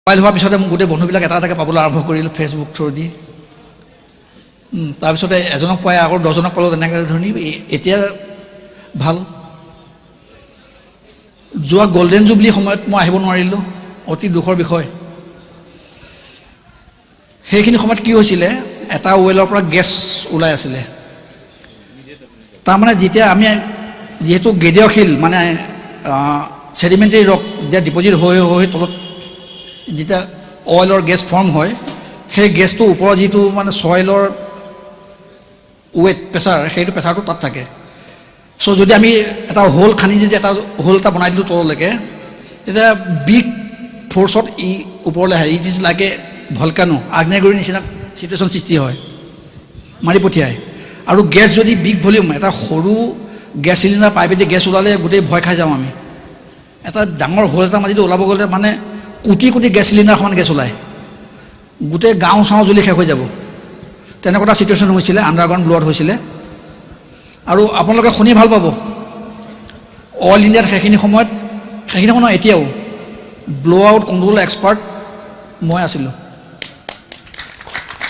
Mobile হোৱাৰ পিছতে মোক গোটেই বন্ধুবিলাক এটা এটাকৈ পাবলৈ আৰম্ভ কৰিলোঁ ফেচবুক থ্ৰু দি। তাৰপিছতে এজনক পাই আকৌ 10জনক পালোঁ, তেনেকৈ ধৰণি এতিয়া ভাল। যোৱা গল্ডেন জুবলি সময়ত মই আহিব নোৱাৰিলোঁ, অতি দুখৰ বিষয়। সেইখিনি সময়ত কি হৈছিলে, এটা ৱেলৰ পৰা গেছ ওলাই আছিলে। তাৰমানে যেতিয়া আমি যিহেতু গেদীয় শিল মানে ছেডিমেণ্টাৰী ৰক যেতিয়া ডিপজিট হৈ হৈ তলত যেতিয়া অইলৰ গেছ ফৰ্ম হয়, সেই গেছটো ওপৰত যিটো মানে ছইলৰ ৱেট প্ৰেছাৰ, সেইটো প্ৰেছাৰটো তাত থাকে। চ' যদি আমি এটা হোল খান্দি যদি এটা হোল এটা বনাই দিলোঁ তললৈকে, তেতিয়া বিগ ফ'ৰ্চত ই ওপৰলৈ আহে। It is like a volcano, আগ্নেয়গিৰিৰ নিচিনা চিটুৱেশ্যন সৃষ্টি হয়, মাৰি পঠিয়ায়। আৰু গেছ যদি বিগ ভলিউম, এটা সৰু গেছ চিলিণ্ডাৰ পাইপেদি গেছ ওলালে গোটেই ভয় খাই যাওঁ আমি। এটা ডাঙৰ হোল এটা মাজেদি ওলাব গ'লে মানে কোটি কোটি গেছ চিলিণ্ডাৰ সমান গেছ ওলায়, গোটেই গাঁও চাওঁ জ্বলি শেষ হৈ যাব। তেনেকুৱা এটা চিটুৱেশ্যন হৈছিলে, আণ্ডাৰগ্ৰাউণ্ড ব্ল'ত হৈছিলে। আৰু আপোনালোকে শুনি ভাল পাব, অল ইণ্ডিয়াত সেইখিনি সময়ত এতিয়াও ব্ল' আউট কণ্ট্ৰল এক্সপাৰ্ট মই আছিলোঁ।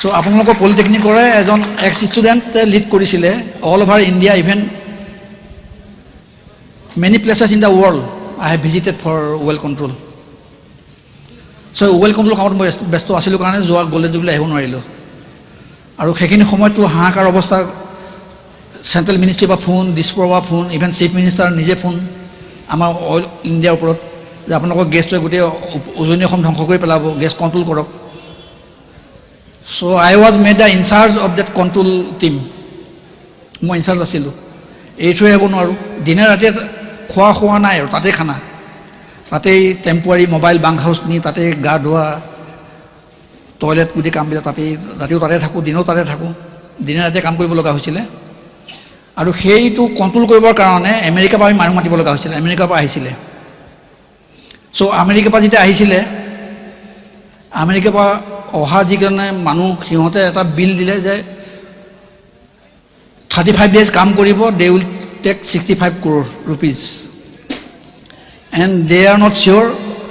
চ' আপোনালোকৰ পলিটেকনিকৰে এজন এক্স ষ্টুডেণ্টে লিড কৰিছিলে all over India, even many places in the world I have visited for well control. So' well control কামত মই ব্যস্ত আছিলোঁ কাৰণে যোৱা গল্ডেন জুবলি আহিব নোৱাৰিলোঁ। আৰু সেইখিনি সময়ততো হাহাকাৰ অৱস্থা, চেণ্ট্ৰেল মিনিষ্ট্ৰীৰ পৰা ফোন, দিছপুৰৰ পৰা ফোন, ইভেন চিফ মিনিষ্টাৰ নিজে ফোন আমাৰ অইল ইণ্ডিয়াৰ ওপৰত যে আপোনালোকৰ গেছটোৱে গোটেই উজনি অসম ধ্বংস কৰি পেলাব, গেছ কণ্ট্ৰল কৰক। So' I was made the in charge of that control team. মই ইনচাৰ্জ আছিলোঁ, এৰি থৈ আহিব নোৱাৰোঁ। দিনে ৰাতিয়ে খোৱা নাই আৰু তাতেই খানা, তাতেই টেম্পৰাৰী মোবাইল বাংক হাউচ নি তাতেই গা ধোৱা, টয়লেট গোটেই কামবিলাক তাতেই, ৰাতিও তাতে থাকোঁ, দিনো তাতে থাকোঁ, দিনে ৰাতিয়ে কাম কৰিব লগা হৈছিলে। আৰু সেইটো কণ্ট্ৰল কৰিবৰ কাৰণে আমেৰিকাৰ পৰা আমি মানুহ মাতিব লগা হৈছিলে, আমেৰিকাৰ পৰা আহিছিলে। চ' আমেৰিকাৰ পৰা যেতিয়া আহিছিলে, আমেৰিকাৰ পৰা অহা যিকেইজনে মানুহ, সিহঁতে এটা বিল দিলে যে 35 days কাম কৰিব, they will take 65 crore rupees and they are not sure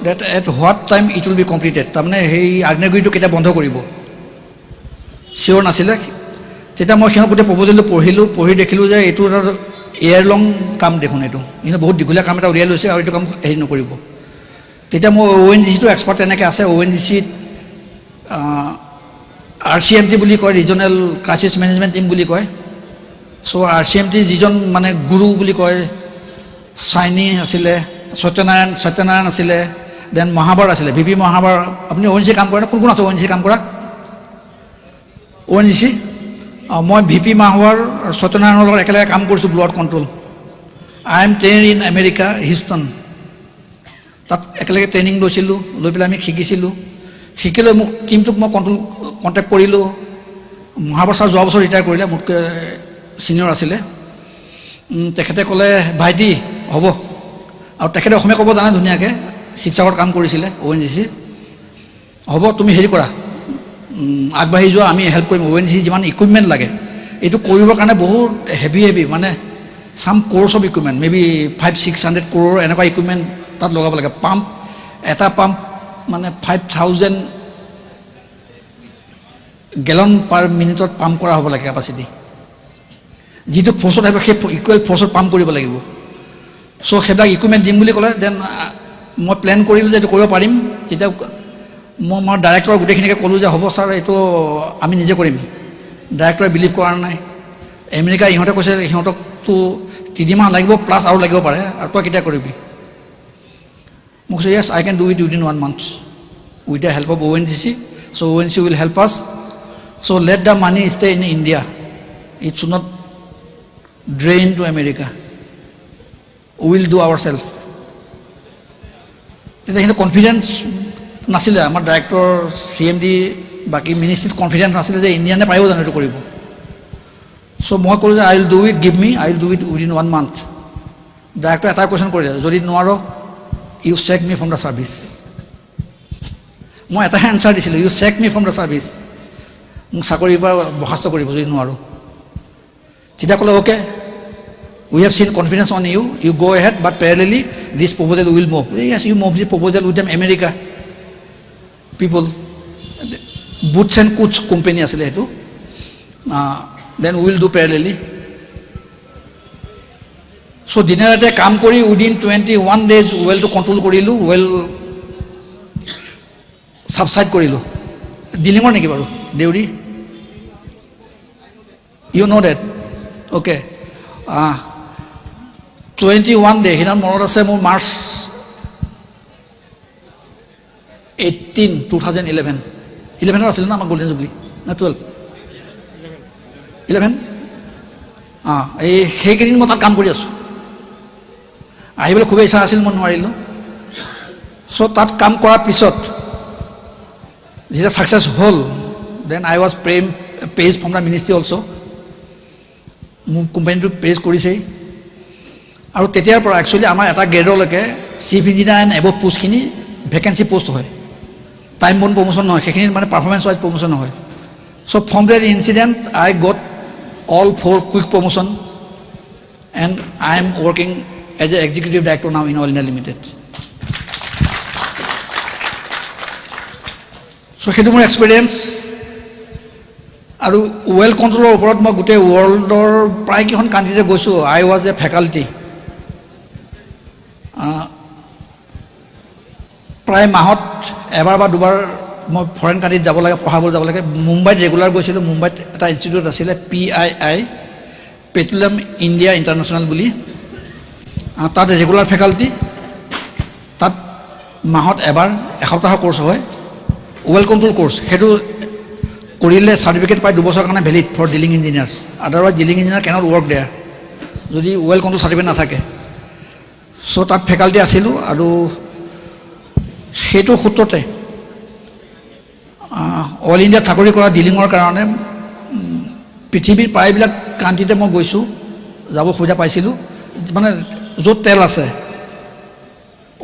date at what time it will be completed. তাৰমানে সেই আগ্নেয়গিৰিটো কেতিয়া বন্ধ কৰিব চিয়'ৰ নাছিলে। তেতিয়া মই সিহঁতক গোটেই প্ৰপ'জেলটো পঢ়ি দেখিলোঁ যে এইটো এটা এয়াৰ লং কাম দেখোন, এইটো কিন্তু বহুত দীঘলীয়া কাম এটা উলিয়াই লৈছে আৰু এইটো কাম হেৰি নকৰিব। তেতিয়া মই ONGC টো এক্সপাৰ্ট তেনেকৈ আছে, ONGC RCMT বুলি কয়, ৰিজনেল ক্ৰাইচিছ মেনেজমেণ্ট টিম বুলি কয়। চ' RCMT যিজন মানে গুৰু বুলি কয়, চাইনি আছিলে, সত্যনাৰায়ণ আছিলে, দেন মহাবাৰ আছিলে, VP মহাবাৰ। আপুনি ONGC কাম কৰে, কোন আছে ONGC কাম কৰা? ONGC মই VP মহাবাৰ আৰু সত্যনাৰায়ণৰ লগত একেলগে কাম কৰিছোঁ blowout control. I am train in America, Houston. তাত একেলগে ট্ৰেইনিং লৈছিলোঁ, লৈ পেলাই আমি শিকিছিলোঁ। শিকিলৈ মোক টিমটোক মই কণ্টেক্ট কৰিলোঁ। মহাবাৰ ছাৰ যোৱা বছৰ ৰিটায়াৰ কৰিলে, মোতকৈ ছিনিয়ৰ আছিলে। তেখেতে ক'লে ভাইটি হ'ব, আৰু তেখেতে অসমীয়া ক'ব জানে ধুনীয়াকৈ, শিৱসাগৰত কাম কৰিছিলে ONGC। হ'ব তুমি হেৰি কৰা, আগবাঢ়ি যোৱা, আমি হেল্প কৰিম। ONGC যিমান ইকুইপমেণ্ট লাগে এইটো কৰিবৰ কাৰণে বহুত হেভি মানে চাম course of equipment, maybe 500-600 crore এনেকুৱা ইকুইপমেণ্ট তাত লগাব লাগে। পাম্প, এটা পাম্প মানে 5000 গেলন পাৰ মিনিটত পাম্প কৰা হ'ব লাগে কেপাচিটি। যিটো ফ'ৰ্চত আহিব সেই ইকুৱেল ফ'ৰ্চত পাম্প কৰিব লাগিব। চ' সেইবিলাক ইকুইপমেণ্ট দিম বুলি ক'লে। দেন মই প্লেন কৰিলোঁ যে এইটো কৰিব পাৰিম। তেতিয়া মই আমাৰ ডাইৰেক্টৰ গোটেইখিনিকে ক'লোঁ যে হ'ব ছাৰ, এইটো আমি নিজে কৰিম। ডাইৰেক্টৰে বিলিভ কৰা নাই। আমেৰিকা ইহঁতে কৈছে সিহঁতকতো 3 মাহ লাগিব প্লাছ আৰু লাগিব পাৰে, আৰু তই কেতিয়া কৰিবি? মোক কৈছে yes I can do it within 1 month with the help of ONGC. So' ONGC will help us. So' let the money stay in India, it should not drain to America, will do our self. তেতিয়া কিন্তু confidence নাছিলে আমাৰ director, CMD, বাকী মিনিষ্ট্ৰীত confidence নাছিলে যে ইণ্ডিয়ানে পাৰিব জানো এইটো কৰিব। চ' মই ক'লোঁ যে I will do it, give me, I will do it within 1 month. Director এটা কুৱেশ্যন কৰিলে, যদি নোৱাৰো you check me from the service. মই এটাহে এনচাৰ দিছিলোঁ, you check me from the service. মোক চাকৰিৰ পৰা বৰ্খাস্ত কৰিব যদি নোৱাৰোঁ। তেতিয়া ক'লে okay, we have seen confidence on you, you go ahead, but parallelly this proposal will move. Yes, you move this proposal with them America. People Boots and Coots company আছিলে সেইটো then will do parallelly so' দিনে ৰাতিয়ে কাম কৰি within 21 days ৱেলটো control কৰিলোঁ well subside কৰিলোঁ ডিলিঙৰ নেকি বাৰু Deori you know' that okay 21 day সেইদিনা মনত আছে মোৰ মাৰ্চ 18 2011 11ত আছিলে না আমাৰ গল্ডেন জুবলি না 12 11 এই সেইকেইদিন মই তাত কাম কৰি আছোঁ আহিবলৈ খুবেই ইচ্ছা আছিল মই নোৱাৰিলোঁ চ' তাত কাম কৰাৰ পিছত যেতিয়া ছাকচেছ হ'ল then I was paid from the ministry also' মোৰ কোম্পানীটো পেজ কৰিছেই আৰু তেতিয়াৰ পৰা একচুৱেলি আমাৰ এটা গ্ৰেডলৈকে চিফ ইঞ্জিনিয়াৰ এণ্ড এবভ পোষ্টখিনি ভেকেঞ্চি পোষ্ট হয় টাইম বন প্ৰমোশ্যন নহয় সেইখিনিত মানে পাৰফৰ্মেঞ্চ ৱাইজ প্ৰমোশ্যন নহয় so' from that incident I got all 4 quick promotion and I am working as an executive director now in Oil India Limited. So hetu মোৰ experience আৰু well control ওপৰত মই গোটেই worldৰ প্ৰায় কিখন কাণ্ট্ৰিতে গৈছোঁ I was a faculty প্ৰায় মাহত এবাৰ বা দুবাৰ মই ফৰেন কাণ্ট্ৰিত যাব লাগে পঢ়াবলৈ যাব লাগে মুম্বাইত ৰেগুলাৰ গৈছিলোঁ মুম্বাইত এটা ইনষ্টিটিউট আছিলে PII পেট্ৰলিয়াম ইণ্ডিয়া ইণ্টাৰনেশ্যনেল বুলি তাত ৰেগুলাৰ ফেকাল্টি তাত মাহত এবাৰ এসপ্তাহৰ কোৰ্চ হয় ৱেল কণ্ট্ৰল কোৰ্চ সেইটো কৰিলে চাৰ্টিফিকেট পাই 2 বছৰৰ কাৰণে valid for drilling engineers otherwise drilling engineer cannot work there যদি ৱেল কণ্ট্ৰল চাৰ্টিফিকেট নাথাকে চ' তাত ফেকাল্টি আছিলোঁ আৰু সেইটো সূত্ৰতে অল ইণ্ডিয়াত চাকৰি কৰা ডিলিঙৰ কাৰণে পৃথিৱীৰ প্ৰায়বিলাক কাণ্ট্ৰিতে মই গৈছোঁ যাব সুবিধা পাইছিলোঁ মানে য'ত তেল আছে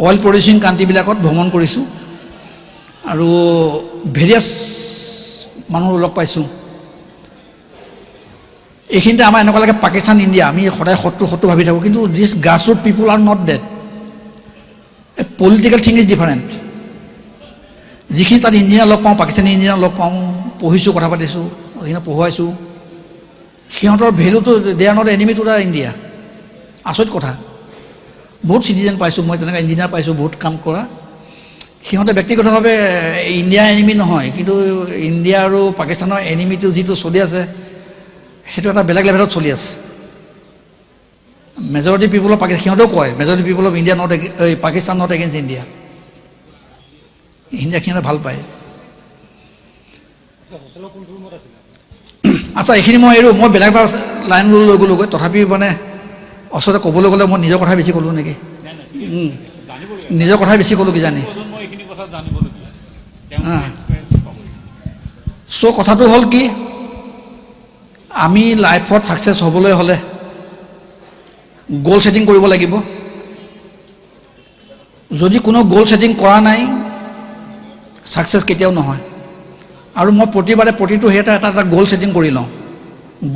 অইল প্ৰডিউচিং কাণ্ট্ৰিবিলাকত ভ্ৰমণ কৰিছোঁ আৰু ভেৰিয়াছ মানুহ লগ পাইছোঁ এইখিনিতে আমাৰ এনেকুৱা লাগে পাকিস্তান ইণ্ডিয়া আমি সদায় শত্ৰু ভাবি থাকোঁ কিন্তু this grassroot people are not that a political thing is different যিখিনি তাত ইঞ্জিনিয়াৰ লগ পাওঁ পাকিস্তানী ইঞ্জিনিয়াৰ লগ পাওঁ পঢ়িছোঁ কথা পাতিছোঁ সেইখিনি পঢ়ুৱাইছোঁ সিহঁতৰ ভেলুটো they are not enemy to the India আচৰিত কথা বহুত চিটিজেন পাইছোঁ মই তেনেকৈ ইঞ্জিনিয়াৰ পাইছোঁ বহুত কাম কৰা সিহঁতে ব্যক্তিগতভাৱে ইণ্ডিয়াৰ এনিমি নহয় কিন্তু ইণ্ডিয়া আৰু পাকিস্তানৰ এনিমিটো যিটো চলি আছে সেইটো এটা বেলেগ লেভেলত চলি আছে মেজৰিটি পিপুল অফ সিহঁতেও কয় majority people of India not Pakistan not against India India সিহঁতে ভাল পায় আচ্ছা এইখিনি মই এৰো মই বেলেগ এটা লাইন লৈ গ'লোগৈ তথাপিও মানে আচলতে ক'বলৈ গ'লে মই নিজৰ কথা বেছি ক'লোঁ নেকি নিজৰ কথাই বেছি ক'লোঁ কিজানি চ' কথাটো হ'ল কি আমি লাইফত ছাকচেছ হ'বলৈ হ'লে গ'ল ছেটিং কৰিব লাগিব যদি কোনো গ'ল ছেটিং কৰা নাই ছাকচেছ কেতিয়াও নহয় আৰু মই প্ৰতিবাৰে প্ৰতিটো এটা গ'ল ছেটিং কৰি লওঁ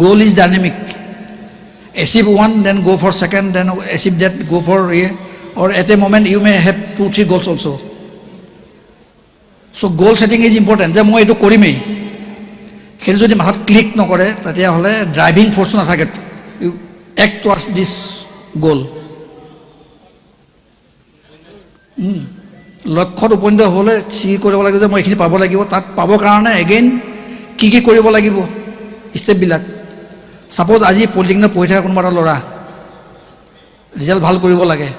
goal is dynamic achieve one then go' for second then achieve that go' for or at a moment you may have 2-3 goals also' so' goal setting is important যে মই এইটো কৰিমেই সেইটো যদি মাথাত ক্লিক নকৰে তেতিয়াহ'লে ড্ৰাইভিং ফ'ৰ্চটো নাথাকে ইউ এক্ট টুৱাৰ্ডছ দিছ গ'ল লক্ষ্যত উপনীত হ'বলৈ কৰিব লাগিব যে মই এইখিনি পাব লাগিব তাত পাবৰ কাৰণে এগেইন কি কৰিব লাগিব ষ্টেপবিলাক ছাপ'জ আজি পলিটেকনিকত পঢ়ি থকা কোনোবা এটা ল'ৰা ৰিজাল্ট ভাল কৰিব লাগে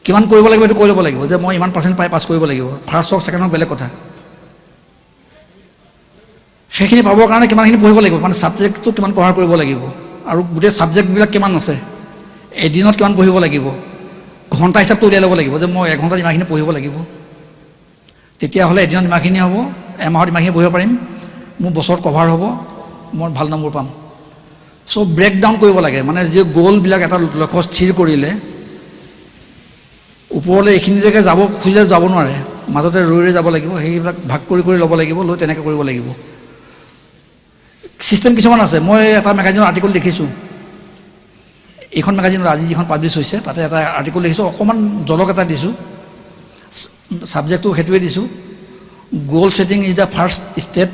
কিমান কৰিব লাগিব এইটো কৈ ল'ব লাগিব যে মই ইমান পাৰ্চেণ্ট পাই পাছ কৰিব লাগিব ফাৰ্ষ্ট হওক ছেকেণ্ড হওক বেলেগ কথা সেইখিনি পাবৰ কাৰণে কিমানখিনি পঢ়িব লাগিব মানে ছাবজেক্টটো কিমান কভাৰ কৰিব লাগিব আৰু গোটেই ছাবজেক্টবিলাক কিমান আছে এদিনত কিমান পঢ়িব লাগিব ঘণ্টা হিচাপটো উলিয়াই ল'ব লাগিব যে মই এঘণ্টাত ইমানখিনি পঢ়িব লাগিব তেতিয়াহ'লে এদিনত ইমানখিনি হ'ব এমাহত ইমানখিনি পঢ়িব পাৰিম মোৰ বছৰত কভাৰ হ'ব মই ভাল নম্বৰ পাম চ' ব্ৰেক ডাউন কৰিব লাগে মানে যি গ'লবিলাক এটা লক্ষ্য স্থিৰ কৰিলে ওপৰলৈ এইখিনিলৈকে যাব খুজিলে যাব নোৱাৰে মাজতে ৰৈ যাব লাগিব সেইবিলাক ভাগ কৰি ল'ব লাগিব লৈ তেনেকৈ কৰিব লাগিব ছিষ্টেম কিছুমান আছে মই এটা মেগাজিনৰ আৰ্টিকল দেখিছোঁ এইখন মেগাজিনত আজি যিখন পাব্লিছ হৈছে তাতে এটা আৰ্টিকল দেখিছোঁ অকণমান জলক এটা দিছোঁ ছাবজেক্টটো সেইটোৱে দিছোঁ goal setting is the first step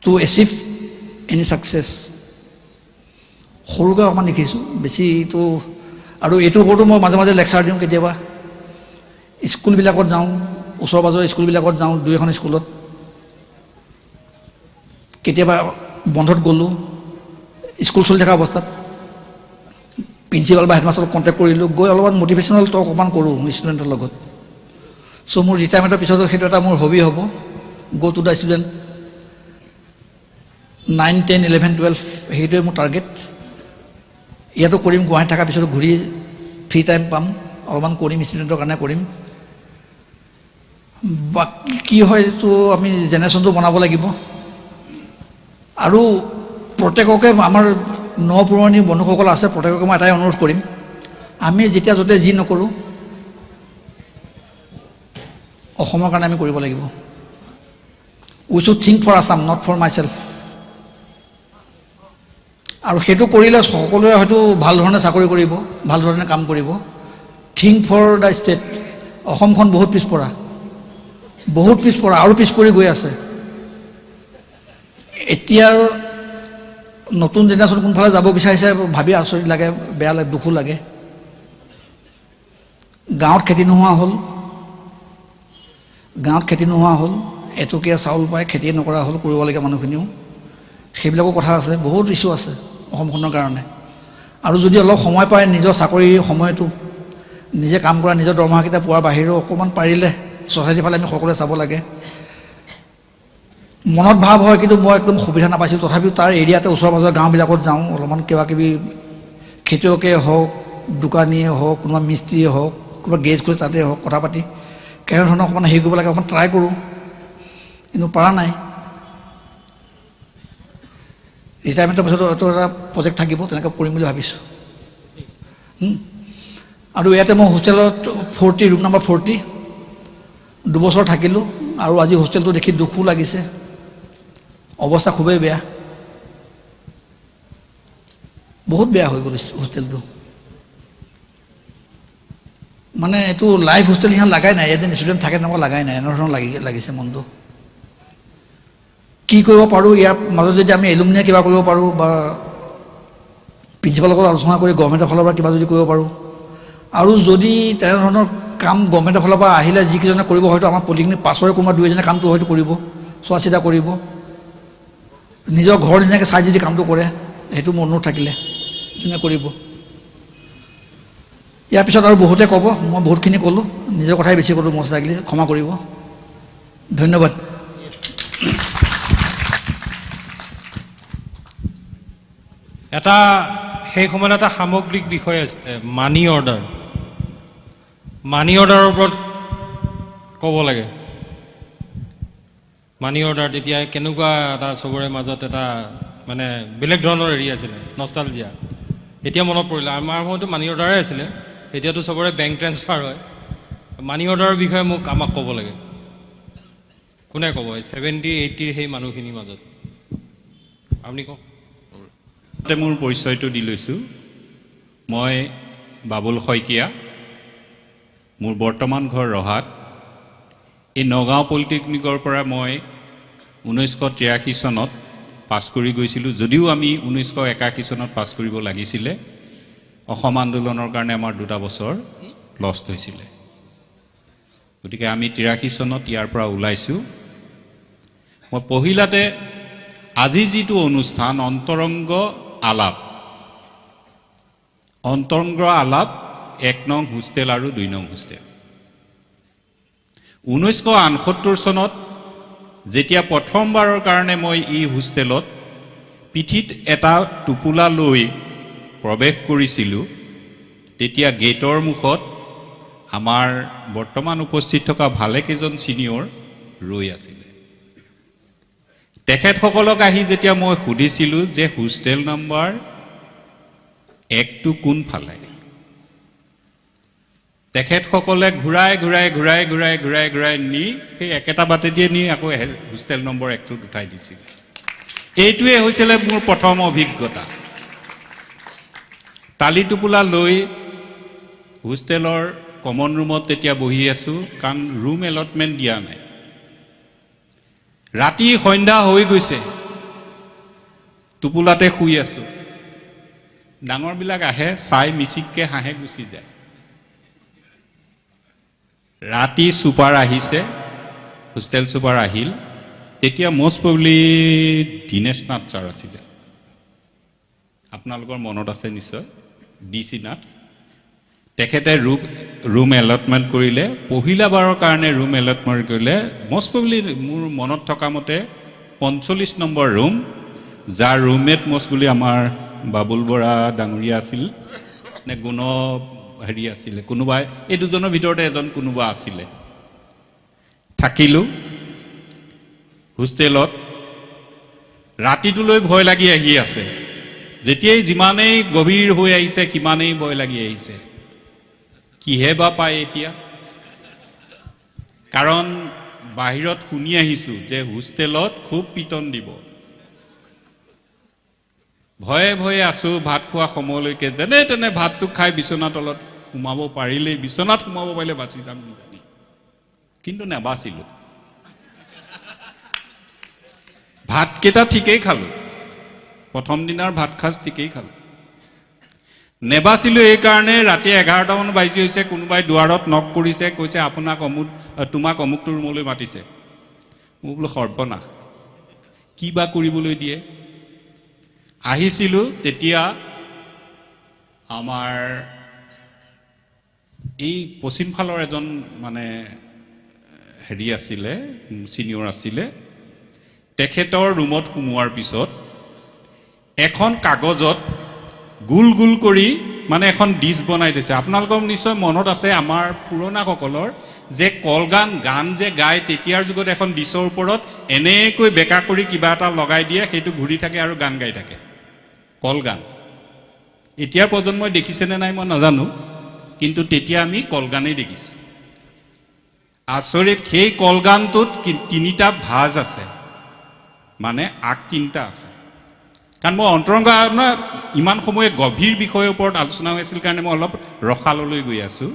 to achieve any success. সৰুকৈ অকণমান দেখিছোঁ বেছিটো আৰু এইটোৰ ওপৰতো মই মাজে মাজে লেকচাৰ দিওঁ কেতিয়াবা স্কুলবিলাকত যাওঁ ওচৰ পাজৰ স্কুলবিলাকত যাওঁ দুই এখন স্কুলত কেতিয়াবা বন্ধত গ'লোঁ স্কুল চলি থকা অৱস্থাত প্ৰিন্সিপাল বা হেডমাষ্টাৰক কণ্টেক্ট কৰিলোঁ গৈ অলপমান মটিভেশ্যনেল টক অকণমান কৰোঁ ষ্টুডেণ্টৰ লগত চ' মোৰ ৰিটায়াৰমেণ্টৰ পিছতো সেইটো এটা মোৰ হবি হ'ব গ' টু দ্য ষ্টুডেণ্ট 9, 10, 11, 12 সেইটোৱে মোৰ টাৰ্গেট ইয়াতো কৰিম গুৱাহাটীত থকাৰ পিছতো ঘূৰি ফ্ৰী টাইম পাম অলপমান কৰিম ষ্টুডেণ্টৰ কাৰণে কৰিম বাকী কি হয় এইটো আমি জেনেৰেশ্যনটো বনাব লাগিব আৰু প্ৰত্যেককে আমাৰ নপুৰণি বন্ধুসকল আছে প্ৰত্যেককে মই এটাই অনুৰোধ কৰিম আমি যেতিয়া য'তে যি নকৰোঁ অসমৰ কাৰণে আমি কৰিব লাগিব we should think for Assam not for my self আৰু সেইটো কৰিলে সকলোৱে হয়তো ভাল ধৰণে চাকৰি কৰিব ভাল ধৰণে কাম কৰিব থিংক ফৰ দ্য ষ্টেট অসমখন বহুত পিছপৰা আৰু পিছ পৰি গৈ আছে এতিয়া নতুন জেনেৰেশ্যন কোনফালে যাব বিচাৰিছে ভাবি আচৰিত লাগে বেয়া লাগে দুখো লাগে গাঁৱত খেতি নোহোৱা হ'ল এটকীয়া চাউল পাই খেতি নকৰা হ'ল কৰিবলগীয়া মানুহখিনিও সেইবিলাকৰ কথা আছে বহুত ইছ্যু আছে অসমখনৰ কাৰণে আৰু যদি অলপ সময় পায় নিজৰ চাকৰি সময়টো নিজে কাম কৰা নিজৰ দৰমহাকেইটা পোৱাৰ বাহিৰেও অকণমান পাৰিলে ছ'চাইটিৰ ফালে আমি সকলোৱে চাব লাগে মনত ভাৱ হয় কিন্তু মই একদম সুবিধা নাপাইছিলোঁ তথাপিও তাৰ এৰিয়াতে ওচৰ পাজৰ গাঁওবিলাকত যাওঁ অলপমান কিবা কিবি খেতিয়কে হওক দোকানীয়ে হওক কোনোবা মিস্ত্ৰীয়ে হওক কোনোবা গেছ কৰি তাতে হওক কথা পাতি কেনেধৰণৰ অকণমান হেৰি কৰিব লাগে অকণমান ট্ৰাই কৰোঁ কিন্তু পৰা নাই ৰিটায়াৰমেণ্টৰ পিছতো এইটো এটা প্ৰজেক্ট থাকিব তেনেকৈ কৰিম বুলি ভাবিছোঁ আৰু ইয়াতে মই হোষ্টেলত 40 ৰুম নম্বৰ 40 দুবছৰ থাকিলোঁ আৰু আজি হোষ্টেলটো দেখি দুখো লাগিছে অৱস্থা খুবেই বেয়া বহুত বেয়া হৈ গ'ল হোষ্টেলটো মানে এইটো লাইভ হোষ্টেল সিহঁত লাগাই নাই এজন ষ্টুডেণ্ট থাকে তেনেকুৱা লাগাই নাই এনেধৰণৰ লাগিছে মনটো কি কৰিব পাৰোঁ ইয়াৰ মাজত যদি আমি এলুমিনিয়ে কিবা কৰিব পাৰোঁ বা প্ৰিন্সিপালৰ লগত আলোচনা কৰি গভৰ্ণমেণ্টৰ ফালৰ পৰা কিবা যদি কৰিব পাৰোঁ আৰু যদি তেনেধৰণৰ কাম গভৰ্ণমেণ্টৰ ফালৰ পৰা আহিলে যিকেইজনে কৰিব হয়তো আমাৰ পলিটেকনিক পাছৰে কোনোবা দুই এজনে কামটো হয়তো কৰিব চোৱা চিতা কৰিব নিজৰ ঘৰ নিচিনাকৈ চাই যদি কামটো কৰে সেইটো মোৰ অনুৰোধ থাকিলে যোনে কৰিব ইয়াৰ পিছত আৰু বহুতে ক'ব মই বহুতখিনি ক'লোঁ নিজৰ কথাই বেছি ক'লোঁ মষ্ট লাগিলে ক্ষমা কৰিব ধন্যবাদ এটা সেই সময়ত এটা সামগ্ৰিক বিষয় আছে মানি অৰ্ডাৰৰ ওপৰত ক'ব লাগে মানি অৰ্ডাৰ তেতিয়া কেনেকুৱা এটা চবৰে মাজত এটা মানে বেলেগ ধৰণৰ হেৰি আছিলে নষ্টালজিয়া এতিয়া মনত পৰিলে আমাৰ সময়তো মানি অৰ্ডাৰে আছিলে এতিয়াতো চবৰে বেংক ট্ৰেন্সফাৰ হয় মানি অৰ্ডাৰৰ বিষয়ে আমাক ক'ব লাগে কোনে ক'ব 70-80 সেই মানুহখিনিৰ মাজত আপুনি কওক মোৰ পৰিচয়টো দি লৈছোঁ মই বাবুল শইকীয়া মোৰ বৰ্তমান ঘৰ ৰহাত এই নগাঁও পলিটেকনিকৰ পৰা মই 1983 চনত পাছ কৰি গৈছিলোঁ যদিও আমি 1981 চনত পাছ কৰিব লাগিছিলে অসম আন্দোলনৰ কাৰণে আমাৰ 2 বছৰ লষ্ট হৈছিলে গতিকে আমি 83 চনত ইয়াৰ পৰা ওলাইছোঁ মই পহিলাতে আজি যিটো অনুষ্ঠান অন্তৰংগ আলাপ 1 নং হোষ্টেল আৰু 2 নং হোষ্টেল 1978 চনত যেতিয়া প্ৰথমবাৰৰ কাৰণে মই এই হোষ্টেলত পিঠিত এটা টোপোলা লৈ প্ৰৱেশ কৰিছিলোঁ তেতিয়া গেটৰ মুখত আমাৰ বৰ্তমান উপস্থিত থকা ভালেকেইজন সিনিয়ৰ ৰৈ আছিল তেখেতসকলক আহি যেতিয়া মই সুধিছিলোঁ যে হোষ্টেল নম্বৰ 1টো কোন ফালে তেখেতসকলে ঘূৰাই নি সেই একেটা বাটে দিয়ে নি আকৌ হোষ্টেল নম্বৰ 1টো উঠাই দিছিল এইটোৱে হৈছিল মোৰ প্ৰথম অভিজ্ঞতা টালি টোপোলা লৈ হোষ্টেলৰ কমন ৰুমত তেতিয়া বহি আছোঁ, কাৰণ ৰুম এলটমেণ্ট দিয়া নাই। ৰাতি সন্ধ্যা হৈ গৈছে, টোপোলাতে শুই আছোঁ। ডাঙৰবিলাক আহে, চাই মিচিককৈ হাঁহে, গুচি যায়। ৰাতি ছুপাৰ আহিছে, হোষ্টেল ছুপাৰ আহিল। তেতিয়া মষ্ট প্ৰবলি দীনেশ নাথ ছাৰ আছিলে, আপোনালোকৰ মনত আছে নিশ্চয়, DC নাথ। তেখেতে ৰুম এলটমেণ্ট কৰিলে, পহিলাবাৰৰ কাৰণে ৰুম এলটমেণ্ট কৰিলে। মষ্ট প্ৰবলি মোৰ মনত থকা মতে 45 নম্বৰ ৰুম, যাৰ ৰুমমেট মষ্ট বুলি আমাৰ বাবুল বৰা ডাঙৰীয়া আছিল নে গুণ হেৰি আছিলে, কোনোবাই এই দুজনৰ ভিতৰতে এজন কোনোবা আছিলে। থাকিলোঁ হোষ্টেলত। ৰাতিটোলৈ ভয় লাগি আহি আছে, যেতিয়াই যিমানেই গভীৰ হৈ আহিছে সিমানেই ভয় লাগি আহিছে। কিহে বা পায় এতিয়া, কাৰণ বাহিৰত শুনি আহিছোঁ যে হোষ্টেলত খুব পিটন দিব। ভয়ে ভয়ে আছোঁ। ভাত খোৱা সময়লৈকে যেনে তেনে ভাতটো খাই বিচনা তলত সোমাব পাৰিলেই, বিচনাত সোমাব পাৰিলে বাচি যাম কিজানি, কিন্তু নাবাচিলোঁ। ভাতকেইটা ঠিকেই খালোঁ, প্ৰথম দিনাৰ ভাত সাজ ঠিকেই খালোঁ। নেবাচিলোঁ এইকাৰণে ৰাতি 11টামান বাজি হৈছে, কোনোবাই দুৱাৰত নক কৰিছে, কৈছে তোমাক অমুকটো ৰুমলৈ মাতিছে। মোক বোলো সৰ্বনাশ, কি বা কৰিবলৈ দিয়ে। আহিছিলোঁ, তেতিয়া আমাৰ এই পশ্চিম ফালৰ এজন মানে হেৰি আছিলে, ছিনিয়ৰ আছিলে। তেখেতৰ ৰুমত সোমোৱাৰ পিছত এখন কাগজত গোল গোল কৰি মানে এখন ডিছ বনাই থৈছে। আপোনালোকৰ নিশ্চয় মনত আছে আমাৰ পুৰণাসকলৰ যে গান যে গায়, তেতিয়াৰ যুগত এখন ডিছৰ ওপৰত এনেকৈ বেকা কৰি কিবা এটা লগাই দিয়ে, সেইটো ঘূৰি থাকে আৰু গান গাই থাকে, কলগান। এতিয়াৰ প্ৰজন্মই দেখিছেনে নাই মই নাজানো, কিন্তু তেতিয়া আমি কলগানেই দেখিছোঁ। আচৰিত, সেই কলগানটোত 3টা ভাঁজ আছে, মানে আগ 3টা আছে। কাৰণ মই অন্তৰংগ ইমান সময়ে গভীৰ বিষয়ৰ ওপৰত আলোচনা হৈ আছিল কাৰণে মই অলপ ৰসাললৈ গৈ আছোঁ,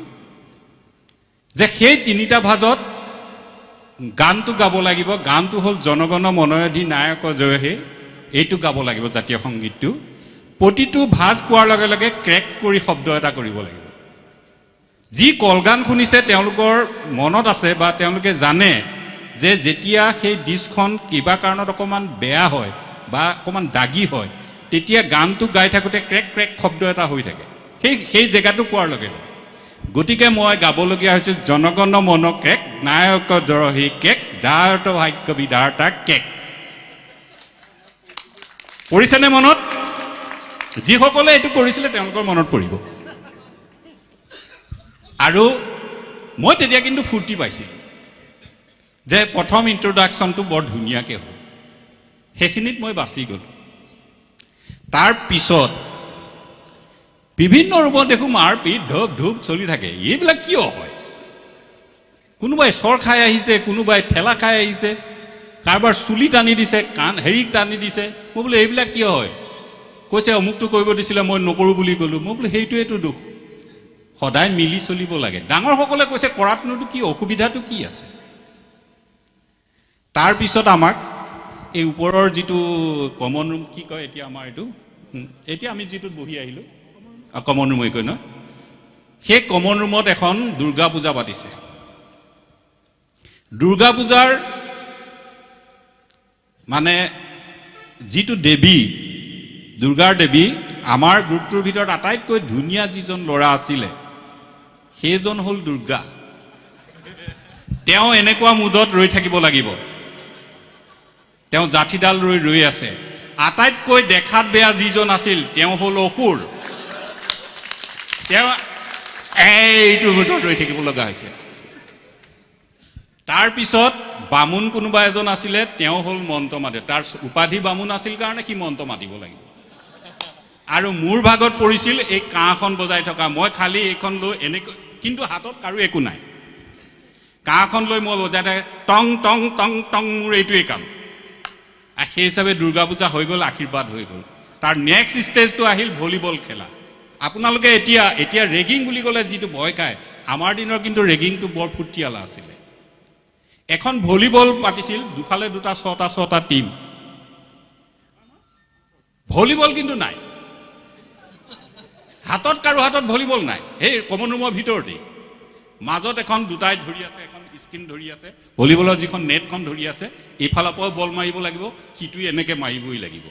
যে সেই 3টা ভাঁজত গানটো গাব লাগিব। গানটো হ'ল জনগণ মনঅধিনায়ক জয় হে, এইটো গাব লাগিব, জাতীয় সংগীতটো। প্ৰতিটো ভাঁজ পোৱাৰ লগে লগে ক্ৰেক কৰি শব্দ এটা কৰিব লাগিব। যি কলগান শুনিছে তেওঁলোকৰ মনত আছে বা তেওঁলোকে জানে যে যেতিয়া সেই ডিছখন কিবা কাৰণত অকণমান বেয়া হয় বা অকণমান দাগী হয়, তেতিয়া গানটো গাই থাকোঁতে ক্ৰেক ক্ৰেক শব্দ এটা হৈ থাকে সেই জেগাটো পোৱাৰ লগে লগে। গতিকে মই গাবলগীয়া হৈছিল জনগণ মন কেক নায়ক দৰহি কেক দাৰত ভাগ্য বিধাতা কেক। পৰিছেনে মনত? যিসকলে এইটো কৰিছিলে তেওঁলোকৰ মনত পৰিব। আৰু মই তেতিয়া কিন্তু ফূৰ্তি পাইছিলোঁ যে প্ৰথম ইন্ট্ৰডাকশ্যনটো বৰ ধুনীয়াকৈ হ'ল, সেইখিনিত মই বাচি গ'লোঁ। তাৰ পিছত বিভিন্ন ৰূপত দেখোঁ মাৰপিট ঢোপ ঢোপ চলি থাকে। এইবিলাক কিয় হয়? কোনোবাই চৰ খাই আহিছে, কোনোবাই ঠেলা খাই আহিছে, কাৰোবাৰ চুলি টানি দিছে, হেৰি টানি দিছে। মই বোলো এইবিলাক কিয় হয়? কৈছে অমুকটো কৰিব দিছিলে, মই নকৰোঁ বুলি ক'লোঁ। মই বোলো সেইটোৱেতো দুখ, সদায় মিলি চলিব লাগে। ডাঙৰসকলে কৈছে কৰাটোতো কি, অসুবিধাটো কি আছে? তাৰপিছত আমাক এই ওপৰৰ যিটো কমন ৰুম কি কয় এতিয়া আমাৰ এইটো, এতিয়া আমি যিটোত বহি আহিলোঁ কমন ৰুম কয় ন, সেই কমন ৰুমত এখন দুৰ্গা পূজা পাতিছে। দুৰ্গা পূজাৰ মানে যিটো দেৱী, দুৰ্গাৰ দেৱী, আমাৰ গ্ৰুপটোৰ ভিতৰত আটাইতকৈ ধুনীয়া যিজন ল'ৰা আছিলে সেইজন হ'ল দুৰ্গা। তেওঁ এনেকুৱা মুদত ৰৈ থাকিব লাগিব, তেওঁ জাঠিডাল ৰৈ আছে। আটাইতকৈ দেখাত বেয়া যিজন আছিল তেওঁ হ'ল অসুৰ, তেওঁ এইটো মুদত ৰৈ থাকিব লগা হৈছে। তাৰপিছত বামুণ কোনোবা এজন আছিলে, তেওঁ হ'ল মন্ত্ৰ মাতে। তাৰ উপাধি বামুণ আছিল কাৰণে সি মন্ত্ৰ মাতিব লাগিব। আৰু মোৰ ভাগত পৰিছিল এই কাঁহখন বজাই থকা। মই খালি এইখন লৈ এনেকৈ, কিন্তু হাতত কাৰো একো নাই, কাঁহখন লৈ মই বজাই থাকে, টং টং টং টং, মোৰ এইটোৱেই কাম। আৰু সেই হিচাপে দুৰ্গা পূজা হৈ গ'ল, আশীৰ্বাদ হৈ গ'ল। তাৰ নেক্সট ষ্টেজটো আহিল ভলীবল খেলা। আপোনালোকে এতিয়া ৰেগিং বুলি ক'লে যিটো ভয় খায়, আমাৰ দিনৰ কিন্তু ৰেগিংটো বৰ ফুটিয়ালা আছিলে এখন ভলিবল পাতিছিল দুফালে দুটা ছটা টিম ভলিবল কিন্তু নাই হাতত কাৰো হাতত ভলিবল নাই সেই কমন ৰুমৰ ভিতৰতেই মাজত এখন দুটাই ধৰি আছে এখন স্ক্ৰীন ধৰি আছে ভলিবলৰ যিখন নেটখন ধৰি আছে এইফালৰ পৰা বল মাৰিব লাগিব সিটো এনেকে মাৰিবই লাগিব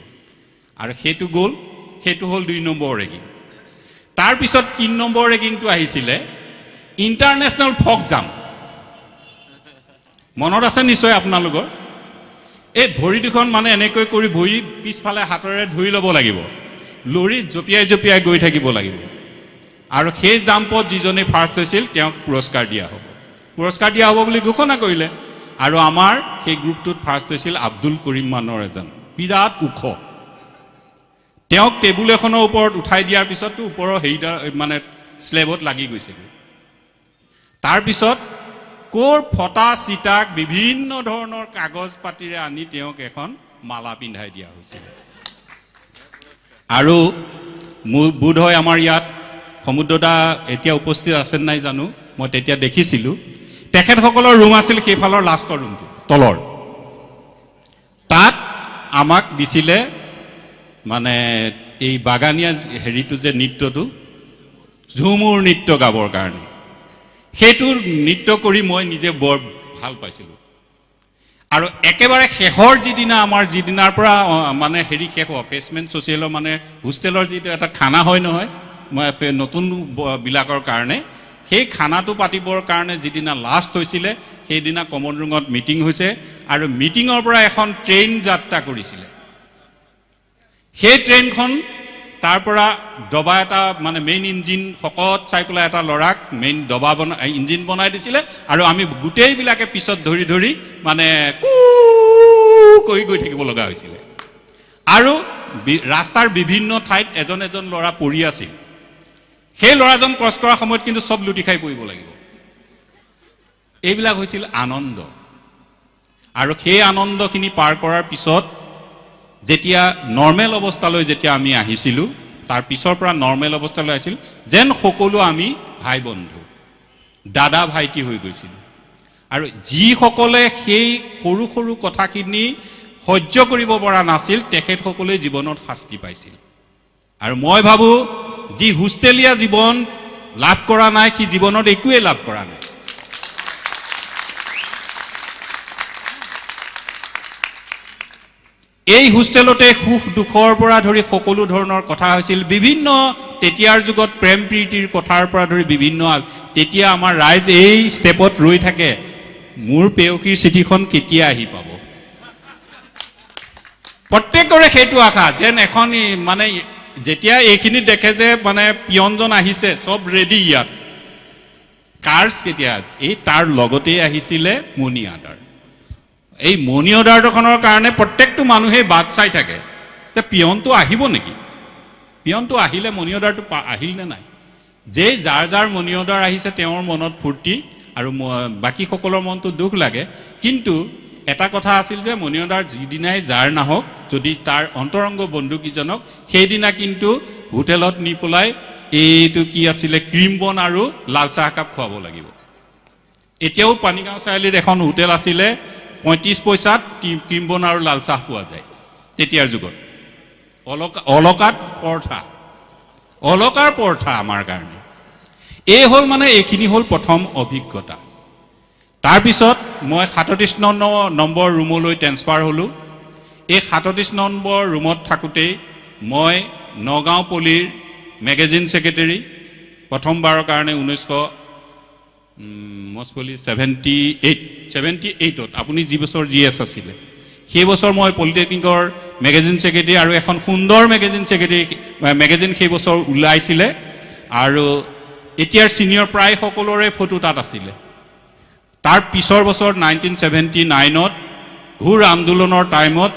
আৰু সেইটো গ'ল সেইটো হ'ল 2 নম্বৰ ৰেগিং তাৰ পিছত 3 নম্বৰ ৰেগিংটো আহিছিলে ইণ্টাৰনেশ্যনেল ফক জাম্প মনত আছে নিশ্চয় আপোনালোকৰ এই ভৰি দুখন মানে এনেকৈ কৰি ভৰি পিছফালে হাতৰে ধৰি ল'ব লাগিব লৰি জপিয়াই জপিয়াই গৈ থাকিব লাগিব আৰু সেই জাম্পত যিজনে ফাৰ্ষ্ট হৈছিল তেওঁক পুৰস্কাৰ দিয়া হ'ব বুলি ঘোষণা কৰিলে আৰু আমাৰ সেই গ্ৰুপটোত ফাৰ্ষ্ট হৈছিল আব্দুল কৰিম মানৰ এজন বিৰাট ওখ তেওঁক টেবুল এখনৰ ওপৰত উঠাই দিয়াৰ পিছততো ওপৰৰ হেৰিটা মানে স্লেবত লাগি গৈছে তাৰ পিছত কোৰ ফটা চিটাক বিভিন্ন ধৰণৰ কাগজ পাতিৰে আনি তেওঁক এখন মালা পিন্ধাই দিয়া হৈছিল আৰু বোধ হয় আমাৰ ইয়াত সমুদ্ৰদা এতিয়া উপস্থিত আছে নাই জানো মই তেতিয়া দেখিছিলোঁ তেখেতসকলৰ ৰুম আছিল সেইফালৰ লাষ্টৰ ৰুমটো তলৰ তাত আমাক দিছিলে মানে এই বাগানীয়া হেৰিটো যে নৃত্যটো ঝুমুৰ নৃত্য গাবৰ কাৰণে সেইটো নৃত্য কৰি মই নিজে বৰ ভাল পাইছিলোঁ আৰু একেবাৰে শেষৰ যিদিনাৰ পৰা মানে হেৰি শেষ হ'ব ফেচমেণ্ট ছ'চিয়েলৰ মানে হোষ্টেলৰ যিটো এটা খানা হয় নহয় মই নতুন বিলাকৰ কাৰণে সেই খানাটো পাতিবৰ কাৰণে যিদিনা লাষ্ট হৈছিলে সেইদিনা কমন ৰুমত মিটিং হৈছে আৰু মিটিঙৰ পৰা এখন ট্ৰেইন যাত্ৰা কৰিছিলে সেই ট্ৰেইনখন তাৰ পৰা দবা এটা মানে মেইন ইঞ্জিন শকত চাই পেলাই এটা ল'ৰাক মেইন দবা ইঞ্জিন বনাই দিছিলে আৰু আমি গোটেইবিলাকে পিছত ধৰি ধৰি মানে কৰি গৈ থাকিব লগা হৈছিলে আৰু ৰাস্তাৰ বিভিন্ন ঠাইত এজন ল'ৰা পৰি আছিল সেই ল'ৰাজন ক্ৰছ কৰাৰ সময়ত কিন্তু সব লুটি খাই পৰিব লাগিব এইবিলাক হৈছিল আনন্দ আৰু সেই আনন্দখিনি পাৰ কৰাৰ পিছত যেতিয়া নৰ্মেল অৱস্থালৈ যেতিয়া আমি আহিছিলোঁ তাৰ পিছৰ পৰা নৰ্মেল অৱস্থালৈ আহিছিল যেন সকলো আমি ভাই বন্ধু দাদা ভাইটি হৈ গৈছিলোঁ আৰু যিসকলে সেই সৰু সৰু কথাখিনি সহ্য কৰিব পৰা নাছিল তেখেতসকলে জীৱনত শাস্তি পাইছিল আৰু মই ভাবোঁ যি হোষ্টেলীয়া জীৱন লাভ কৰা নাই সি জীৱনত একোৱেই লাভ কৰা নাই এই হোষ্টেলতে সুখ দুখৰ পৰা ধৰি সকলো ধৰণৰ কথা হৈছিল বিভিন্ন তেতিয়াৰ যুগত প্ৰেম প্ৰীতিৰ কথাৰ পৰা ধৰি বিভিন্ন তেতিয়া আমাৰ ৰাইজ এই ষ্টেপত ৰৈ থাকে মোৰ পেয়সীৰ চিঠিখন কেতিয়া আহি পাব প্ৰত্যেকৰে সেইটো আশা যেন এখন মানে যেতিয়া এইখিনি দেখে যে মানে পিয়নজন আহিছে সব ৰেডি ইয়াত কাৰ্ছ কেতিয়া এই তাৰ লগতেই আহিছিলে মনি আদাৰ এই মনি অৰ্ডাৰখনৰ কাৰণে প্ৰত্যেকটো মানুহে বাট চাই থাকে যে পিয়নটো আহিব নেকি পিয়নটো আহিলে মনি অৰ্ডাৰটো আহিল নে নাই যে যাৰ মনি অৰ্ডাৰ আহিছে তেওঁৰ মনত ফূৰ্তি আৰু বাকী সকলৰ মনটো দুখ লাগে কিন্তু এটা কথা আছিল যে মনি অৰ্ডাৰ যিদিনাই যাৰ নাহক যদি তাৰ অন্তৰংগ বন্ধু কিজনক সেইদিনা কিন্তু হোটেলত নি পেলাই এইটো কি আছিলে ক্ৰীম বন আৰু লাল চাহ কাপ খুৱাব লাগিব এতিয়াও পানীগাঁও চাৰিআলিত এখন হোটেল আছিলে 35 পইচাত ক্ৰীম বন আৰু লাল চাহ পোৱা যায় তেতিয়াৰ যুগত অলকাৰ পৰঠা আমাৰ কাৰণে এই হ'ল মানে এইখিনি হ'ল প্ৰথম অভিজ্ঞতা তাৰপিছত মই 37 নম্বৰ ৰুমলৈ ট্ৰেন্সফাৰ হ'লোঁ এই 37 নম্বৰ ৰুমত থাকোঁতেই মই নগাঁও পলিৰ মেগাজিন ছেক্ৰেটাৰী প্ৰথমবাৰৰ কাৰণে 1978 আপুনি যি বছৰ GS আছিলে সেই বছৰ মই পলিটেকনিকৰ মেগাজিন ছেক্ৰেটাৰী আৰু এখন সুন্দৰ মেগাজিন সেই বছৰ ওলাইছিলে আৰু এতিয়াৰ সিনিয়ৰ প্ৰায় সকলোৰে ফটো তাত আছিলে তাৰ পিছৰ বছৰ 1979ত ঘূৰ আন্দোলনৰ টাইমত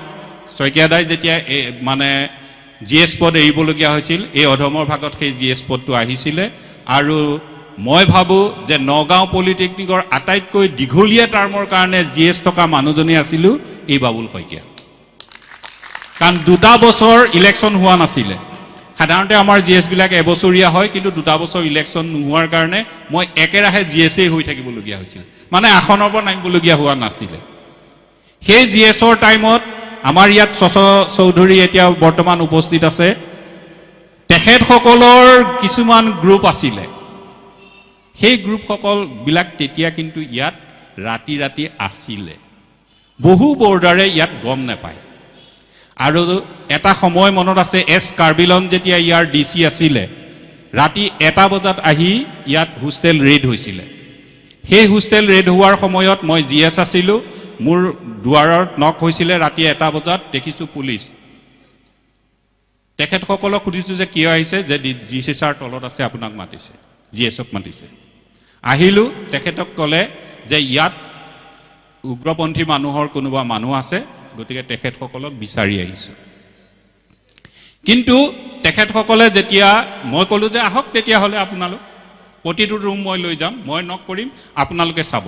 শইকীয়াদাই যেতিয়া মানে GS পদ এৰিবলগীয়া হৈছিল এই অধমৰ ভাগত সেই GS পদটো আহিছিলে আৰু মই ভাবোঁ যে নগাঁও পলিটেকনিকৰ আটাইতকৈ দীঘলীয়া টাৰ্মৰ কাৰণে GS থকা মানুহজনী আছিলোঁ এই বাবুল শইকীয়া কাৰণ 2টা বছৰ ইলেকশ্যন হোৱা নাছিলে সাধাৰণতে আমাৰ জি এছবিলাক এবছৰীয়া হয়, কিন্তু 2 বছৰ ইলেকশ্যন নোহোৱাৰ কাৰণে মই একেৰাহে জি এছেই হৈ থাকিবলগীয়া হৈছিল, মানে আসনৰ পৰা নামিবলগীয়া হোৱা নাছিলে। সেই জি এছৰ টাইমত আমাৰ ইয়াত চৌধুৰী এতিয়া বৰ্তমান উপস্থিত আছে, তেখেতসকলৰ কিছুমান গ্ৰুপ আছিলে। সেই গ্ৰুপসকলবিলাক তেতিয়া কিন্তু ইয়াত ৰাতি ৰাতি আছিলে, বহু বৰ্ডাৰে ইয়াত গম নাপায়। আৰু এটা সময় মনত আছে, এছ কাৰ্বিলন যেতিয়া ইয়াৰ DC আছিলে, ৰাতি 1 বজাত আহি ইয়াত হোষ্টেল ৰেড হৈছিলে। সেই হোষ্টেল ৰেড হোৱাৰ সময়ত মই জি এছ আছিলোঁ, মোৰ দুৱাৰত নক হৈছিলে ৰাতি 1 বজাত, দেখিছোঁ পুলিচ। তেখেতসকলক সুধিছোঁ যে কিয় আহিছে, যে জি চিছাৰ তলত আছে, আপোনাক মাতিছে, জি এছক মাতিছে। আহিলোঁ, তেখেতক ক'লে যে ইয়াত উগ্ৰপন্থী মানুহৰ কোনোবা মানুহ আছে, গতিকে তেখেতসকলক বিচাৰি আহিছোঁ। কিন্তু তেখেতসকলে যেতিয়া মই ক'লোঁ যে আহক তেতিয়াহ'লে আপোনালোক, প্ৰতিটো ৰুম মই লৈ যাম, মই নক কৰিম, আপোনালোকে চাব।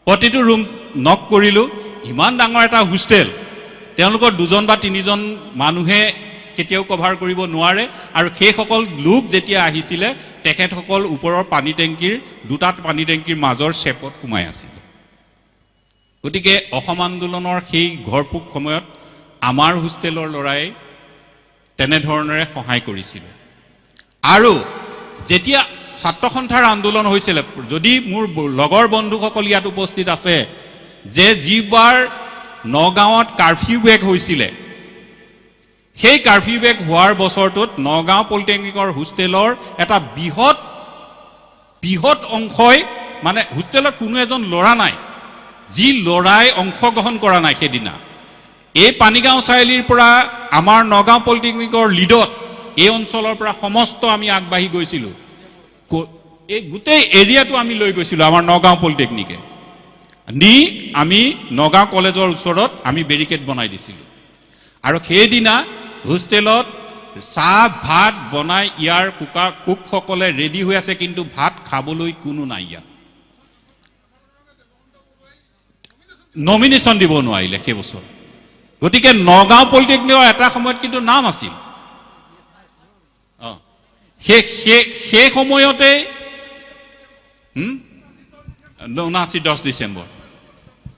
প্ৰতিটো ৰুম নক কৰিলোঁ, ইমান ডাঙৰ এটা হোষ্টেল, তেওঁলোকৰ 2জন বা 3জন মানুহে কেতিয়াও কভাৰ কৰিব নোৱাৰে। আৰু সেইসকল লোক যেতিয়া আহিছিলে, তেখেতসকল ওপৰৰ পানী টেংকিৰ 2টা পানী টেংকিৰ মাজৰ চেপত সোমাই আছিল। গতিকে অসম আন্দোলনৰ সেই ঘৰপুক সময়ত আমাৰ হোষ্টেলৰ ল'ৰাই তেনেধৰণেৰে সহায় কৰিছিলে। আৰু যেতিয়া ছাত্ৰ সন্থাৰ আন্দোলন হৈছিলে, যদি মোৰ লগৰ বন্ধুসকল ইয়াত উপস্থিত আছে, যে যিবাৰ নগাঁৱত কাৰফিউ বেগ হৈছিলে, সেই কাৰফিউ বেগ হোৱাৰ বছৰটোত নগাঁও পলিটেকনিকৰ হোষ্টেলৰ এটা বৃহৎ অংশই, মানে হোষ্টেলত কোনো এজন ল'ৰা নাই যি ল'ৰাই অংশগ্ৰহণ কৰা নাই সেইদিনা। এই পানীগাঁও চাৰিআলিৰ পৰা আমাৰ নগাঁও পলিটেকনিকৰ লিডত এই অঞ্চলৰ পৰা সমস্ত আমি আগবাঢ়ি গৈছিলোঁ, এই গোটেই এৰিয়াটো আমি লৈ গৈছিলোঁ আমাৰ নগাঁও পলিটেকনিকে নি, আমি নগাঁও কলেজৰ ওচৰত আমি বেৰিকেড বনাই দিছিলোঁ। আৰু সেইদিনা হোষ্টেলত চাহ ভাত বনাই ইয়াৰ কুকসকলে ৰেডি হৈ আছে, কিন্তু ভাত খাবলৈ কোনো নাই ইয়াত। নমিনেশ্যন দিব নোৱাৰিলে সেই বছৰ। গতিকে নগাঁও পলিটেকনিকৰ এটা সময়ত কিন্তু নাম আছিল। সেই সময়তে 79 10 ডিচেম্বৰ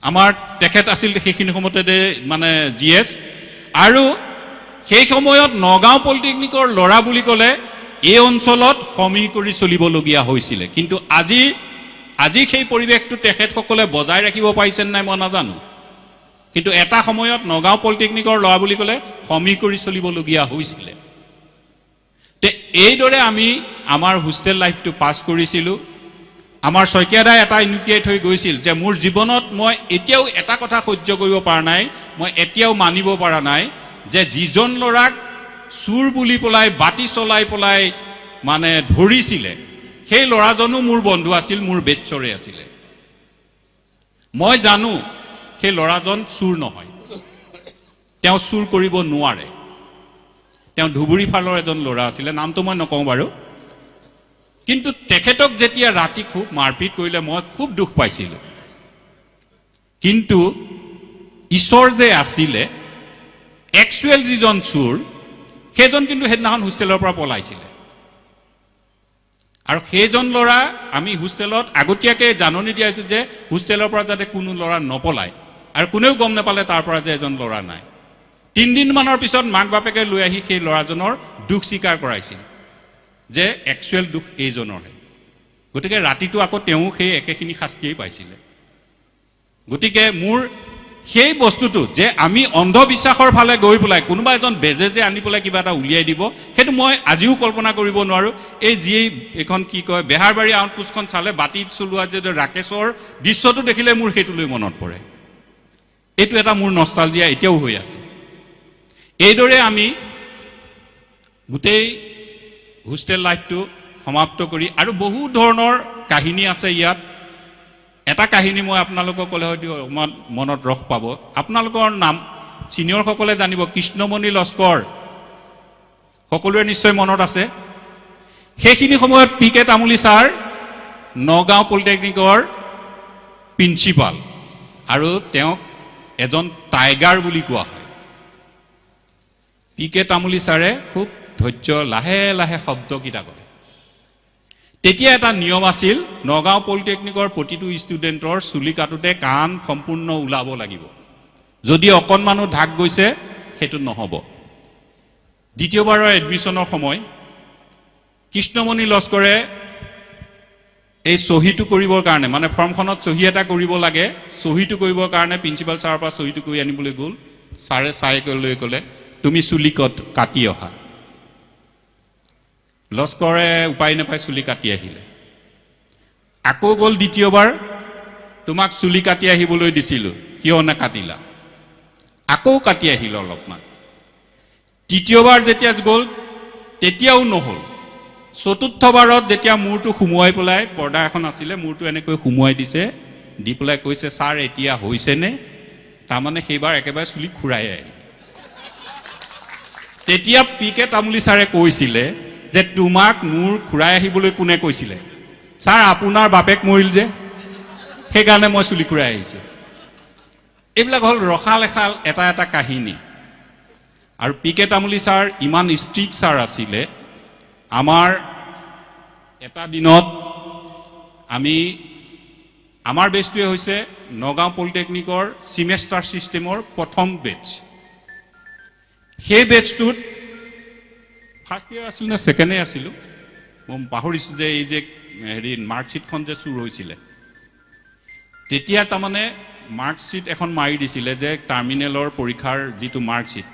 আমাৰ তেখেত আছিল সেইখিনি সময়তে মানে জি এছ। আৰু সেই সময়ত নগাঁও পলিটেকনিকৰ ল'ৰা বুলি ক'লে এই অঞ্চলত সমী কৰি চলিবলগীয়া হৈছিলে। কিন্তু আজি সেই পৰিৱেশটো তেখেতসকলে বজাই ৰাখিব পাৰিছে নাই মই নাজানো, কিন্তু এটা সময়ত নগাঁও পলিটেকনিকৰ ল'ৰা বুলি ক'লে সমী কৰি চলিবলগীয়া হৈছিলে। এইদৰে আমি আমাৰ হোষ্টেল লাইফটো পাছ কৰিছিলোঁ। আমাৰ শইকীয়াদাই এটা ইনুকিয়াই থৈ গৈছিল যে মোৰ জীৱনত মই এতিয়াও এটা কথা সহ্য কৰিব পৰা নাই, মই এতিয়াও মানিব পৰা নাই যে যিজন ল'ৰাক চুৰ বুলি পেলাই বাতি চলাই পেলাই মানে ধৰিছিলে, সেই ল'ৰাজনো মোৰ বন্ধু আছিল, মোৰ বেটছৰে আছিলে। মই জানো সেই ল'ৰাজন চুৰ নহয়, তেওঁ চুৰ কৰিব নোৱাৰে। তেওঁ ধুবুৰী ফালৰ এজন ল'ৰা আছিলে, নামটো মই নকওঁ বাৰু। কিন্তু তেখেতক যেতিয়া ৰাতি খুব মাৰপিট কৰিলে মই খুব দুখ পাইছিলোঁ। কিন্তু ঈশ্বৰ যে আছিলে, একচুৱেল যিজন চুৰ সেইজন কিন্তু সেইদিনাখন হোষ্টেলৰ পৰা পলাইছিলে। আৰু সেইজন ল'ৰা আমি হোষ্টেলত আগতীয়াকৈ জাননী দিয়া হৈছিল যে হোষ্টেলৰ পৰা যাতে কোনো ল'ৰা নপলায়, আৰু কোনেও গম নাপালে তাৰ পৰা যে এজন ল'ৰা নাই। 3 দিনমানৰ পিছত মাক বাপেকে লৈ আহি সেই ল'ৰাজনৰ দুখ স্বীকাৰ কৰাইছিল যে একচুৱেল দুখ এইজনৰহে। গতিকে ৰাতিটো আকৌ তেওঁ সেই একেখিনি শাস্তিয়েই পাইছিলে। গতিকে মোৰ সেই বস্তুটো যে আমি অন্ধবিশ্বাসৰ ফালে গৈ পেলাই কোনোবা এজন বেজে যে আনি পেলাই কিবা এটা উলিয়াই দিব, সেইটো মই আজিও কল্পনা কৰিব নোৱাৰোঁ। এই যি এইখন কি কয় বেহাৰবাৰী আউটপোষ্টখন চালে বাতিত চলোৱা যে ৰাকেশৰ দৃশ্যটো দেখিলে মোৰ সেইটোলৈ মনত পৰে। এইটো এটা মোৰ নষ্টালজিয়া এতিয়াও হৈ আছে। এইদৰে আমি গোটেই হোষ্টেল লাইফটো সমাপ্ত কৰি, আৰু বহু ধৰণৰ কাহিনী আছে ইয়াত। এটা কাহিনী মই আপোনালোকক ক'লে হয়তো অকণমান মনত ৰস পাব। আপোনালোকৰ নাম ছিনিয়ৰসকলে জানিব, কৃষ্ণমণি লস্কৰ, সকলোৰে নিশ্চয় মনত আছে। সেইখিনি সময়ত PK তামুলী ছাৰ নগাঁও পলিটেকনিকৰ প্ৰিন্সিপাল, আৰু তেওঁক এজন টাইগাৰ বুলি কোৱা হয়। PK তামুলী ছাৰে খুব ধৈৰ্য লাহে লাহে শব্দকেইটা কয় তেতিয়া এটা নিয়ম আছিল নগাঁও পলিটেকনিকৰ প্ৰতিটো ষ্টুডেণ্টৰ চুলি কাটোতে কাণ সম্পূৰ্ণ ওলাব লাগিব যদি অকণমানো ঢাক গৈছে সেইটো নহ'ব দ্বিতীয়বাৰৰ এডমিশ্যনৰ সময় কৃষ্ণমণি লস্কৰে এই চহীটো কৰিবৰ কাৰণে মানে ফৰ্মখনত চহী এটা কৰিব লাগে চহীটো কৰিবৰ কাৰণে প্ৰিন্সিপাল ছাৰৰ পৰা চহীটো কৰি আনিবলৈ গ'ল ছাৰে চাইকেললৈ ক'লে তুমি চুলি কাটি অহা লস্কৰে উপায় নাপায় চুলি কাটি আহিলে আকৌ গ'ল দ্বিতীয়বাৰ তোমাক চুলি কাটি আহিবলৈ দিছিলোঁ কিয় নাকাটিলা আকৌ কাটি আহিল অলপমান তৃতীয়বাৰ যেতিয়া গ'ল তেতিয়াও নহ'ল চতুৰ্থবাৰত যেতিয়া মূৰটো সুমুৱাই পেলাই পৰ্দা এখন আছিলে মূৰটো এনেকৈ সুমুৱাই দিছে দি পেলাই কৈছে ছাৰ এতিয়া হৈছেনে তাৰমানে সেইবাৰ একেবাৰে চুলি খুৰাই আহিল তেতিয়া পি.কে. তামুলী ছাৰে কৈছিলে যে তোমাক মূৰ খুৰাই আহিবলৈ কোনে কৈছিলে ছাৰ আপোনাৰ বাপেক মৰিল যে সেইকাৰণে মই চুলি খুৰাই আহিছোঁ এইবিলাক হ'ল ৰসাল এখাল এটা এটা কাহিনী আৰু পি.কে. তামুলী ছাৰ ইমান ষ্ট্ৰিক্ট ছাৰ আছিলে আমাৰ এটা দিনত আমাৰ বেচটোৱে হৈছে নগাঁও পলিটেকনিকৰ ছিমেষ্টাৰ ছিষ্টেমৰ প্ৰথম বেচ সেই বেচটোত ফাৰ্ষ্ট ইয়েৰ আছিল নে ছেকেণ্ড ইয়েৰ আছিলোঁ মই পাহৰিছোঁ যে এই যে হেৰি মাৰ্কশ্বিটখন যে চুৰ হৈছিলে তেতিয়া তাৰমানে মাৰ্কশ্বিট এখন মাৰি দিছিলে যে টাৰ্মিনেলৰ পৰীক্ষাৰ যিটো মাৰ্কশ্বিট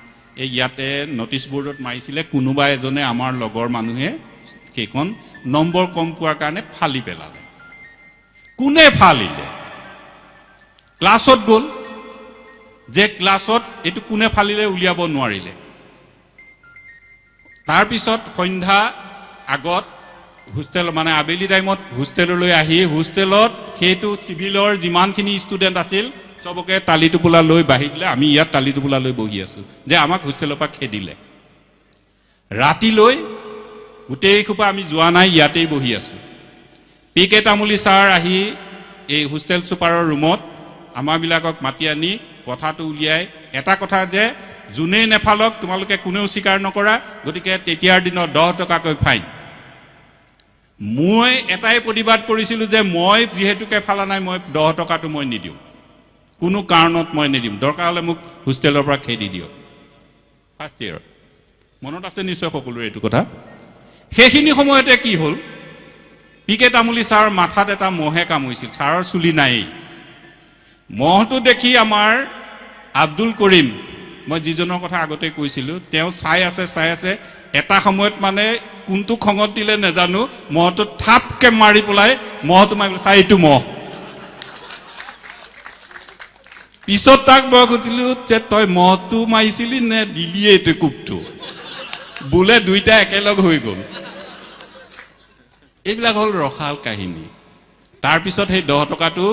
এই ইয়াতে নটিচ বৰ্ডত মাৰিছিলে কোনোবা এজনে আমাৰ লগৰ মানুহে সেইখন নম্বৰ কম পোৱাৰ কাৰণে ফালি পেলালে কোনে ফালিলে ক্লাছত গ'ল যে ক্লাছত এইটো কোনে ফালিলে উলিয়াব নোৱাৰিলে তাৰপিছত সন্ধ্যা আগত হোষ্টেল মানে আবেলি টাইমত হোষ্টেললৈ আহি হোষ্টেলত সেইটো চিভিলৰ যিমানখিনি ষ্টুডেণ্ট আছিল চবকে টালি টোপোলা লৈ বাঢ়ি দিলে আমি ইয়াত টালি টোপোলা লৈ বহি আছোঁ যে আমাক হোষ্টেলৰ পৰা খেদিলে ৰাতিলৈ গোটেই খোপা আমি যোৱা নাই ইয়াতেই বহি আছোঁ পি.কে. তামুলী ছাৰ আহি এই হোষ্টেল ছুপাৰৰ ৰুমত আমাৰবিলাকক মাতি আনি কথাটো উলিয়াই এটা কথা যে যোনেই নেফালক তোমালোকে কোনেও স্বীকাৰ নকৰা গতিকে তেতিয়াৰ দিনত 10 টকাকৈ ফাইন মই এটাই প্ৰতিবাদ কৰিছিলোঁ যে মই যিহেতুকে ফালা নাই মই 10 টকাটো মই নিদিওঁ কোনো কাৰণত মই নিদিম দৰকাৰ হ'লে মোক হোষ্টেলৰ পৰা খেদি দিয়ক ফাৰ্ষ্ট ইয়েৰ মনত আছে নিশ্চয় সকলোৰে এইটো কথা সেইখিনি সময়তে কি হ'ল পি.কে. তামুলী ছাৰৰ মাথাত এটা মহে কামুৰিছিল ছাৰৰ চুলি নাই মহটো দেখি আমাৰ আব্দুল কৰিম মই যিজনৰ কথা আগতে কৈছিলোঁ তেওঁ চাই আছে এটা সময়ত মানে কোনটো খঙত দিলে নেজানো মহটো থাপকে মাৰি পেলাই মহটো মাৰি চাই এইটো মহ পিছত তাক মই সুধিলোঁ যে তই মহটো মাৰিছিলি নে দিলিয়ে এইটো কোপটো বোলে দুইটা একেলগ হৈ গ'ল এইবিলাক হ'ল ৰসাল কাহিনী তাৰপিছত সেই 10 টকাটো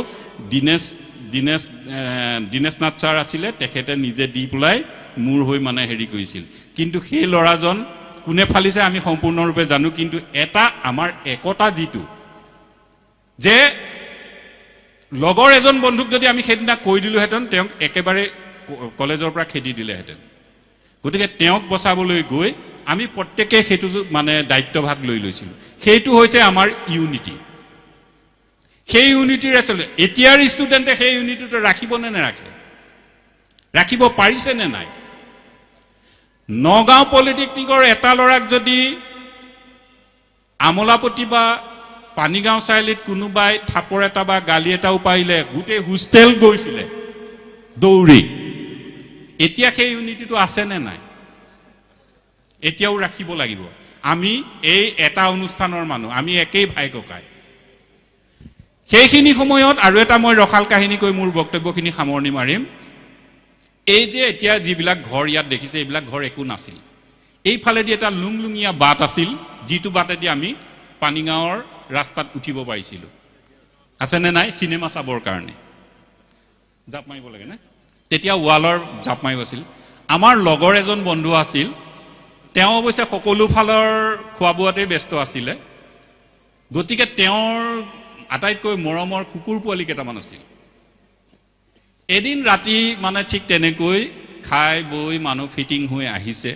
দীনেশ নাথ ছাৰ আছিলে তেখেতে নিজে দি পেলাই মূৰ হৈ মানে হেৰি কৰিছিল কিন্তু সেই ল'ৰাজন কোনে ফালিছে আমি সম্পূৰ্ণৰূপে জানো কিন্তু এটা আমাৰ একতা যিটো যে লগৰ এজন বন্ধুক যদি আমি সেইদিনা কৈ দিলোহেঁতেন তেওঁক একেবাৰে কলেজৰ পৰা খেদি দিলেহেঁতেন গতিকে তেওঁক বচাবলৈ গৈ আমি প্ৰত্যেকে সেইটো মানে দায়িত্বভাগ লৈ লৈছিলোঁ সেইটো হৈছে আমাৰ ইউনিটি সেই ইউনিটিৰ আচলতে এতিয়াৰ ষ্টুডেণ্টে সেই ইউনিটিটো ৰাখিব নে নাৰাখে ৰাখিব পাৰিছে নে নাই নগাঁও পলিটেকনিকৰ এটা ল'ৰাক যদি আমোলাপতি বা পানীগাঁও চাৰিআলিত কোনোবাই থাপৰ এটা বা গালি এটাও পাৰিলে গোটেই হোষ্টেল গৈছিলে দৌৰি এতিয়া সেই ইউনিটিটো আছে নে নাই এতিয়াও ৰাখিব লাগিব আমি এই এটা অনুষ্ঠানৰ মানুহ আমি একেই ভাই ককাই সেইখিনি সময়ত আৰু এটা মই ৰসাল কাহিনী কৈ মোৰ বক্তব্যখিনি সামৰণি মাৰিম এই যে এতিয়া যিবিলাক ঘৰ ইয়াত দেখিছে এইবিলাক ঘৰ একো নাছিল এইফালেদি এটা লুংলুঙীয়া বাট আছিল যিটো বাটেদি আমি পানীগাঁৱৰ ৰাস্তাত উঠিব পাৰিছিলোঁ আছেনে নাই চিনেমা চাবৰ কাৰণে জাপ মাৰিব লাগে নে তেতিয়া ৱালৰ জাপ মাৰিব আছিল আমাৰ লগৰ এজন বন্ধু আছিল তেওঁ অৱশ্যে সকলো ফালৰ খোৱা বোৱাতেই ব্যস্ত আছিলে গতিকে তেওঁৰ আটাইতকৈ মৰমৰ কুকুৰ পোৱালি কেইটামান আছিল এদিন ৰাতি মানে ঠিক তেনেকৈ খাই বৈ মানুহ ফিটিং হৈ আহিছে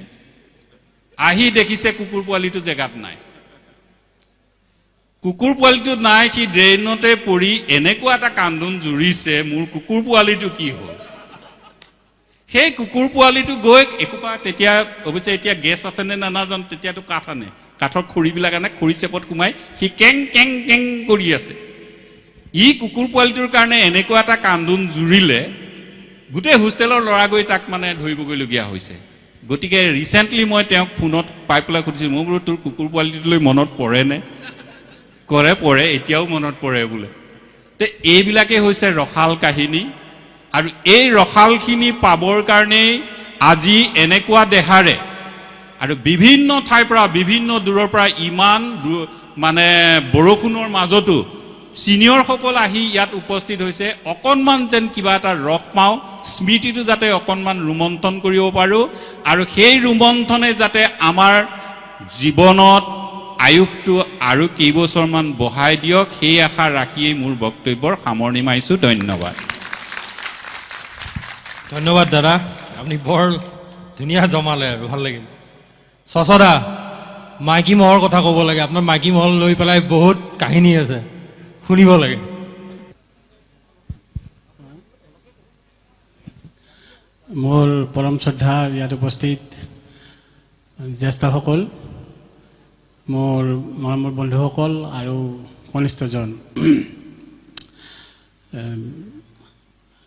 আহি দেখিছে কুকুৰ পোৱালিটো জেগাত নাই। কুকুৰ পোৱালিটো নাই, সি ড্ৰেইনতে পৰি এনেকুৱা এটা কান্দোন জুৰিছে, মোৰ কুকুৰ পোৱালিটো কি হ'ল। সেই কুকুৰ পোৱালিটো গৈ এসোপা, তেতিয়া অৱশ্যে এতিয়া গেছ আছেনে নাজানো, তেতিয়াতো কাঠ আনে, কাঠৰ খৰিবিলাক আনে, খৰি চেপত সোমাই সি কেং কেং কেং কৰি আছে। ই কুকুৰ পোৱালিটোৰ কাৰণে এনেকুৱা এটা কান্দোন জুৰিলে, গোটেই হোষ্টেলৰ ল'ৰা গৈ তাক মানে ধৰিবগৈলগীয়া হৈছে। গতিকে ৰিচেণ্টলি মই তেওঁক ফোনত পাই পেলাই সুধিছোঁ, মই বোলো তোৰ কুকুৰ পোৱালিটোলৈ মনত পৰেনে? পৰে, এতিয়াও মনত পৰে বোলে। তে এইবিলাকেই হৈছে ৰসাল কাহিনী। আৰু এই ৰসালখিনি পাবৰ কাৰণেই আজি এনেকুৱা দেহাৰে আৰু বিভিন্ন ঠাইৰ পৰা, বিভিন্ন দূৰৰ পৰা, ইমান মানে বৰষুণৰ মাজতো ছিনিয়ৰসকল আহি ইয়াত উপস্থিত হৈছে। অকণমান যেন কিবা এটা ৰস পাওঁ, স্মৃতিটো যাতে অকণমান ৰোমন্থন কৰিব পাৰোঁ, আৰু সেই ৰোমন্থনে যাতে আমাৰ জীৱনত আয়ুসটো আৰু কেইবছৰমান বঢ়াই দিয়ক, সেই আশা ৰাখিয়েই মোৰ বক্তব্যৰ সামৰণি মাৰিছোঁ। ধন্যবাদ। ধন্যবাদ দাদা, আপুনি বৰ ধুনীয়া জমালে আৰু ভাল লাগিল। চচদা, মাইকী মহৰ কথা ক'ব লাগে। আপোনাৰ মাইকী মহল লৈ পেলাই বহুত কাহিনী আছে, শুনিব লাগে। মোৰ পৰম শ্ৰদ্ধাৰ ইয়াত উপস্থিত জ্যেষ্ঠসকল, মোৰ মৰমৰ বন্ধুসকল আৰু কনিষ্ঠজন,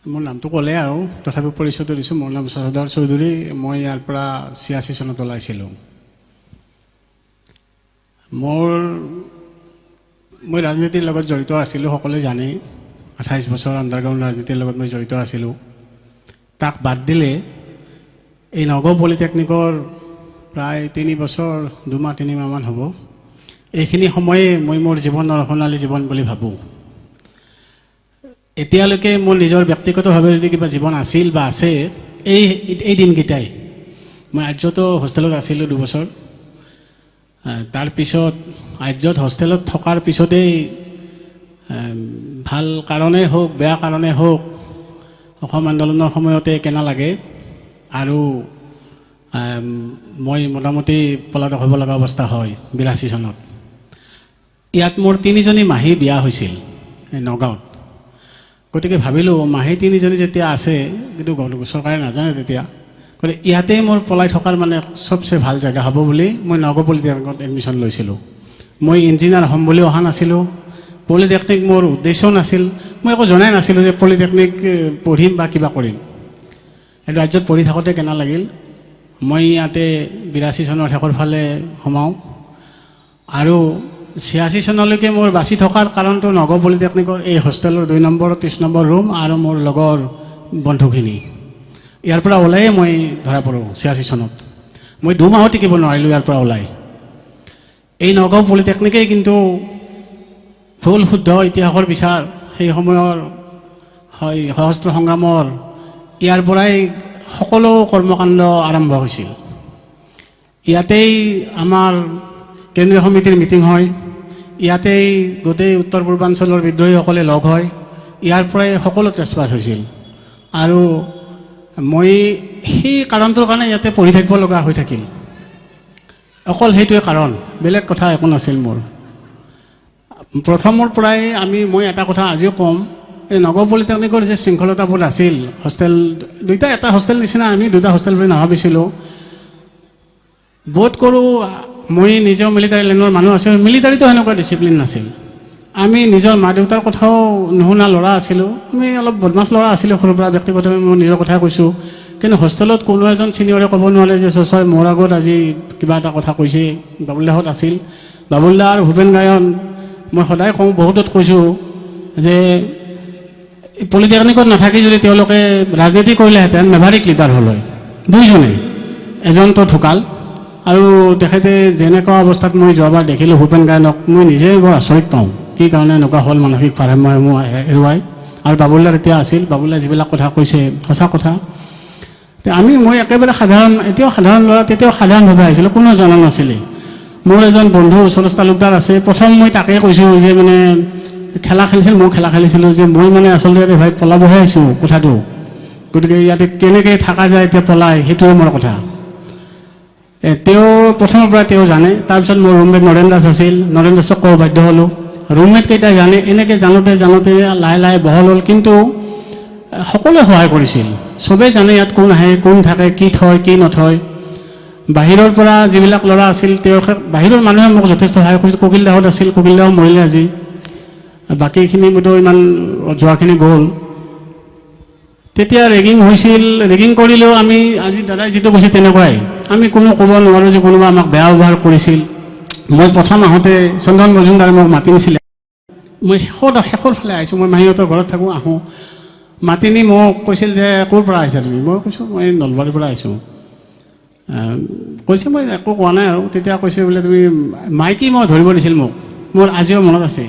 মোৰ নামটো ক'লে আৰু তথাপিও পৰিচয়টো দিছোঁ। মোৰ নাম চচধৰ চৌধুৰী। মই ইয়াৰ পৰা 86 চনত ওলাইছিলোঁ। মই ৰাজনীতিৰ লগত জড়িত আছিলোঁ, সকলোৱে জানে। 28 বছৰ আণ্ডাৰগ্ৰাউণ্ড ৰাজনীতিৰ লগত মই জড়িত আছিলোঁ। তাক বাদ দিলে এই নগাঁও পলিটেকনিকৰ প্ৰায় 3 বছৰ 2 মাহ 3 মাহমান হ'ব। এইখিনি সময়ে মই মোৰ জীৱনৰ সোণালী জীৱন বুলি ভাবোঁ। এতিয়ালৈকে মোৰ নিজৰ ব্যক্তিগতভাৱে যদি কিবা জীৱন আছিল বা আছে, এই দিনকেইটাই। মই আৰ্যত হোষ্টেলত আছিলোঁ 2 বছৰ। তাৰপিছত আৰ্যত হোষ্টেলত থকাৰ পিছতেই ভাল কাৰণেই হওক, বেয়া কাৰণেই হওক, অসম আন্দোলনৰ সময়তে কেনা লাগে, আৰু মই মোটামুটি পলাতক হ'ব লগা অৱস্থা হয় 82 চনত। ইয়াত মোৰ 3জনী মাহী বিয়া হৈছিল নগাঁৱত। গতিকে ভাবিলোঁ মাহী 3জনী যেতিয়া আছে, কিন্তু চৰকাৰে নাজানে তেতিয়া, গতিকে ইয়াতেই মোৰ পলাই থকাৰ মানে চবচে ভাল জেগা হ'ব বুলি মই নগাঁও পলিটেকনিকত এডমিশ্যন লৈছিলোঁ। মই ইঞ্জিনিয়াৰ হ'ম বুলি অহা নাছিলোঁ। পলিটেকনিক মোৰ উদ্দেশ্যও নাছিল। মই একো জনাই নাছিলোঁ যে পলিটেকনিক পঢ়িম বা কিবা কৰিম। সেইটো ৰাজ্যত পঢ়ি থাকোঁতে কেনে লাগিল, মই ইয়াতে 82 চনৰ শেষৰ ফালে সোমাওঁ। আৰু 86 চনলৈকে মোৰ বাচি থকাৰ কাৰণটো নগাঁও পলিটেকনিকৰ এই হোষ্টেলৰ 2 নম্বৰ 30 নম্বৰ ৰুম আৰু মোৰ লগৰ বন্ধুখিনি। ইয়াৰ পৰা ওলাইয়ে মই ধৰা পৰোঁ 86 চনত। মই 2 মাহো টিকিব নোৱাৰিলোঁ ইয়াৰ পৰা ওলাই। এই নগাঁও পলিটেকনিকেই কিন্তু ভুল শুদ্ধ ইতিহাসৰ বিচাৰ, সেই সময়ৰ সশস্ত্ৰ সংগ্ৰামৰ ইয়াৰ পৰাই সকলো কৰ্মকাণ্ড আৰম্ভ হৈছিল। ইয়াতেই আমাৰ কেন্দ্ৰীয় সমিতিৰ মিটিং হয়, ইয়াতেই গোটেই উত্তৰ পূৰ্বাঞ্চলৰ বিদ্ৰোহীসকলে লগ হয়, ইয়াৰ পৰাই সকলো তেজপাত হৈছিল। আৰু মই সেই কাৰণটোৰ কাৰণে ইয়াতে পঢ়ি থাকিব লগা হৈ থাকিল। অকল সেইটোৱে কাৰণ, বেলেগ কথা একো নাছিল মোৰ। প্ৰথমৰ পৰাই মই এটা কথা আজিও ক'ম, এই নগাঁও পলিটেকনিকৰ যে শৃংখলতাবোৰ আছিল, হোষ্টেল দুইটা এটা হোষ্টেল নিচিনা, আমি 2টা হোষ্টেল বুলি নাভাবিছিলোঁ। বোধ কৰোঁ মই নিজেও মিলিটাৰী লাইনৰ মানুহ আছিলোঁ, মিলিটাৰীটো সেনেকুৱা ডিচিপ্লিন নাছিল। আমি নিজৰ মা দেউতাৰ কথাও নুশুনা ল'ৰা আছিলোঁ। আমি অলপ বদমাছ ল'ৰা আছিলোঁ সৰুৰ পৰা, ব্যক্তিগতভাৱে মই নিজৰ কথা কৈছোঁ। কিন্তু হোষ্টেলত কোনো এজন ছিনিয়ৰে ক'ব নোৱাৰে যে চচয় মোৰ আগত আজি কিবা এটা কথা কৈছে। বাবুল্লাহঁত আছিল, বাবুল্লা আৰু ভূপেন গায়ন। মই সদায় কওঁ, বহুতত কৈছোঁ যে পলিটেকনিকত নাথাকি যদি তেওঁলোকে ৰাজনীতি কৰিলেহেঁতেন মেভাৰিক লিডাৰ হ'ল হয়। 2জনে, এজনটো ঢুকাল, আৰু তেখেতে যেনেকুৱা অৱস্থাত মই যোৱাবাৰ দেখিলোঁ ভূপেন গায়নক, মই নিজে বৰ আচৰিত পাওঁ কি কাৰণে এনেকুৱা হ'ল, মানসিক ভাৰসাম্য হেৰুৱাই। আৰু বাবুল্লাৰ এতিয়া আছিল, বাবুল্লাই যিবিলাক কথা কৈছে সঁচা কথা। মই একেবাৰে সাধাৰণ, এতিয়াও সাধাৰণ ল'ৰা, তেতিয়াও সাধাৰণভাৱে আহিছিলোঁ, কোনো জনা নাছিলে। মোৰ এজন বন্ধু সৰজ তালুকদাৰ আছে, প্ৰথম মই তাকে কৈছোঁ যে মানে খেলা খেলিছিল, মই খেলা খেলিছিলোঁ, যে মই মানে আচলতে ইয়াতে ভাই পলাবহে আহিছোঁ কথাটো, গতিকে ইয়াতে কেনেকৈ থকা যায় এতিয়া পলাই, সেইটোৱে মোৰ কথা। তেওঁ প্ৰথমৰ পৰা তেওঁ জানে। তাৰপিছত মোৰ ৰুমমেট নৰেন দাস আছিল, নৰেন দাসক ক'ব বাধ্য হ'লোঁ। ৰুমমেট কেইটাই জানে, এনেকৈ জানোতে জানোতে লাহে লাহে বহল হ'ল। কিন্তু সকলোৱে সহায় কৰিছিল, চবেই জানে ইয়াত কোন আহে, কোন থাকে, কি থয় কি নথয়। বাহিৰৰ পৰা যিবিলাক ল'ৰা আছিল, তেওঁৰ বাহিৰৰ মানুহে মোক যথেষ্ট সহায় কৰিছিল। ককিল দাহঁত আছিল, ককিল দাও মৰিলে আজি, বাকীখিনি বোধহয় ইমান যোৱাখিনি গ'ল। তেতিয়া ৰেগিং হৈছিল, ৰেগিং কৰিলেও আমি আজি দাদাই যিটো কৈছে তেনেকুৱাই, আমি কোনো ক'ব নোৱাৰোঁ যে কোনোবা আমাক বেয়া ব্যৱহাৰ কৰিছিল। মই প্ৰথম আহোঁতে চন্দন মজুমদাৰে মোক মাতি নিছিলে। মই শেষৰ ফালে আহিছোঁ, মই মাহীহঁতৰ ঘৰত থাকোঁ, আহোঁ। মাতি নি মোক কৈছিল যে ক'ৰ পৰা আহিছা তুমি? মই কৈছোঁ মই নলবাৰীৰ পৰা আহিছোঁ। কৈছে মই একো কোৱা নাই আৰু। তেতিয়া কৈছে বোলে তুমি মাইকী, মই ধৰিব দিছিল মোক, মোৰ আজিও মনত আছে।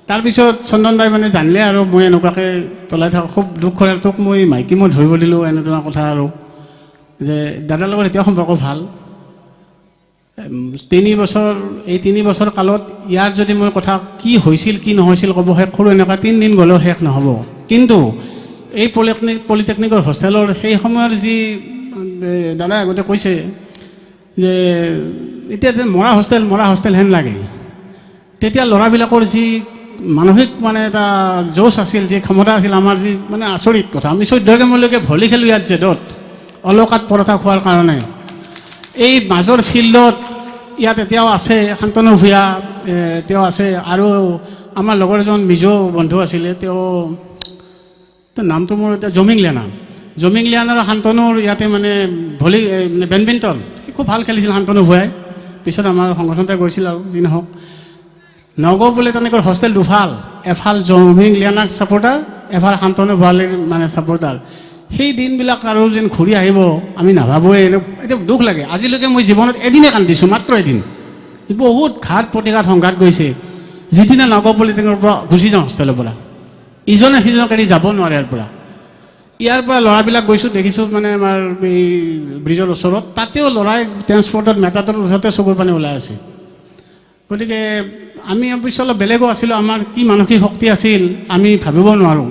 তাৰপিছত চন্দন দাই মানে জানিলে আৰু মই এনেকুৱাকৈ তলাই থাকোঁ, খুব দুখ কৰে, তোক মই মাইকী মই ধৰিব দিলোঁ, এনেকুৱা কথা আৰু। যে দাদাৰ লগত এতিয়াও সম্পৰ্ক ভাল। 3 বছৰ, এই 3 বছৰ কালত ইয়াত যদি মই কথা কি হৈছিল কি নহৈছিল ক'ব শেষ কৰোঁ, এনেকুৱা 3 দিন গ'লেও শেষ নহ'ব। কিন্তু এই পলিটেকনিকৰ হোষ্টেলৰ সেই সময়ৰ যি দাদাই আগতে কৈছে যে এতিয়া যে মৰা হোষ্টেল হেন লাগে। তেতিয়া ল'ৰাবিলাকৰ যি মানসিক মানে এটা জোচ আছিল, যি ক্ষমতা আছিল, আমাৰ যি মানে আচৰিত কথা। আমি 14 গেমলৈকে ভলী খেলোঁ ইয়াত জেদত, অলকাত পৰঠা খোৱাৰ কাৰণে। এই মাজৰ ফিল্ডত ইয়াত এতিয়াও আছে শান্তনু ভূঞা, তেওঁ আছে, আৰু আমাৰ লগৰ এজন মিজো বন্ধু আছিলে, তেওঁ নামটো মোৰ এতিয়া জমিং লিয়ান আৰু শান্তনুৰ ইয়াতে মানে ভলী মানে বেডমিণ্টন খুব ভাল খেলিছিল শান্তনু ভূঞাই। পিছত আমাৰ সংগঠনতে গৈছিল আৰু যি নহওক। নগাঁও পলিটেকনিকৰ হোষ্টেল দুফাল, এফাল জমিং লিয়ানাক ছাপোৰ্টাৰ, এফাল শান্তনু ভূঞাৰ মানে ছাপোৰ্টাৰ। সেই দিনবিলাক আৰু যেন ঘূৰি আহিব আমি নাভাবোঁৱে। এতিয়া দুখ লাগে। আজিলৈকে মই জীৱনত এদিনে কান্দিছোঁ, মাত্ৰ এদিন। বহুত ঘাত প্ৰতিঘাত সংঘাত গৈছে। যিদিনা নগাঁও পলিটেকনিকৰ পৰা গুচি যাওঁ হোষ্টেলৰ পৰা, ইজনে সিজনক এৰি যাব নোৱাৰে ইয়াৰ পৰা। ইয়াৰ পৰা ল'ৰাবিলাক গৈছোঁ, দেখিছোঁ মানে আমাৰ এই ব্ৰিজৰ ওচৰত, তাতেও ল'ৰাই ট্ৰেন্সপৰ্টত মেটাটোৰ ওচৰতে চকুৰ পানী ওলাই আছে। গতিকে আমি অৱশ্যে অলপ বেলেগো আছিলোঁ, আমাৰ কি মানসিক শক্তি আছিল আমি ভাবিব নোৱাৰোঁ।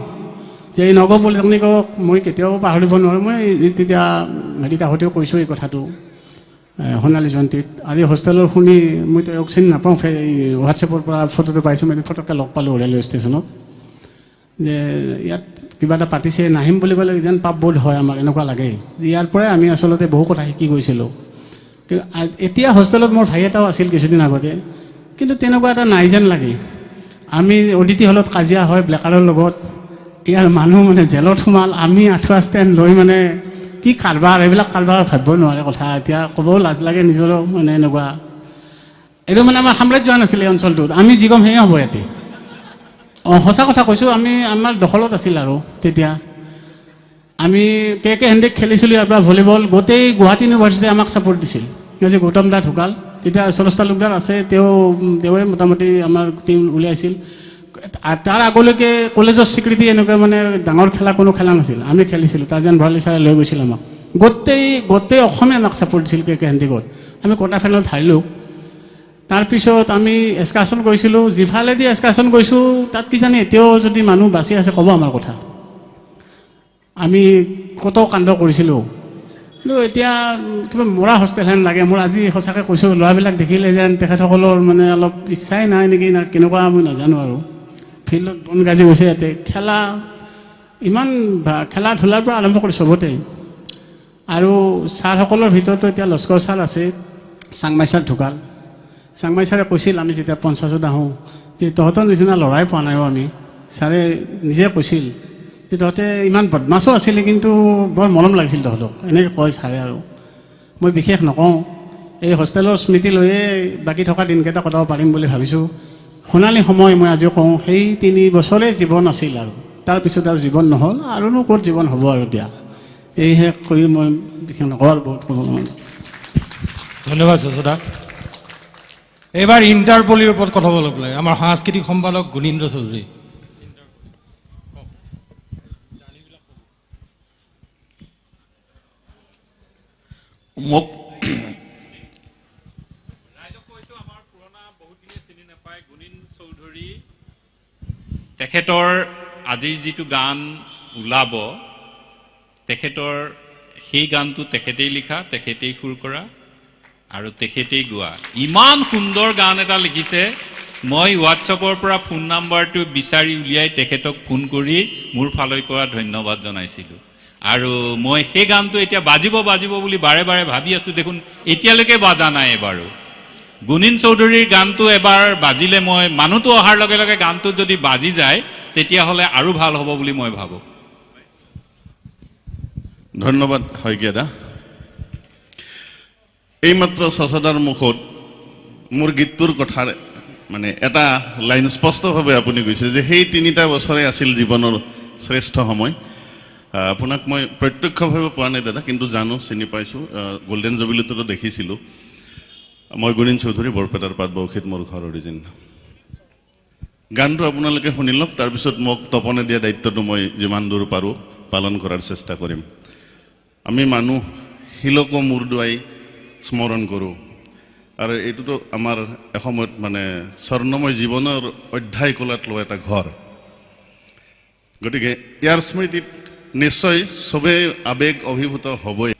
যে এই নগাঁও পলিটেকনিকক মই কেতিয়াও পাহৰিব নোৱাৰোঁ। মই তেতিয়া মেডিতাহঁতেও কৈছোঁ এই কথাটো সোণালী জয়ন্তীত। আজি হোষ্টেলৰ শুনি মই তেওঁক চিনি নাপাওঁ, এই হোৱাটছএপৰ পৰা ফটোটো পাইছোঁ, মানে ফটোকৈ লগ পালোঁ ৰেলৱে ষ্টেচনত, যে ইয়াত কিবা এটা পাতিছে, নাহিম বুলি ক'লে যেন পাপবোধ হয় আমাৰ, এনেকুৱা লাগে। ইয়াৰ পৰাই আমি আচলতে বহু কথা শিকি গৈছিলোঁ। এতিয়া হোষ্টেলত মোৰ ভাই এটাও আছিল কিছুদিন আগতে, কিন্তু তেনেকুৱা এটা নাই যেন লাগে। আমি অদিতি হলত কাজিয়া হয় ব্লেকাৰৰ লগত, ইয়াৰ মানুহ মানে জেলত সোমাল, আমি আঁঠুৱা ষ্টেণ্ড লৈ মানে কি কাৰবাৰ, এইবিলাক কাৰবাৰ ভাবিব নোৱাৰে কথা। এতিয়া ক'বও লাজ লাগে নিজৰো, মানে এনেকুৱা। এইটো মানে আমাৰ সাম্ৰাজ্য নাছিলে এই অঞ্চলটোত, আমি যি ক'ম সেয়ে হ'ব ইয়াতে। সঁচা কথা কৈছোঁ, আমাৰ দখলত আছিল আৰু তেতিয়া। আমি কে হেণ্ডিক খেলিছিলোঁ ইয়াৰ পৰা ভলীবল, গোটেই গুৱাহাটী ইউনিভাৰ্চিটি আমাক ছাপোৰ্ট দিছিল। যে গৌতম দা ঢুকাল, তেতিয়া সৰজ তালুকদাৰ আছে, তেওঁৱে মোটামুটি আমাৰ টীম উলিয়াইছিল। তাৰ আগলৈকে কলেজৰ স্বীকৃতি এনেকুৱা মানে ডাঙৰ খেলা কোনো খেলা নাছিল, আমি খেলিছিলোঁ। তাৰ্জান ভৰালী ছাৰে লৈ গৈছিল আমাক, গোটেই অসমে আমাক ছাপোৰ্ট দিছিল কে হেণ্ডিকত। আমি কোৱাৰ্টাৰ ফাইনেলত হাৰিলোঁ। তাৰপিছত আমি এক্সকাৰ্ছন গৈছিলোঁ, যিফালেদি এক্সকাৰ্ছন গৈছোঁ তাত কিজানি এতিয়াও যদি মানুহ বাচি আছে ক'ব আমাৰ কথা। আমি কত কাণ্ড কৰিছিলোঁ, কিন্তু এতিয়া কিবা মৰা হোষ্টেল হেন লাগে মোৰ। আজি সঁচাকৈ কৈছোঁ, ল'ৰাবিলাক দেখিলে যেন তেখেতসকলৰ মানে অলপ ইচ্ছাই নাই নেকি, কেনেকুৱা মই নাজানো আৰু। ফিল্ডত বন গাজি গৈছে, ইয়াতে খেলা ইমান খেলা ধূলাৰ পৰা আৰম্ভ কৰি চবতে। আৰু ছাৰসকলৰ ভিতৰতো এতিয়া লস্কৰ ছাৰ আছে, চাংমাই ছাৰ ঢুকাল। চাংমাই ছাৰে কৈছিল আমি যেতিয়া 50ত আহোঁ যে তহঁতৰ নিচিনা ল'ৰাই পোৱা নাই আমি। ছাৰে নিজে কৈছিল যে তহঁতে ইমান বদমাছো আছিলে, কিন্তু বৰ মৰম লাগিছিল তহঁতক, এনেকৈ কয় ছাৰে। আৰু মই বিশেষ নকওঁ, এই হোষ্টেলৰ স্মৃতি লৈয়ে বাকী থকা দিনকেইটা কটাব পাৰিম বুলি ভাবিছোঁ। সোণালী সময় মই আজিও কওঁ, সেই 3 বছৰে জীৱন আছিল, আৰু তাৰপিছত আৰু জীৱন নহ'ল, আৰুনো ক'ত জীৱন হ'ব আৰু এতিয়া। এইহে কৈ মই বিশেষ নকওঁ আৰু বহুত ক'ব। ধন্যবাদ সুচদা। এইবাৰ ইণ্টাৰপলিৰ ওপৰত কথা ক'ব লাগে আমাৰ সাংস্কৃতিক সম্পাদক গুণীন্দ্ৰ চৌধুৰী। মোক তেখেতৰ আজিৰ যিটো গান ওলাব, তেখেতৰ সেই গানটো তেখেতেই লিখা, তেখেতেই সুৰ কৰা, আৰু তেখেতেই গোৱা ইমান সুন্দৰ গান এটা লিখিছে মই হোৱাটছএপৰ পৰা ফোন নাম্বাৰটো বিচাৰি উলিয়াই তেখেতক ফোন কৰি মোৰ ফালৰ পৰা ধন্যবাদ জনাইছিলোঁ আৰু মই সেই গানটো এতিয়া বাজিব বুলি বাৰে বাৰে ভাবি আছোঁ দেখোন এতিয়ালৈকে বাজা নাই এবাৰো গুণীন চৌধুৰীৰ গানটো এবাৰ বাজিলে মই মানুহটো অহাৰ লগে লগে গানটো যদি বাজি যায় তেতিয়াহ'লে আৰু ভাল হ'ব বুলি মই ভাবোঁ ধন্যবাদ শইকীয়া দা এইমাত্ৰ শশাদাৰ মুখত মোৰ গীতটোৰ কথাৰ মানে এটা লাইন স্পষ্টভাৱে আপুনি কৈছে যে সেই 3টা বছৰে আছিল জীৱনৰ শ্ৰেষ্ঠ সময় আপোনাক মই প্ৰত্যক্ষভাৱে পোৱা নাই দাদা কিন্তু জানো চিনি পাইছোঁ গোল্ডেন জুবিলিটোতো দেখিছিলোঁ মই গুণীন চৌধুৰী বৰপেটাৰ পাটবৌখীত মোৰ ঘৰ অৰিজিন গানটো আপোনালোকে শুনি লওক তাৰপিছত মোক তপনে দিয়া দায়িত্বটো মই যিমান দূৰ পাৰোঁ পালন কৰাৰ চেষ্টা কৰিম আমি মানুহ শিলক মূৰ দুৱাই স্মৰণ কৰোঁ আৰু এইটোতো আমাৰ এসময়ত মানে স্বৰ্ণময় জীৱনৰ অধ্যায় কলাত লোৱা এটা ঘৰ গতিকে ইয়াৰ স্মৃতিত নিশ্চয় চবেই আৱেগ অভিভূত হ'বই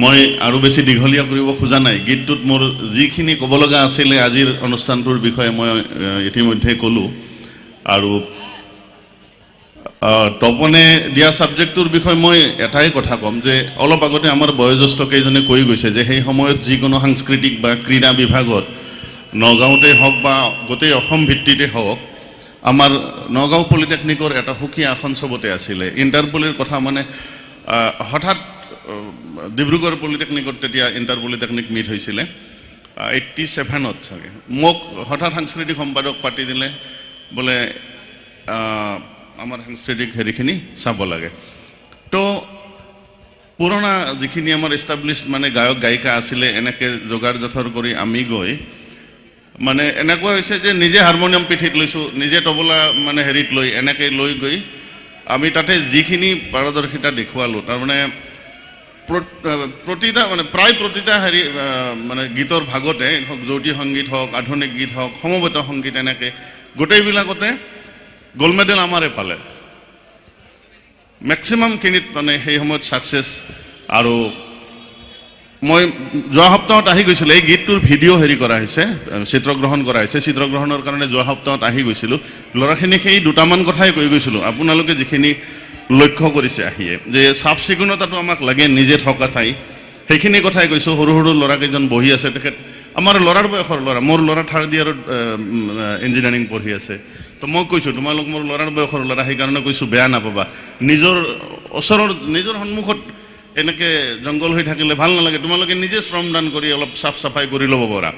মই আৰু বেছি দীঘলীয়া কৰিব খোজা নাই গীতটোত মোৰ যিখিনি ক'ব লগা আছিলে আজিৰ অনুষ্ঠানটোৰ বিষয়ে মই ইতিমধ্যে ক'লোঁ আৰু তপনে দিয়া ছাবজেক্টটোৰ বিষয়ে মই এটাই কথা ক'ম যে অলপ আগতে আমাৰ বয়োজ্যেষ্ঠ কেইজনে কৈ গৈছে যে সেই সময়ত যিকোনো সাংস্কৃতিক বা ক্ৰীড়া বিভাগত নগাঁৱতে হওক বা গোটেই অসম ভিত্তিতে হওক আমাৰ নগাঁও পলিটেকনিকৰ এটা সুকীয়া আসন চবতে আছিলে ইণ্টাৰপলিৰ কথা মানে হঠাৎ ডিব্ৰুগড় পলিটেকনিকত তেতিয়া ইণ্টাৰ পলিটেকনিক মিট হৈছিলে 87ত চাগে মোক হঠাৎ সাংস্কৃতিক সম্পাদক পাতি দিলে বোলে আমাৰ সাংস্কৃতিক হেৰিখিনি চাব লাগে তো পুৰণা যিখিনি আমাৰ এষ্টাব্লিছড মানে গায়ক গায়িকা আছিলে এনেকৈ যোগাৰ জথৰ কৰি আমি গৈ মানে এনেকুৱা হৈছে যে নিজে হাৰমনিয়াম পিঠিত লৈছোঁ নিজে তবলা মানে হেৰিত লৈ এনেকৈ লৈ গৈ আমি তাতে যিখিনি পাৰদৰ্শিতা দেখুৱালোঁ তাৰমানে প্ৰতিটা মানে প্ৰায় প্ৰতিটা হেৰি মানে গীতৰ ভাগতে জ্যোতি সংগীত হওক আধুনিক গীত হওক সমবেত সংগীত এনেকৈ গোটেইবিলাকতে গোল্ড মেডেল আমাৰে পালে মেক্সিমামখিনিত মানে সেই সময়ত ছাকচেছ আৰু মই যোৱা সপ্তাহত আহি গৈছিলোঁ এই গীতটোৰ ভিডিঅ' হেৰি কৰা হৈছে চিত্ৰগ্ৰহণ কৰা হৈছে চিত্ৰগ্ৰহণৰ কাৰণে যোৱা সপ্তাহত আহি গৈছিলোঁ ল'ৰাখিনিক সেই দুটামান কথাই কৈ গৈছিলোঁ আপোনালোকে যিখিনি লক্ষ্য কৰিছে আহিয়ে যে চাফ চিকুণতাটো আমাক লাগে নিজে থকা ঠাই সেইখিনি কথাই কৈছোঁ সৰু সৰু ল'ৰাকেইজন বহি আছে তেখেত আমাৰ ল'ৰাৰ বয়সৰ ল'ৰা মোৰ ল'ৰা থাৰ্ড ইয়াৰত ইঞ্জিনিয়াৰিং পঢ়ি আছে তো মই কৈছোঁ তোমালোক মোৰ ল'ৰাৰ বয়সৰ ল'ৰা সেইকাৰণে কৈছোঁ বেয়া নাপাবা নিজৰ ওচৰৰ নিজৰ সন্মুখত এনেকৈ জংঘল হৈ থাকিলে ভাল নালাগে তোমালোকে নিজে শ্ৰমদান কৰি অলপ চাফ চাফাই কৰি ল'ব পাৰা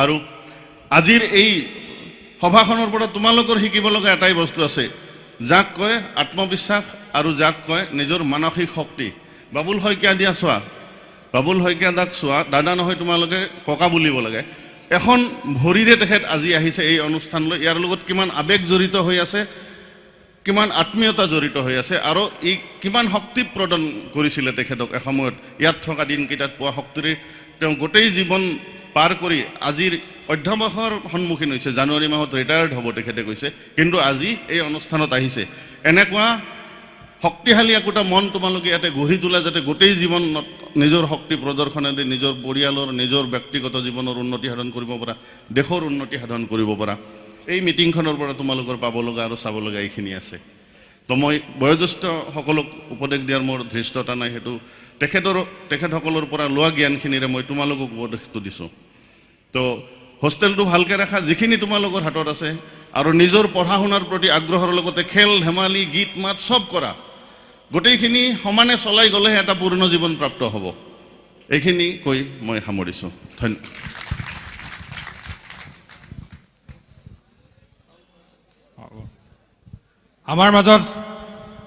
আৰু আজিৰ এই সভাখনৰ পৰা তোমালোকৰ শিকিব লগা এটাই বস্তু আছে যাক কয় আত্মবিশ্বাস আৰু যাক কয় নিজৰ মানসিক শক্তি বাবুল শইকীয়া দিয়া চোৱা বাবুল শইকীয়া দাক চোৱা দাদা নহয় তোমালোকে ককা বুলিব লাগে এখন ভৰিৰে তেখেত আজি আহিছে এই অনুষ্ঠানলৈ ইয়াৰ লগত কিমান আৱেগ জড়িত হৈ আছে কিমান আত্মীয়তা জড়িত হৈ আছে আৰু ই কিমান শক্তি প্ৰদান কৰিছিলে তেখেতক এসময়ত ইয়াত থকা দিনকেইটাত পোৱা শক্তিৰে তেওঁ গোটেই জীৱন পাৰ কৰি আজিৰ অধ্যাৱসায়ৰ সন্মুখীন হৈছে জানুৱাৰী মাহত ৰিটায়াৰ্ড হ'ব তেখেতে কৈছে কিন্তু আজি এই অনুষ্ঠানত আহিছে এনেকুৱা শক্তিশালী একোটা মন তোমালোকে ইয়াতে গঢ়ি তোলা যাতে গোটেই জীৱনত নিজৰ শক্তি প্ৰদৰ্শনেদি নিজৰ পৰিয়ালৰ নিজৰ ব্যক্তিগত জীৱনৰ উন্নতি সাধন কৰিব পৰা দেশৰ উন্নতি সাধন কৰিব পৰা এই মিটিংখনৰ পৰা তোমালোকৰ পাব লগা আৰু চাব লগা এইখিনি আছে তো মই বয়োজ্যেষ্ঠসকলক উপদেশ দিয়াৰ মোৰ ধৃষ্টতা নাই সেইটো তেখেতসকলৰ পৰা লোৱা জ্ঞানখিনিৰে মই তোমালোকক উপদেশটো দিছোঁ তো হোষ্টেলটো ভালকৈ ৰাখা যিখিনি তোমালোকৰ হাতত আছে আৰু নিজৰ পঢ়া শুনাৰ প্ৰতি আগ্ৰহৰ লগতে খেল ধেমালি গীত মাত চব কৰা গোটেইখিনি সমানে চলাই গ'লেহে এটা পূৰ্ণ জীৱন প্ৰাপ্ত হ'ব এইখিনি কৈ মই সামৰিছোঁ ধন্যবাদ আমাৰ মাজত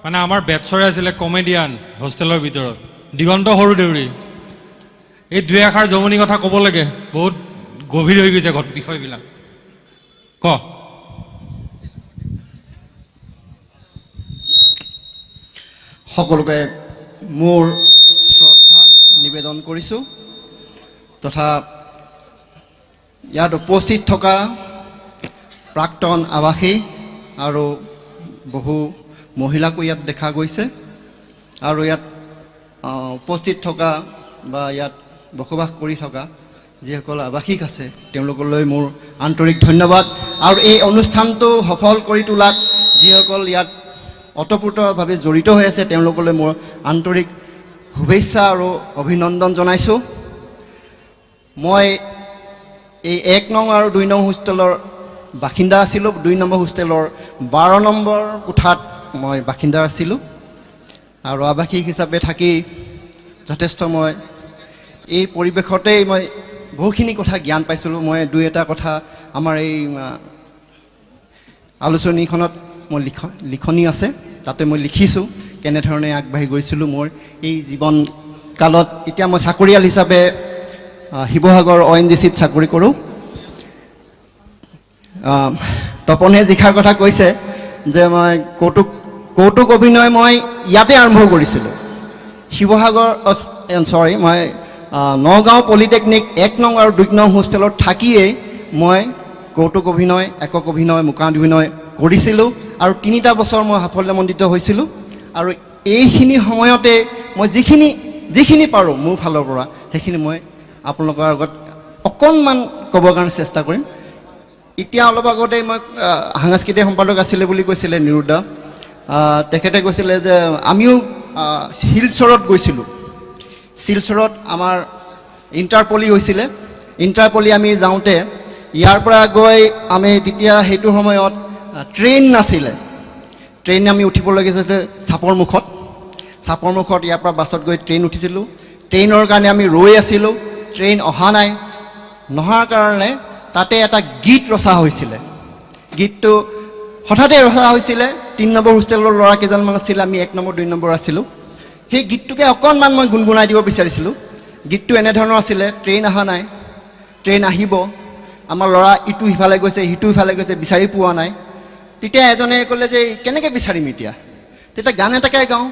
মানে আমাৰ বেটছৰে আছিলে কমেডিয়ান হোষ্টেলৰ ভিতৰত দিগন্ত সৰুদেউৰী এই দুই এষাৰ জমনি কথা ক'ব লাগে বহুত গভীৰ হৈ গৈছে বিষয়বিলাক ক সকলোকে মোৰ শ্ৰদ্ধা নিবেদন কৰিছোঁ তথা ইয়াত উপস্থিত থকা প্ৰাক্তন আৱাসী আৰু বহু মহিলাকো ইয়াত দেখা গৈছে আৰু ইয়াত উপস্থিত থকা বা ইয়াত বসবাস কৰি থকা যিসকল আৱাসিক আছে তেওঁলোকলৈ মোৰ আন্তৰিক ধন্যবাদ আৰু এই অনুষ্ঠানটো সফল কৰি তোলাত যিসকল ইয়াত অতঃপূৰ্তভাৱে জড়িত হৈ আছে তেওঁলোকলৈ মোৰ আন্তৰিক শুভেচ্ছা আৰু অভিনন্দন জনাইছোঁ মই এই 1 নং আৰু 2 নং হোষ্টেলৰ বাসিন্দা আছিলোঁ 2 নম্বৰ হোষ্টেলৰ 12 নম্বৰ কোঠাত মই বাসিন্দা আছিলোঁ আৰু আৱাসিক হিচাপে থাকি যথেষ্ট মই এই পৰিৱেশতেই মই বহুখিনি কথা জ্ঞান পাইছিলোঁ মই দুই এটা কথা আমাৰ এই আলোচনীখনত মোৰ লিখনি আছে তাতে মই লিখিছোঁ কেনেধৰণে আগবাঢ়ি গৈছিলোঁ মোৰ এই জীৱন কালত এতিয়া মই চাকৰিয়াল হিচাপে শিৱসাগৰ ONGCত চাকৰি কৰোঁ তপনে যিষাৰ কথা কৈছে যে মই কৌতুক অভিনয় মই ইয়াতে আৰম্ভ কৰিছিলোঁ শিৱসাগৰ মই নগাঁও পলিটেকনিক 1 নং আৰু 2 নং হোষ্টেলত থাকিয়েই মই কৌতুক অভিনয় একক অভিনয় মুকা অভিনয় কৰিছিলোঁ আৰু 3টা বছৰ মই সাফল্যমণ্ডিত হৈছিলোঁ আৰু এইখিনি সময়তে মই যিখিনি যিখিনি পাৰোঁ মোৰ ফালৰ পৰা সেইখিনি মই আপোনালোকৰ আগত অকণমান ক'বৰ কাৰণে চেষ্টা কৰিম। এতিয়া অলপ আগতে মই সাংস্কৃতিক সম্পাদক আছিলে বুলি কৈছিলে নিৰুদা, তেখেতে কৈছিলে যে আমিও শিলচৰত গৈছিলোঁ। শিলচৰত আমাৰ ইণ্টাৰপলি হৈছিলে। ইণ্টাৰপলি আমি যাওঁতে ইয়াৰ পৰা গৈ আমি তেতিয়া সেইটো সময়ত ট্ৰেইন নাছিলে। ট্ৰেইন আমি উঠিব লাগিছিলে চাপৰ মুখত ইয়াৰ পৰা বাছত গৈ ট্ৰেইন উঠিছিলোঁ। ট্ৰেইনৰ কাৰণে আমি ৰৈ আছিলোঁ, ট্ৰেইন অহা নাই। নহাৰ কাৰণে তাতে এটা গীত ৰচা হৈছিলে। গীতটো হঠাতে ৰচা হৈছিলে। 3 নম্বৰ হোষ্টেলৰ ল'ৰা কেইজনমান আছিলে, আমি 1 নম্বৰ 2 নম্বৰ আছিলোঁ। সেই গীতটোকে অকণমান মই গুণগুণাই দিব বিচাৰিছিলোঁ। গীতটো এনেধৰণৰ আছিলে, ট্ৰেইন অহা নাই, ট্ৰেইন আহিব, আমাৰ ল'ৰা ইটো সিফালে গৈছে সিটো সিফালে গৈছে, বিচাৰি পোৱা নাই। তেতিয়া এজনে ক'লে যে কেনেকৈ বিচাৰিম এতিয়া, তেতিয়া গান এটাকে গাওঁ।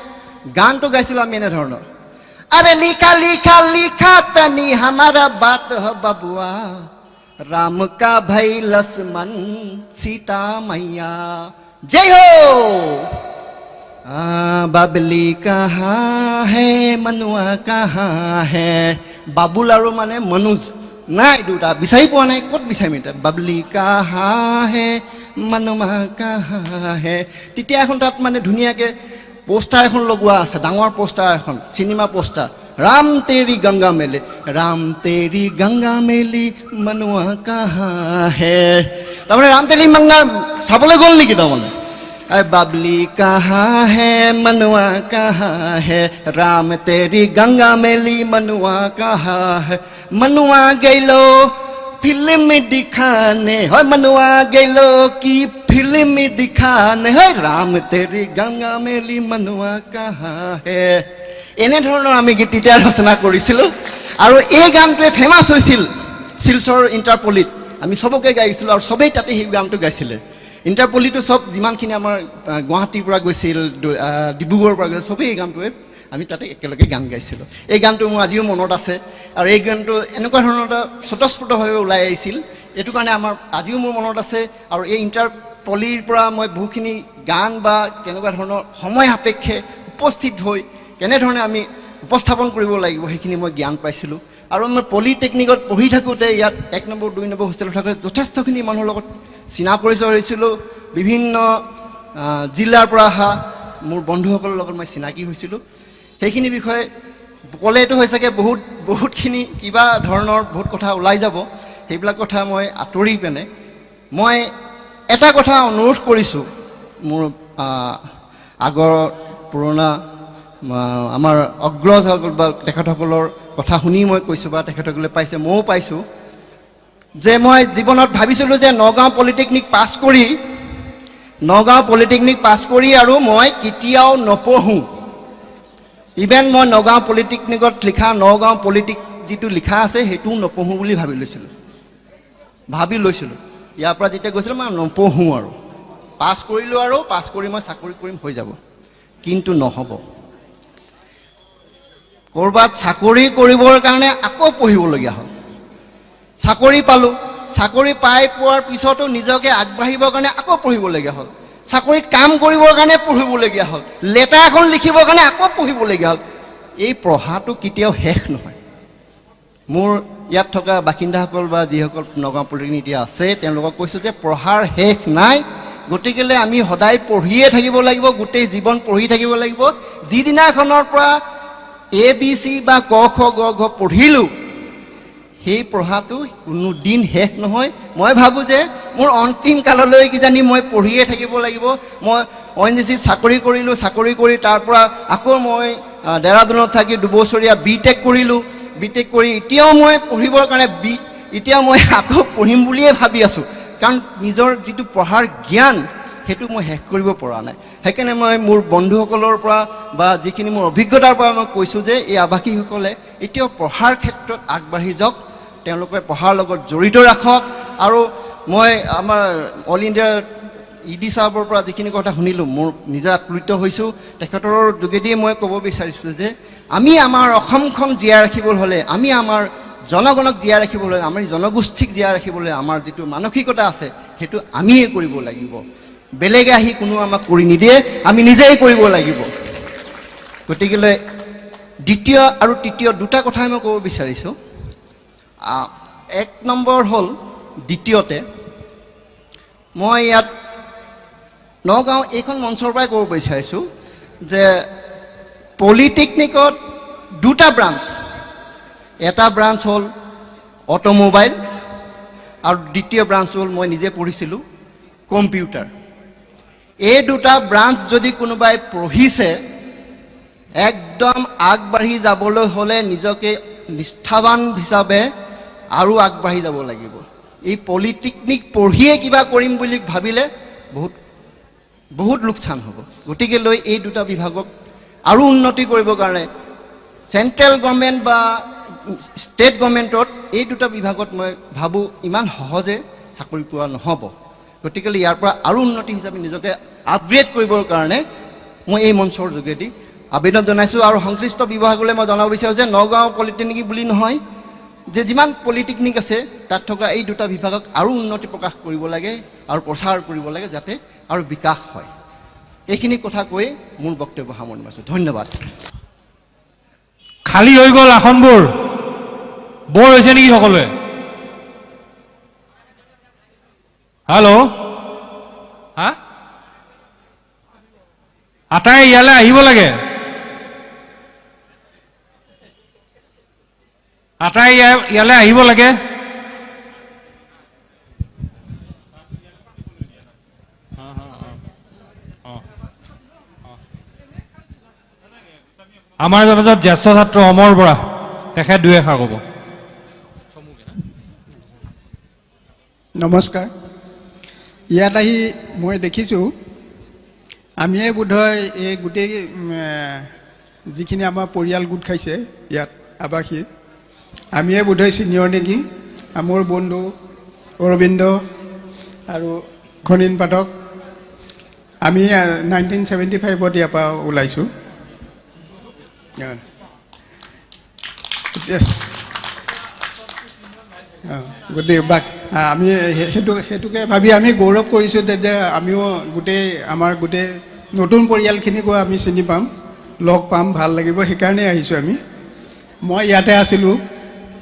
গানটো গাইছিলোঁ আমি এনেধৰণৰ, আৰে লিখা লিখা লিখা তনি হামাৰা বাত হ বাবুয়া, राम का भाई लक्ष्मण सीता मैया जय हो। बाबली कहाँ है मनुआ कहाँ है। बाबुल और माने मनुज নাই, দুটা বিচাৰি পোৱা নাই, ক'ত বিচাৰিম এতিয়া। বাবলি কাहाँ है मनुआ कहाँ है। তেতিয়া এখন তাত মানে ধুনীয়াকৈ পোষ্টাৰ এখন লগোৱা আছে, ডাঙৰ পোষ্টাৰ এখন, চিনেমা পোষ্টাৰ, राम तेरी गंगा मेली, राम तेरी गंगा मेली मनुआ कहाँ है। তাৰমানে राम तेरी गंगा চাবলৈ গ'ল নেকি তাৰমানে। बाबली कहाँ है मनुआ कहाँ है, राम तेरी गंगा मेली मनुआ कहाँ है। मनुआ गैलो फिल्म दिखाने, হয় मनुआ गैलो की फिल्म दिखाने, হয় राम तेरी गंगा मेली मनुआ कहाँ है। এনেধৰণৰ আমি গীত তেতিয়া ৰচনা কৰিছিলোঁ। আৰু এই গানটোৱে ফেমাছ হৈছিল শিলচৰ ইণ্টাৰপলিত। আমি চবকে গাইছিলোঁ আৰু চবেই তাতে সেই গানটো গাইছিলে। ইণ্টাৰপলিটো চব যিমানখিনি আমাৰ গুৱাহাটীৰ পৰা গৈছিল, ডিব্ৰুগড়ৰ পৰা গৈছিল, চবেই এই গানটোৱে আমি তাতে একেলগে গান গাইছিলোঁ। এই গানটো মোৰ আজিও মনত আছে। আৰু এই গানটো এনেকুৱা ধৰণৰ এটা স্বতঃস্ফূৰ্তভাৱে ওলাই আহিছিল, এইটো কাৰণে আমাৰ আজিও মোৰ মনত আছে। আৰু এই ইণ্টাৰপলিৰ পৰা মই বহুখিনি গান বা তেনেকুৱা ধৰণৰ সময় সাপেক্ষে উপস্থিত হৈ কেনেধৰণে আমি উপস্থাপন কৰিব লাগিব সেইখিনি মই জ্ঞান পাইছিলোঁ। আৰু মই পলিটেকনিকত পঢ়ি থাকোঁতে ইয়াত 1 নম্বৰ 2 নম্বৰ হোষ্টেলত থাকোঁতে যথেষ্টখিনি মানুহৰ লগত চিনা পৰিচয় হৈছিলোঁ। বিভিন্ন জিলাৰ পৰা অহা মোৰ বন্ধুসকলৰ লগত মই চিনাকি হৈছিলোঁ। সেইখিনি বিষয়ে ক'লেতো হৈ চাগে বহুতখিনি কিবা ধৰণৰ বহুত কথা ওলাই যাব। সেইবিলাক কথা মই আঁতৰি পিনে মই এটা কথা অনুৰোধ কৰিছোঁ, মোৰ আগৰ পুৰণা আমাৰ অগ্ৰজসকল বা তেখেতসকলৰ কথা শুনি মই কৈছোঁ বা তেখেতসকলে পাইছে, ময়ো পাইছোঁ, যে মই জীৱনত ভাবিছিলোঁ যে নগাঁও পলিটেকনিক পাছ কৰি আৰু মই কেতিয়াও নপঢ়োঁ। ইভেন মই নগাঁও পলিটেকনিকত লিখা নগাঁও পলিটিক যিটো লিখা আছে সেইটোও নপঢ়োঁ বুলি ভাবি লৈছিলোঁ। ইয়াৰ পৰা যেতিয়া গৈছিলোঁ মই নপঢ়োঁ আৰু পাছ কৰিলোঁ, আৰু পাছ কৰি মই চাকৰি কৰিম, হৈ যাব। কিন্তু নহ'ব। ক'ৰবাত চাকৰি কৰিবৰ কাৰণে আকৌ পঢ়িবলগীয়া হ'ল। চাকৰি পালোঁ, চাকৰি পোৱাৰ পিছতো নিজকে আগবাঢ়িবৰ কাৰণে আকৌ পঢ়িবলগীয়া হ'ল। চাকৰিত কাম কৰিবৰ কাৰণে পঢ়িবলগীয়া হ'ল। লেটাৰ এখন লিখিবৰ কাৰণে আকৌ পঢ়িবলগীয়া হ'ল। এই পঢ়াটো কেতিয়াও শেষ নহয়। মোৰ ইয়াত থকা বাসিন্দাসকল বা যিসকল নগাঁও পলিটেকনিক এতিয়া আছে তেওঁলোকক কৈছোঁ যে পঢ়াৰ শেষ নাই। গতিকেলৈ আমি সদায় পঢ়িয়ে থাকিব লাগিব, গোটেই জীৱন পঢ়ি থাকিব লাগিব। যিদিনাখনৰ পৰা ABC বা ক খ গ ঘ পঢ়িলোঁ, সেই পঢ়াটো কোনো দিন শেষ নহয়। মই ভাবোঁ যে মোৰ অন্তিম কাললৈ কিজানি মই পঢ়িয়ে থাকিব লাগিব। মই ONGCত চাকৰি কৰিলোঁ, চাকৰি কৰি তাৰ পৰা আকৌ মই ডেৰাডুনত থাকি 2 বছৰীয়া BTech কৰিলোঁ। BTech কৰি এতিয়াও মই পঢ়িবৰ কাৰণে এতিয়া মই আকৌ পঢ়িম বুলিয়ে ভাবি আছোঁ। কাৰণ নিজৰ যিটো পঢ়াৰ জ্ঞান সেইটো মই শেষ কৰিব পৰা নাই। সেইকাৰণে মই মোৰ বন্ধুসকলৰ পৰা বা যিখিনি মোৰ অভিজ্ঞতাৰ পৰা মই কৈছোঁ যে এই আৱাসীসকলে এতিয়াও পঢ়াৰ ক্ষেত্ৰত আগবাঢ়ি যাওক, তেওঁলোকে পঢ়াৰ লগত জড়িত ৰাখক। আৰু মই আমাৰ অল ইণ্ডিয়া ED চাহাবৰ পৰা যিখিনি কথা শুনিলোঁ মোৰ নিজে আপ্লুত হৈছোঁ। তেখেতৰ যোগেদিয়ে মই ক'ব বিচাৰিছোঁ যে আমি আমাৰ অসমখন জীয়াই ৰাখিবলৈ হ'লে, আমি আমাৰ জনগণক জীয়াই ৰাখিবলৈ, আমাৰ জনগোষ্ঠীক জীয়াই ৰাখিবলৈ আমাৰ যিটো মানসিকতা আছে সেইটো আমিয়ে কৰিব লাগিব। বেলেগে আহি কোনো আমাক কৰি নিদিয়ে, আমি নিজেই কৰিব লাগিব। গতিকেলৈ দ্বিতীয় আৰু তৃতীয় দুটা কথাই মই ক'ব বিচাৰিছোঁ। এক নম্বৰ হ'ল দ্বিতীয়তে মই ইয়াত নগাঁও এইখন মঞ্চৰ পৰাই ক'ব বিচাৰিছোঁ যে পলিটেকনিকত দুটা ব্ৰাঞ্চ, এটা ব্ৰাঞ্চ হ'ল অটোমোবাইল আৰু দ্বিতীয় ব্ৰাঞ্চ হ'ল মই নিজে পঢ়িছিলোঁ কম্পিউটাৰ। এই দুটা ব্ৰাঞ্চ যদি কোনোবাই পঢ়িছে একদম আগবাঢ়ি যাবলৈ হ'লে নিজকে নিষ্ঠাৱান হিচাপে আৰু আগবাঢ়ি যাব লাগিব। এই পলিটেকনিক পঢ়িয়ে কিবা কৰিম বুলি ভাবিলে বহুত লোকচান হ'ব। গতিকে লৈ এই দুটা বিভাগক আৰু উন্নতি কৰিবৰ কাৰণে চেণ্ট্ৰেল গভৰ্ণমেণ্ট বা ষ্টেট গভৰ্ণমেণ্টত এই দুটা বিভাগত মই ভাবোঁ ইমান সহজে চাকৰি পোৱা নহ'ব। গতিকে ইয়াৰ পৰা আৰু উন্নতি হিচাপে নিজকে আপগ্ৰেড কৰিবৰ কাৰণে মই এই মঞ্চৰ যোগেদি আবেদন জনাইছোঁ। আৰু সংশ্লিষ্ট বিভাগলৈ মই জনাব বিচাৰোঁ যে নগাঁও পলিটেকনিক বুলি নহয়, যে যিমান পলিটেকনিক আছে তাত থকা এই দুটা বিভাগক আৰু উন্নতি প্ৰকাশ কৰিব লাগে আৰু প্ৰচাৰ কৰিব লাগে যাতে আৰু বিকাশ হয়। এইখিনি কথা কৈ মোৰ বক্তব্য সামৰণি মাৰিছোঁ। ধন্যবাদ। খালী হৈ গ'ল আসনবোৰ, বৰ হৈছে নেকি সকলোৱে? হেল্ল', হা? আটাই ইয়ালৈ আহিব লাগে, আটাই ইয়ালৈ আহিব লাগে। আমাৰ মাজত জ্যেষ্ঠ ছাত্ৰ অমৰ বৰা, তেখেত দুই এষাৰ ক'ব। নমস্কাৰ। ইয়াত আহি মই দেখিছোঁ আমিয়ে বোধহয় এই গোটেই যিখিনি আমাৰ পৰিয়াল গোট খাইছে ইয়াত আৱাসীৰ, আমিয়ে বোধহয় ছিনিয়ৰ নেকি। মোৰ বন্ধু অৰবিন্দ আৰু খনিন পাঠক, আমি 1975ত ইয়াৰ পৰা ওলাইছোঁ। গতিকে আমি সেইটোকে ভাবি আমি গৌৰৱ কৰিছোঁ যে আমিও আমাৰ গোটেই নতুন পৰিয়ালখিনিকো আমি চিনি পাম, লগ পাম, ভাল লাগিব, সেইকাৰণেই আহিছোঁ আমি। মই ইয়াতে আছিলোঁ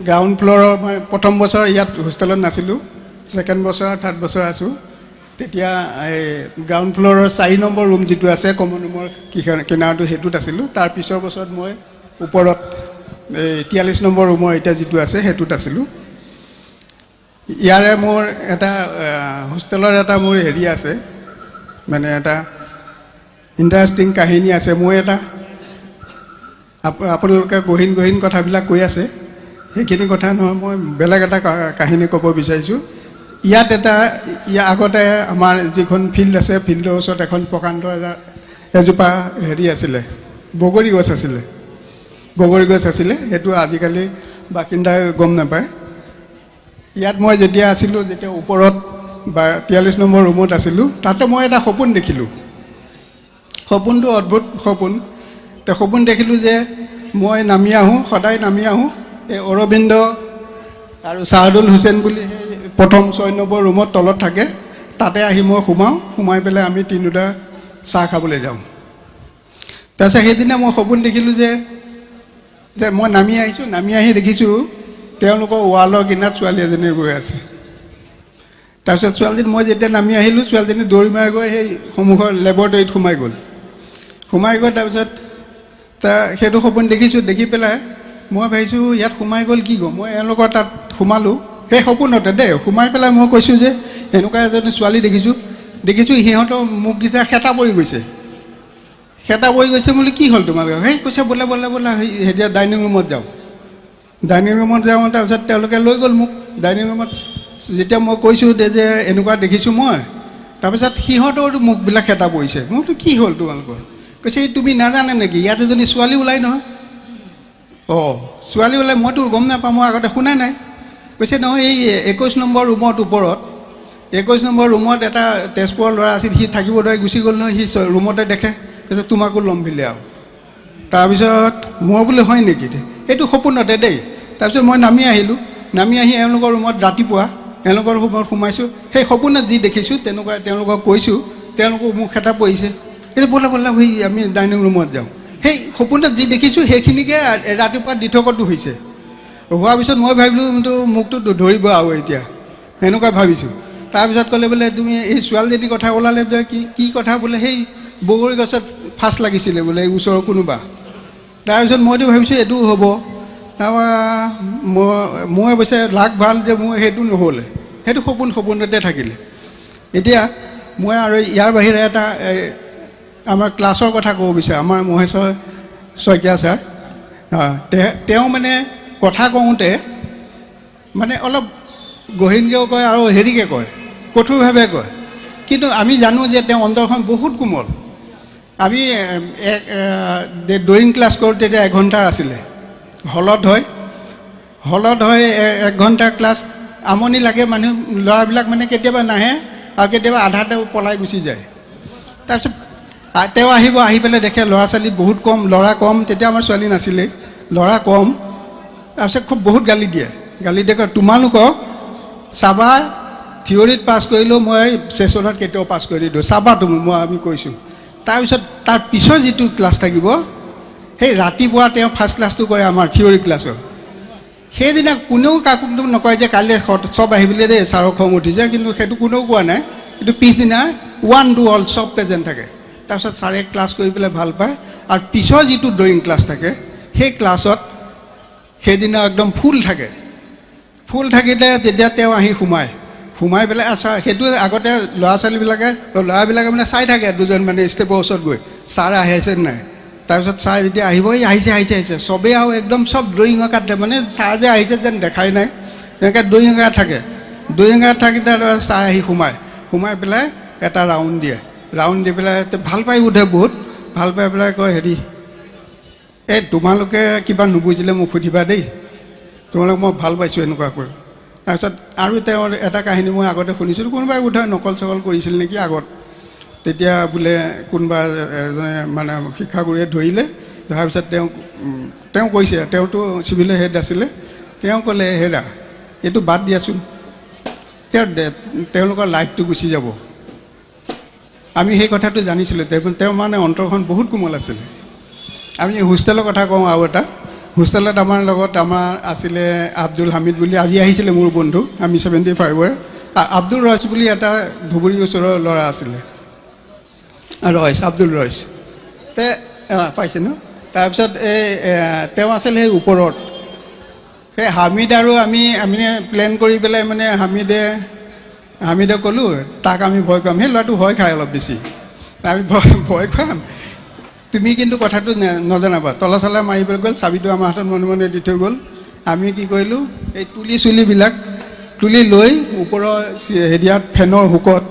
গ্ৰাউণ্ড ফ্ল'ৰৰ, মই প্ৰথম বছৰ ইয়াত হোষ্টেলত নাছিলোঁ, ছেকেণ্ড বছৰ থাৰ্ড বছৰ আছোঁ। তেতিয়া এই গ্ৰাউণ্ড ফ্ল'ৰৰ 4 নম্বৰ ৰুম যিটো আছে কমন ৰুমৰ কিনাৰটো সেইটোত আছিলোঁ। তাৰ পিছৰ বছৰত মই ওপৰত এই 43 নম্বৰ ৰুমৰ এতিয়া যিটো আছে সেইটোত আছিলোঁ। ইয়াৰে মোৰ এটা হোষ্টেলৰ এটা মোৰ হেৰি আছে, মানে এটা ইণ্টাৰেষ্টিং কাহিনী আছে। মই এটা আপোনালোকে গহীন কথাবিলাক কৈ আছে, সেইখিনি কথা নহয়, মই বেলেগ এটা কাহিনী ক'ব বিচাৰিছোঁ। ইয়াত আগতে আমাৰ যিখন ফিল্ড আছে, ফিল্ডৰ ওচৰত এখন প্ৰকাণ্ড এজোপা হেৰি আছিলে, বগৰী গছ আছিলে। সেইটো আজিকালি বাসিন্দাই গম নাপায়। ইয়াত মই যেতিয়া আছিলোঁ, যেতিয়া ওপৰত 43 নম্বৰ ৰুমত আছিলোঁ, তাতে মই এটা সপোন দেখিলোঁ। সপোনটো অদ্ভুত সপোন। সপোন দেখিলোঁ যে মই নামি আহোঁ, সদায় নামি আহোঁ, এই অৰবিন্দ আৰু চাহাদুল হুছেইন বুলি সেই প্ৰথম 6 নম্বৰ ৰুমত তলত থাকে, তাতে আহি মই সোমাই পেলাই আমি তিনিওটা চাহ খাবলৈ যাওঁ। তাৰপিছত সেইদিনা মই সপোন দেখিলোঁ যে মই নামি আহিছোঁ, নামি আহি দেখিছোঁ তেওঁলোকৰ ৱালৰ কিনাৰত ছোৱালী এজনী ৰৈ আছে। তাৰপিছত ছোৱালীজনী, মই যেতিয়া নামি আহিলোঁ, ছোৱালীজনী দৌৰি মাৰি গৈ সেই সন্মুখৰ লেবৰেটৰীত সোমাই গ'ল। তাৰপিছত সেইটো সপোন দেখিছোঁ। দেখি পেলাই মই ভাবিছোঁ ইয়াত সোমাই গ'ল কি গ'ল। মই এওঁলোকৰ তাত সোমালোঁ, সেই সপোনতে সোমাই পেলাই মই কৈছোঁ যে এনেকুৱা এজনী ছোৱালী দেখিছোঁ সিহঁতৰ মুখকেইটা খেটা পৰি গৈছে বুলি। কি হ'ল তোমালোকৰ? সেই কৈছে ব'লা এতিয়া ডাইনিং ৰুমত যাওঁ। তাৰপিছত তেওঁলোকে লৈ গ'ল মোক ডাইনিং ৰুমত। যেতিয়া মই কৈছোঁ যে এনেকুৱা দেখিছোঁ মই, তাৰপিছত সিহঁতৰতো মুখবিলাক খেটা পৰিছে। মই বোলো কি হ'ল তোমালোকৰ? কৈছে তুমি নাজানে নেকি ইয়াত এজনী ছোৱালী ওলাই নহয়? ছোৱালী ওলাই, মইতো গম নাপাওঁ, মই আগতে শুনা নাই। কৈছে নহয়, এই 21 নম্বৰ ৰুমত ওপৰত 21 নম্বৰ ৰুমত এটা তেজপুৰৰ ল'ৰা আছিল, সি থাকিব নোৱাৰি গুচি গ'ল নহয়, সি ৰুমতে দেখে, কৈছে তোমাকো ল'ম বুলি আৰু। তাৰপিছত মই বোলে হয় নেকি? সেইটো সপোনতে তাৰপিছত মই নামি আহি এওঁলোকৰ ৰুমত ৰাতিপুৱা এওঁলোকৰ ৰুমত সোমাইছোঁ। সেই সপোনত যি দেখিছোঁ তেনেকুৱা তেওঁলোকক কৈছোঁ, তেওঁলোকৰ মোক খেতা পৰিছে। কৈছে ব'লা আমি ডাইনিং ৰুমত যাওঁ। সেই সপোনত যি দেখিছোঁ সেইখিনিকে ৰাতিপুৱা দি থকতো হৈছে। হোৱাৰ পিছত মই ভাবিলোঁ মোকতো ধৰিব আৰু এতিয়া সেনেকুৱা ভাবিছোঁ। তাৰপিছত ক'লে বোলে তুমি এই ছোৱালীজনীৰ কথা ওলালে যে কি কথা বোলে সেই বগৰী গছত ফাঁচ লাগিছিলে বোলে ওচৰৰ কোনোবা। তাৰপিছত মইতো ভাবিছোঁ এইটো হ'ব। তাৰপৰা মই অৱশ্যে লাগ ভাল যে মোৰ সেইটো নহ'লে, সেইটো সপোনতে থাকিলে। এতিয়া মই আৰু ইয়াৰ বাহিৰে এটা আমাৰ ক্লাছৰ কথা ক'ব বিচাৰোঁ। আমাৰ মহেশ্বৰ শইকীয়া ছাৰ, তেওঁ মানে কথা কওঁতে মানে অলপ গহীনকৈও কয় আৰু হেৰিকৈ কয়, কঠোৰভাৱে কয়। কিন্তু আমি জানো যে তেওঁ অন্তৰখন বহুত কোমল। আমি ড্ৰয়িং ক্লাছ কৰোঁ তেতিয়া 1 ঘণ্টাৰ আছিলে। হলত হয় 1 ঘণ্টা ক্লাছ। আমনি লাগে মানুহ ল'ৰাবিলাক মানে কেতিয়াবা নাহে আৰু কেতিয়াবা আধাতে পলাই গুচি যায়। তাৰপিছত তেওঁ আহি পেলাই দেখে ল'ৰা ছোৱালী বহুত কম, ল'ৰা কম, তেতিয়া আমাৰ ছোৱালী নাছিলেই, ল'ৰা কম। তাৰপিছত খুব বহুত গালি দিয়ে তোমালোকক চাবা থিয়ৰীত পাছ কৰিলেও মই ছেশ্যনত কেতিয়াও পাছ কৰি দিওঁ, চাবা আমি কৈছোঁ। তাৰপিছত তাৰ পিছৰ যিটো ক্লাছ থাকিব সেই ৰাতিপুৱা তেওঁ ফাৰ্ষ্ট ক্লাছটো কৰে আমাৰ থিয়ৰী ক্লাছৰ। সেইদিনা কোনেও কাকো নকয় যে কাইলৈ চব আহিবলৈ দেই ছাৰৰ খং উঠিছে, কিন্তু সেইটো কোনেও কোৱা নাই। কিন্তু পিছদিনা 1 to all চব প্ৰেজেণ্ট থাকে। তাৰপিছত ছাৰে ক্লাছ কৰি পেলাই ভাল পায়। আৰু পিছৰ যিটো ড্ৰয়িং ক্লাছ থাকে সেই ক্লাছত সেইদিনা একদম ফুল থাকিলে তেতিয়া তেওঁ আহি সোমাই পেলাই সেইটো আগতে ল'ৰাবিলাকে মানে চাই থাকে, দুজন মানে ষ্টেপৰ ওচৰত গৈ ছাৰ আহিছে নাই। তাৰপিছত ছাৰ যেতিয়া আহিব আহিছে চবেই আৰু একদম চব ড্ৰয়িঙৰ কাট মানে ছাৰ যে আহিছে যেন দেখাই নাই, এনেকৈ ড্ৰয়িঙৰ কাট থাকে। ড্ৰয়িঙৰ কাট থাকোঁতে ছাৰ আহি সোমাই পেলাই এটা ৰাউণ্ড দি পেলাই ভাল পাই উঠে, বহুত ভাল পাই পেলাই কয় হেৰি তোমালোকে কিবা নুবুজিলে মোক সুধিবা দেই, তোমালোক মই ভাল পাইছোঁ এনেকুৱা কৈ। তাৰপিছত আৰু তেওঁৰ এটা কাহিনী মই আগতে শুনিছিলোঁ, কোনোবাই বোধহয় নকল চকল কৰিছিল নেকি আগত। তেতিয়া বোলে কোনোবা এজনে মানে শিক্ষাগুৰুৱে ধৰিলে, ধৰাৰ পিছত তেওঁ কৈছে, তেওঁতো চিভিলৰ হেড আছিলে, তেওঁ ক'লে হেৰা এইটো বাদ দিয়াচোন, তেওঁলোকৰ লাইফটো গুচি যাব। আমি সেই কথাটো জানিছিলোঁ। তেওঁ মানে অন্তৰখন বহুত কোমল আছিলে। আমি হোষ্টেলৰ কথা কওঁ আৰু এটা। হোষ্টেলত আমাৰ লগত আছিলে আব্দুল হামিদ বুলি, আজি আহিছিলে মোৰ বন্ধু, আমি 75ৰ। আব্দুল ৰইচ বুলি এটা ধুবুৰী ওচৰৰ ল'ৰা আছিলে, আব্দুল ৰইচ পাইছে ন। তাৰপিছত তেওঁ আছিলে সেই ওপৰত। সেই হামিদ আৰু আমি প্লেন কৰি পেলাই মানে হামিদে ক'লোঁ তাক আমি ভয় খুৱাম। সেই ল'ৰাটো ভয় খায় অলপ বেছি। আমি ভয় খুৱাম, তুমি কিন্তু কথাটো নজনাবা। তলা চলা মাৰি পেলাই গ'ল, চাবিটো আমাৰ হাতত মনে দি থৈ গ'ল। আমি কি কৰিলোঁ, এই চুলিবিলাক তুলি লৈ ওপৰৰ হেৰিয়াত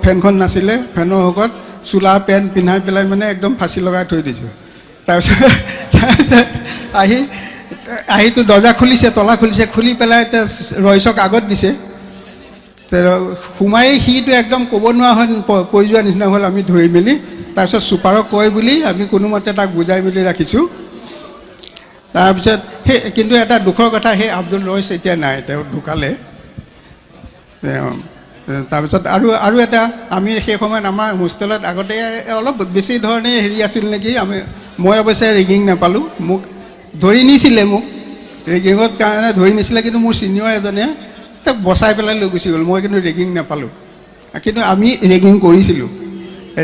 ফেনখন নাছিলে, ফেনৰ হুকত চোলা পেণ্ট পিন্ধাই পেলাই মানে একদম ফাঁচি লগাই থৈ দিছোঁ। তাৰপিছত আহিতো দৰ্জা তলা খুলিছে, খুলি পেলাই ৰইচক আগত দিছে। সোমাই সিটো একদম ক'ব নোৱাৰা হৈ পৰি যোৱা নিচিনা হ'ল। আমি ধৰি মেলি তাৰপিছত চুপাৰক কয় বুলি আমি কোনোমতে তাক বুজাই মেলি ৰাখিছোঁ। তাৰপিছত কিন্তু এটা দুখৰ কথা, সেই আব্দুল ৰইচ এতিয়া নাই, তেওঁ ঢুকালে। তাৰপিছত আৰু এটা, আমি সেই সময়ত আমাৰ হোষ্টেলত আগতে অলপ বেছি ধৰণে হেৰি আছিল নেকি, মই অৱশ্যে ৰেগিং নাপালোঁ। মোক ধৰি নিছিলে, ৰেগিঙত কাৰণে ধৰি নিছিলে, কিন্তু মোৰ ছিনিয়ৰ এজনে তেওঁক বচাই পেলাই লৈ গুচি গ'ল। মই কিন্তু ৰেগিং নাপালোঁ, কিন্তু আমি ৰেগিং কৰিছিলোঁ।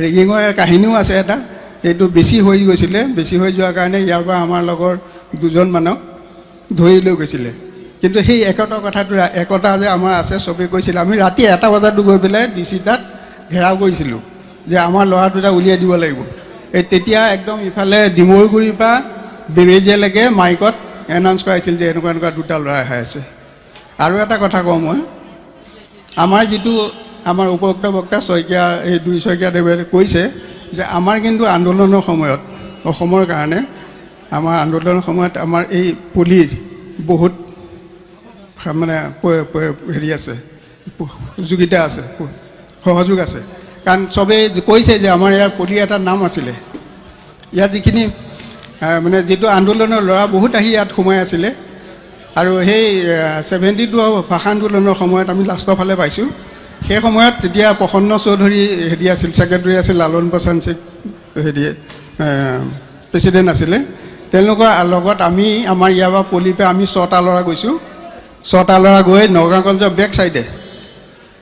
ৰেগিঙৰ কাহিনীও আছে এটা। এইটো বেছি হৈ গৈছিলে, বেছি হৈ যোৱাৰ কাৰণে ইয়াৰ পৰা আমাৰ লগৰ 2জনমানক ধৰি লৈ গৈছিলে। কিন্তু সেই একতা যে আমাৰ আছে, চবেই কৈছিলে। আমি ৰাতি 1টা বজাত গৈ পেলাই DC তাত ঘেৰাও কৰিছিলোঁ যে আমাৰ ল'ৰা দুটা উলিয়াই দিব লাগিব। তেতিয়া একদম ইফালে ডিমৰুগুৰিৰ পৰা বেবেজীয়ালৈকে মাইকত এনাউন্স কৰাইছিল যে এনেকুৱা 2টা ল'ৰা আহি আছে। আৰু এটা কথা কওঁ মই, আমাৰ উপৰোক্ত বক্তা শইকীয়াদেৱে কৈছে যে আমাৰ কিন্তু আন্দোলনৰ সময়ত, অসমৰ কাৰণে আমাৰ আন্দোলনৰ সময়ত আমাৰ এই পুলিৰ বহুত মানে হেৰি আছে, যোগিতা আছে, সহযোগ আছে। কাৰণ চবেই কৈছে যে আমাৰ ইয়াৰ পুলি এটা নাম আছিলে। ইয়াত যিখিনি মানে যিটো আন্দোলনৰ ল'ৰা বহুত আহি ইয়াত সোমাই আছিলে। আৰু সেই 72 ভাষা আন্দোলনৰ সময়ত আমি লাষ্টৰ ফালে পাইছোঁ। সেই সময়ত তেতিয়া প্ৰসন্ন চৌধুৰী হেৰি আছিল, ছেক্ৰেটাৰী আছিল, লালন প্ৰসাদ প্ৰেচিডেণ্ট আছিলে, তেওঁলোকৰ লগত আমি আমাৰ ইয়াৰ পৰা পলিপে আমি 6টা ল'ৰা গৈছোঁ। 6টা ল'ৰা গৈ নগাঁও কলেজৰ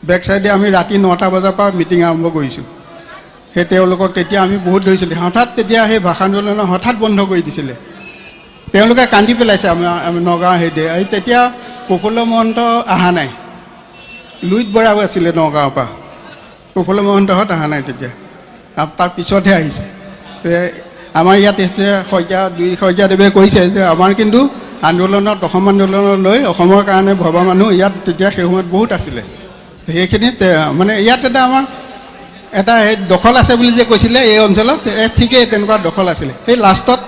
বেক চাইডে আমি ৰাতি 9টা বজাৰ পৰা মিটিং আৰম্ভ কৰিছোঁ। সেই তেওঁলোকক তেতিয়া আমি বহুত ধৰিছিলোঁ। হঠাৎ তেতিয়া সেই ভাষা আন্দোলন হঠাৎ বন্ধ কৰি দিছিলে, তেওঁলোকে কান্দি পেলাইছে আমাৰ নগাঁও সেইদে। এই তেতিয়া প্ৰফুল্ল মহন্ত অহা নাই, লুইত বৰাও আছিলে নগাঁৱৰ পৰা, প্ৰফুল্ল মহন্তহঁত অহা নাই তেতিয়া, তাৰ পিছতহে আহিছে। আমাৰ ইয়াত শইকীয়াদেৱে কৈছে যে আমাৰ কিন্তু আন্দোলনত অসম আন্দোলনলৈ অসমৰ কাৰণে ভবা মানুহ ইয়াত তেতিয়া সেই সময়ত বহুত আছিলে। সেইখিনিত মানে ইয়াত এটা আমাৰ এটা দখল আছে বুলি যে কৈছিলে এই অঞ্চলত, ঠিকেই তেনেকুৱা দখল আছিলে। সেই লাষ্টত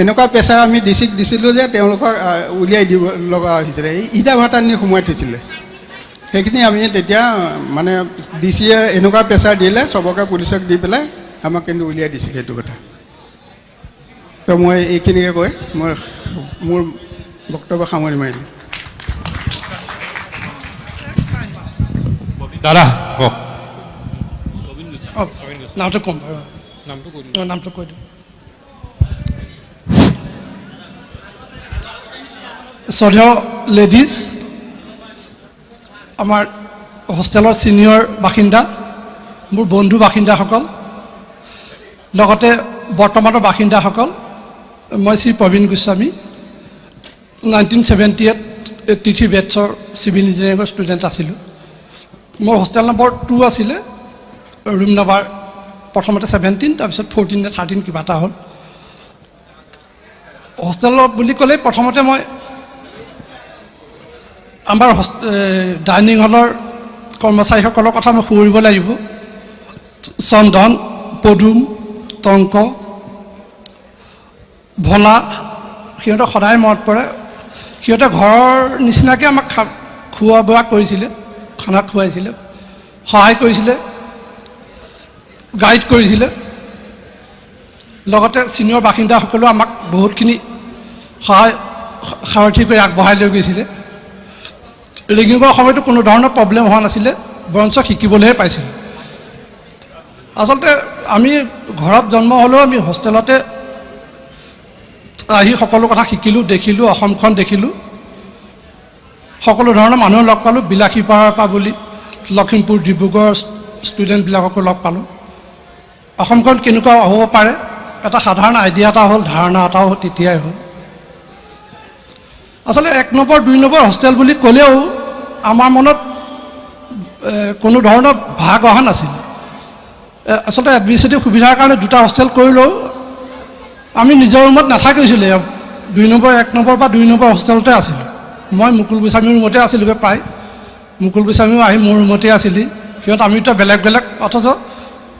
এনেকুৱা প্ৰেছাৰ আমি ডিচিক দিছিলোঁ যে তেওঁলোকক উলিয়াই দিব লগা হৈছিলে, এই ইটা ভাটানি সোমোৱাই থৈছিলে। সেইখিনি আমি তেতিয়া মানে ডিচিয়ে এনেকুৱা প্ৰেছাৰ দিলে, চবকে পুলিচক দি পেলাই আমাক কিন্তু উলিয়াই দিছিলে সেইটো কথা। তো মই এইখিনিকে কৈ মই মোৰ বক্তব্য সামৰি মাৰিলোঁ। দাদা কওক। নামটো ক'ম বাৰু, নামটো কৈ দিম। নামটো কৈ দিম। শ্ৰদ্ধেয় লেডিজ, আমাৰ হোষ্টেলৰ ছিনিয়ৰ বাসিন্দা, মোৰ বন্ধু বাসিন্দাসকল, লগতে বৰ্তমানৰ বাসিন্দাসকল, মই শ্ৰী প্ৰবীণ গোস্বামী, 1978 83 বেটছৰ চিভিল ইঞ্জিনিয়াৰিঙৰ ষ্টুডেণ্ট আছিলোঁ। মোৰ হোষ্টেল নম্বৰ 2 আছিলে, ৰুম নম্বৰ প্ৰথমতে 17, তাৰপিছত 14 নে 13 কিবা এটা হ'ল। হোষ্টেলত বুলি ক'লে প্ৰথমতে মই আমাৰ ডাইনিং হলৰ কৰ্মচাৰীসকলৰ কথা মই সুঁৱৰিব লাগিব। চন্দন, পদুম, টংক, ভোলা, সিহঁতক সদায় মনত পৰে। সিহঁতে ঘৰৰ নিচিনাকৈ আমাক খোৱা বোৱা কৰিছিলে, খানা খুৱাইছিলে, সহায় কৰিছিলে, গাইড কৰিছিলে। লগতে ছিনিয়ৰ বাসিন্দাসকলেও আমাক বহুতখিনি সহায় সাৰথি কৰি আগবঢ়াই লৈ গৈছিলে। ৰেগিঙৰ সময়তো কোনো ধৰণৰ প্ৰব্লেম হোৱা নাছিলে, বৰঞ্চ শিকিবলৈহে পাইছিলোঁ। আচলতে আমি ঘৰত জন্ম হ'লেও আমি হোষ্টেলতে আহি সকলো কথা শিকিলোঁ, দেখিলোঁ, অসমখন দেখিলোঁ, সকলো ধৰণৰ মানুহ লগ পালোঁ। বিলাসীপাৰাৰ পৰা বুলি লখিমপুৰ, ডিব্ৰুগড়ৰ ষ্টুডেণ্টবিলাককো লগ পালোঁ। অসমখন কেনেকুৱা হ'ব পাৰে এটা সাধাৰণ আইডিয়া এটা হ'ল, ধাৰণা এটাও তেতিয়াই হ'ল। আচলতে 1 নম্বৰ 2 নম্বৰ হোষ্টেল বুলি ক'লেও আমাৰ মনত কোনো ধৰণৰ ভাগ অহা নাছিল। আচলতে এডমিনিষ্ট্ৰেটিভ সুবিধাৰ কাৰণে 2টা হোষ্টেল কৰিলেও আমি নিজৰ ৰুমত নাথাকিছিলোঁ। 1 নম্বৰ বা 2 নম্বৰ হোষ্টেলতে আছিলোঁ। মই মুকুল গোস্বামীৰ ৰুমতে আছিলোঁগৈ প্ৰায়, মুকুল গোস্বামীও আহি মোৰ ৰুমতে আছিলি। সিহঁত আমিতো বেলেগ বেলেগ, অথচ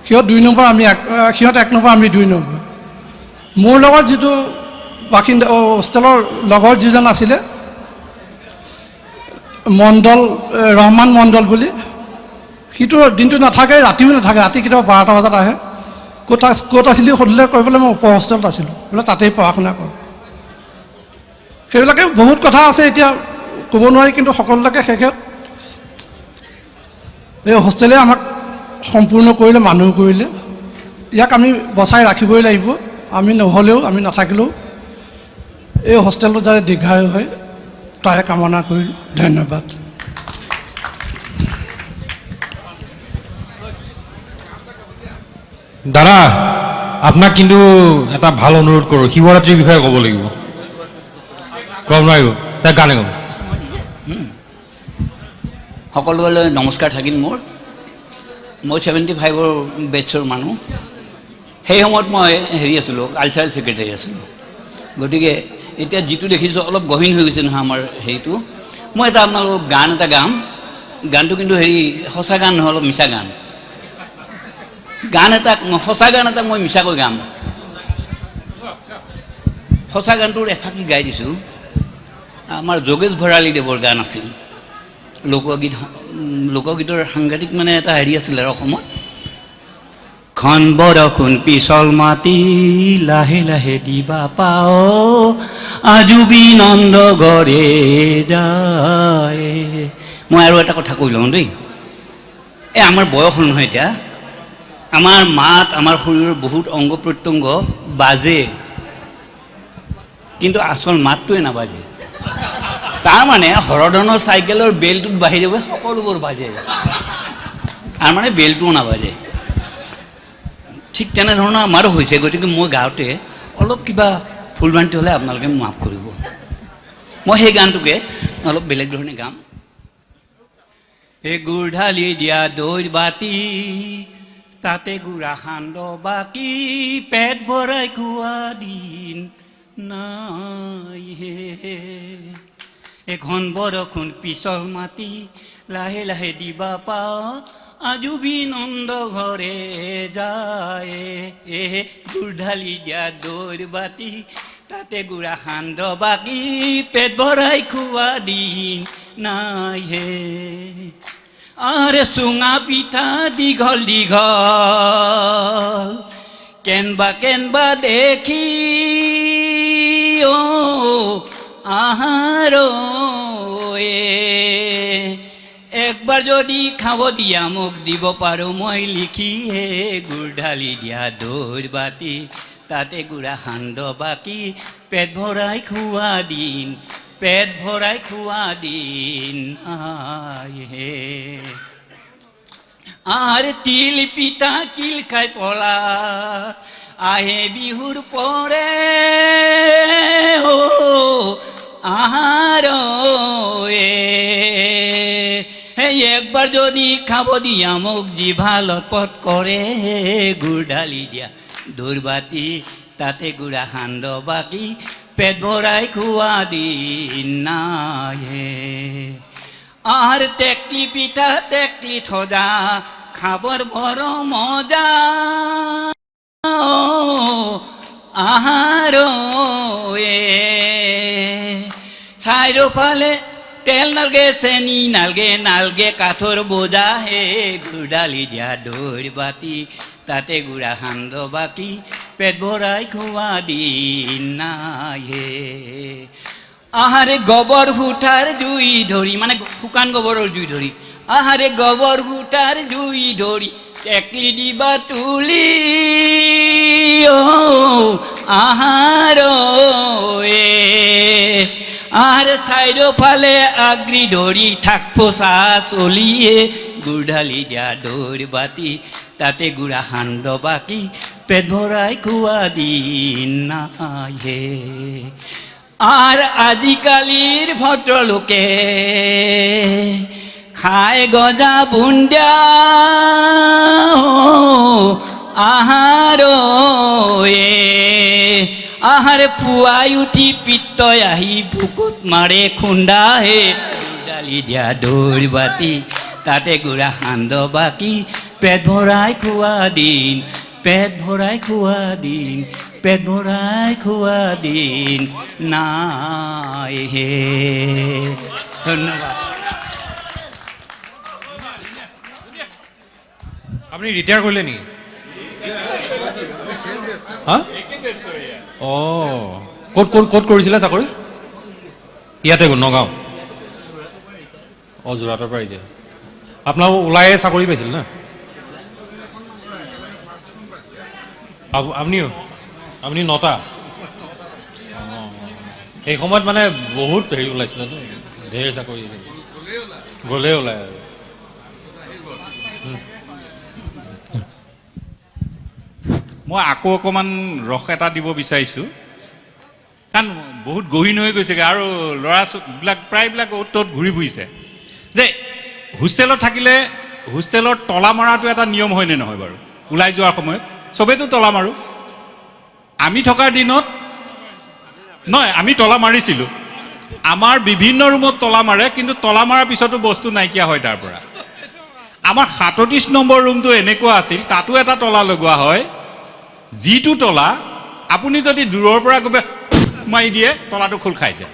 সিহঁত 2 নম্বৰ, সিহঁত 1 নম্বৰ, আমি 2 নম্বৰ। মোৰ লগত যিটো বাসিন্দা হোষ্টেলৰ লগৰ যিজন আছিলে মণ্ডল, ৰহমান মণ্ডল বুলি, সিটো দিনটো নাথাকে, ৰাতিও নাথাকে। ৰাতি কেতিয়াবা 12টা বজাত আহে। ক'ত আছিলি সুধিলে কৰিবলৈ মই ওপৰ হোষ্টেলত আছিলোঁ, বোলে তাতেই পঢ়া শুনা কৰোঁ। সেইবিলাকে বহুত কথা আছে, এতিয়া ক'ব নোৱাৰি। কিন্তু সকলোলৈকে শেষত এই হোষ্টেলে আমাক সম্পূৰ্ণ কৰিলে, মানুহ কৰিলে। ইয়াক আমি বচাই ৰাখিবই লাগিব। আমি নহ'লেও, আমি নাথাকিলেও এই হোষ্টেলটো যাতে দীৰ্ঘায়ু হয় তাৰে কামনা কৰিলোঁ। ধন্যবাদ। দাদা, আপোনাক কিন্তু এটা ভাল অনুৰোধ কৰোঁ, শিৱৰাত্ৰিৰ বিষয়ে ক'ব লাগিব। ক'ব নোৱাৰিব? তাক গানে ক'ব। সকলোলৈ নমস্কাৰ থাকিল মোৰ। মই 75ৰ বেটছৰ মানুহ। সেই সময়ত মই আছিলোঁ, কালচাৰেল ছেক্ৰেটাৰী আছিলোঁ। গতিকে এতিয়া যিটো দেখিছোঁ অলপ গহীন হৈ গৈছে নহয় আমাৰ হেৰিটো। মই এটা আপোনালোকক গান এটা গাম। গানটো কিন্তু সঁচা গান নহয়, অলপ মিছা গান। সঁচা গান এটা মই মিছাকৈ গাম। সঁচা গানটোৰ এফাকি গাই দিছোঁ। আমাৰ যোগেশ ভৰালীদেৱৰ গান আছিল, লোকগীতৰ সাংঘাতিক মানে এটা আছিল আৰু অসমত। খন বৰষুণ পিছল মাটি লাহে লাহে দিবা পাও, আজুবি নন্দ গৰে যায়। মই আৰু এটা কথা কৈ লওঁ দেই, আমাৰ বয়স হ'ল নহয় এতিয়া। আমাৰ মাত আমাৰ শৰীৰৰ বহুত অংগ প্ৰত্যংগ বাজে, কিন্তু আচল মাতটোৱে নাবাজে। তাৰমানে হৰধনৰ চাইকেলৰ বেলটোত বাহিৰে সকলোবোৰ বাজে, তাৰমানে বেলটোও নাবাজে। ঠিক তেনেধৰণৰ আমাৰো হৈছে। গতিকে মই গাওঁতে অলপ কিবা ভুল ভ্ৰান্তি হ'লে আপোনালোকে মাফ কৰিব। মই সেই গানটোকে অলপ বেলেগ ধৰণে গাম। এই গুড় ঢালি দিয়া দৈৰ বাতি, তাতে গুড়া সান্দ বাকী, পেট ভৰাই খোৱা দিন নাই হে। এখন বৰষুণ পিছল মাটি, লাহে লাহে দিবা পাও, আজুবি নন্দ ঘৰে যায়। গুড় ঢালি দিয়া দৈৰ বাতি, তাতে গুড়া সান্দ বাকী, পেট ভৰাই খোৱা দিন নাই হে। আৰে চুঙা পিঠা দীঘল দীঘল, কেনবা কেনবা দেখি আহাৰ একবাৰ যদি খাব দিয়া মোক দিব পাৰোঁ মই লিখি। হে গুড় ঢালি দিয়া দৈৰ বাতি, তাতে গুড়া সান্দ বাকী, পেট ভৰাই খোৱা দিন, পেট ভৰাই খোৱা দিন নাই হে। আর তিল পিঠা কিল খাই পলা, আহে বিহুর পরে ও আহার একবার যদি খাব দিয়া মোক জিভা লটপট করে। গুড় ঢালি দিয়া দৈৰ বাতি, তাতে গুড়া সান্দ বাকী, পেট ভৰাই খোৱা দিন নাই হে। আৰ টেকলি পিঠা টেকলি থজা, খাবাৰ বড় মজা আহাৰ চাৰিওফালে তেল নালগে চেনি নালগে, নালগে কাঠৰ বোজা। হে গুড় ঢালি দিয়া দৈৰ বাতি, তাতে গুড়া সান্দ বাকী, পেট ভৰাই খোৱা দিন নাই হে। আহারে গোবর হুটার জুই ধরি, মানে শুকান গোবরের জুই ধরি। আহারে গোবর হুটার জুই ধরি, টেকলি দিবা তুলি আহার আর চাৰিওফালে আগ্ৰি ধৰি থাকবো চা চলিয়ে। গুড় ঢালি দিয়া দৈৰ বাতি, তাতে গুড়া সান্দ বাকী, পেট ভৰাই খোৱা দিন নাই হে। আর আজিকালির ভদ্রলোকে খায় গজা বুন্দিয়া আহার আহারে পুয়াই উঠি পিত্তই আহি বুকুত মারে খুন্দা। হে গুড় ঢালি দিয়া দৈৰ বাতি, তাতে গুড়া সান্দ বাকী, পেট ভৰাই খোৱা দিন, পেট ভৰাই খোৱা দিন, পেট ভৰাই খোৱা দিন নাই হে। ধন্যবাদ। আপুনি ৰিটায়াৰ কৰিলে নেকি? অঁ, ক'ত ক'ত ক'ত কৰিছিলে চাকৰি? ইয়াতে নগাঁও। অঁ, যোৰহাটৰ পৰা এতিয়া আপোনাৰ ওলাই চাকৰি পাইছিল না? আপুনিও? আপুনি 9টা? সেই সময়ত মানে বহুত হেৰি ওলাইছিলেতো, ঢেৰ চাকৰি গ'লেই ওলাই আৰু। মই আকৌ অকণমান ৰস এটা দিব বিচাৰিছোঁ, কাৰণ বহুত গহীন হৈ গৈছেগৈ আৰু ল'ৰাবিলাক প্ৰায়বিলাক অ'ত ত'ত ঘূৰি ফুৰিছে। যে হোষ্টেলত থাকিলে হোষ্টেলত তলা মৰাটো এটা নিয়ম হয়নে নহয় বাৰু? ওলাই যোৱাৰ সময়ত চবেইতো তলা মাৰোঁ। আমি থকাৰ দিনত নহয়, আমি তলা মাৰিছিলোঁ। আমাৰ বিভিন্ন ৰুমত তলা মাৰে, কিন্তু তলা মৰাৰ পিছতো বস্তু নাইকিয়া হয় তাৰ পৰা। আমাৰ 37 নম্বৰ ৰুমটো এনেকুৱা আছিল, তাতো এটা তলা লগোৱা হয়, যিটো তলা আপুনি যদি দূৰৰ পৰা গৈ মাৰি দিয়ে তলাটো খোল খাই যায়।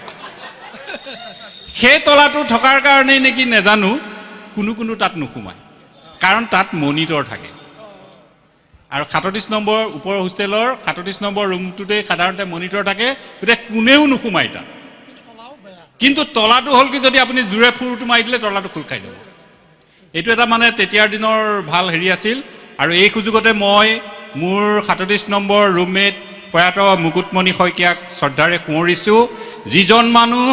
সেই তলাটো থকাৰ কাৰণেই নেকি নেজানো কোনো কোনো তাত নোসোমায়, কাৰণ তাত মনিটৰ থাকে। আৰু 37 নম্বৰ ওপৰৰ হোষ্টেলৰ 37 নম্বৰ ৰুমটোতে সাধাৰণতে মনিটৰ থাকে, গতিকে কোনেও নোসোমায় তাত। কিন্তু তলাটো হ'ল কি, যদি আপুনি জোৰে ফুৰটো মাৰি দিলে তলাটো খোল খাই যাব। এইটো এটা মানে তেতিয়াৰ দিনৰ ভাল হেৰি আছিল। আৰু এই সুযোগতে মই মোৰ 37 নম্বৰ ৰুমমেট প্ৰয়াত মুকুটমণি শইকীয়াক শ্ৰদ্ধাৰে সোঁৱৰিছোঁ, যিজন মানুহ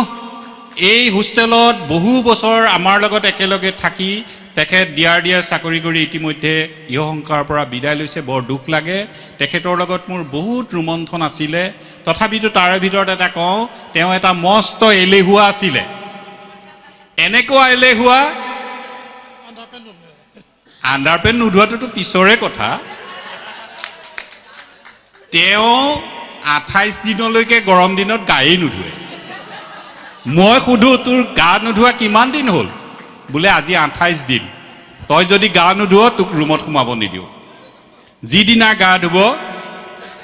এই হোষ্টেলত বহু বছৰ আমাৰ লগত একেলগে থাকি তেখেত DRDR চাকৰি কৰি ইতিমধ্যে ইহসংসাৰৰ পৰা বিদায় লৈছে। বৰ দুখ লাগে। তেখেতৰ লগত মোৰ বহুত ৰোমন্থন আছিলে, তথাপিতো তাৰে ভিতৰত এটা কওঁ, তেওঁ এটা মস্ত এলেহুৱা আছিলে। এনেকুৱা এলেহুৱা, আণ্ডাৰপেণ্ট নোধোৱাটোতো পিছৰে কথা। তেওঁ 28 দিনলৈকে গৰম দিনত গায়েই নোধোৱে। মই সুধো, তোৰ গা নোধোৱা কিমান দিন হ'ল? বোলে আজি 28 দিন। তই যদি গা নোধোৱ তোক ৰুমত সোমাব নিদিওঁ। যিদিনা গা ধুব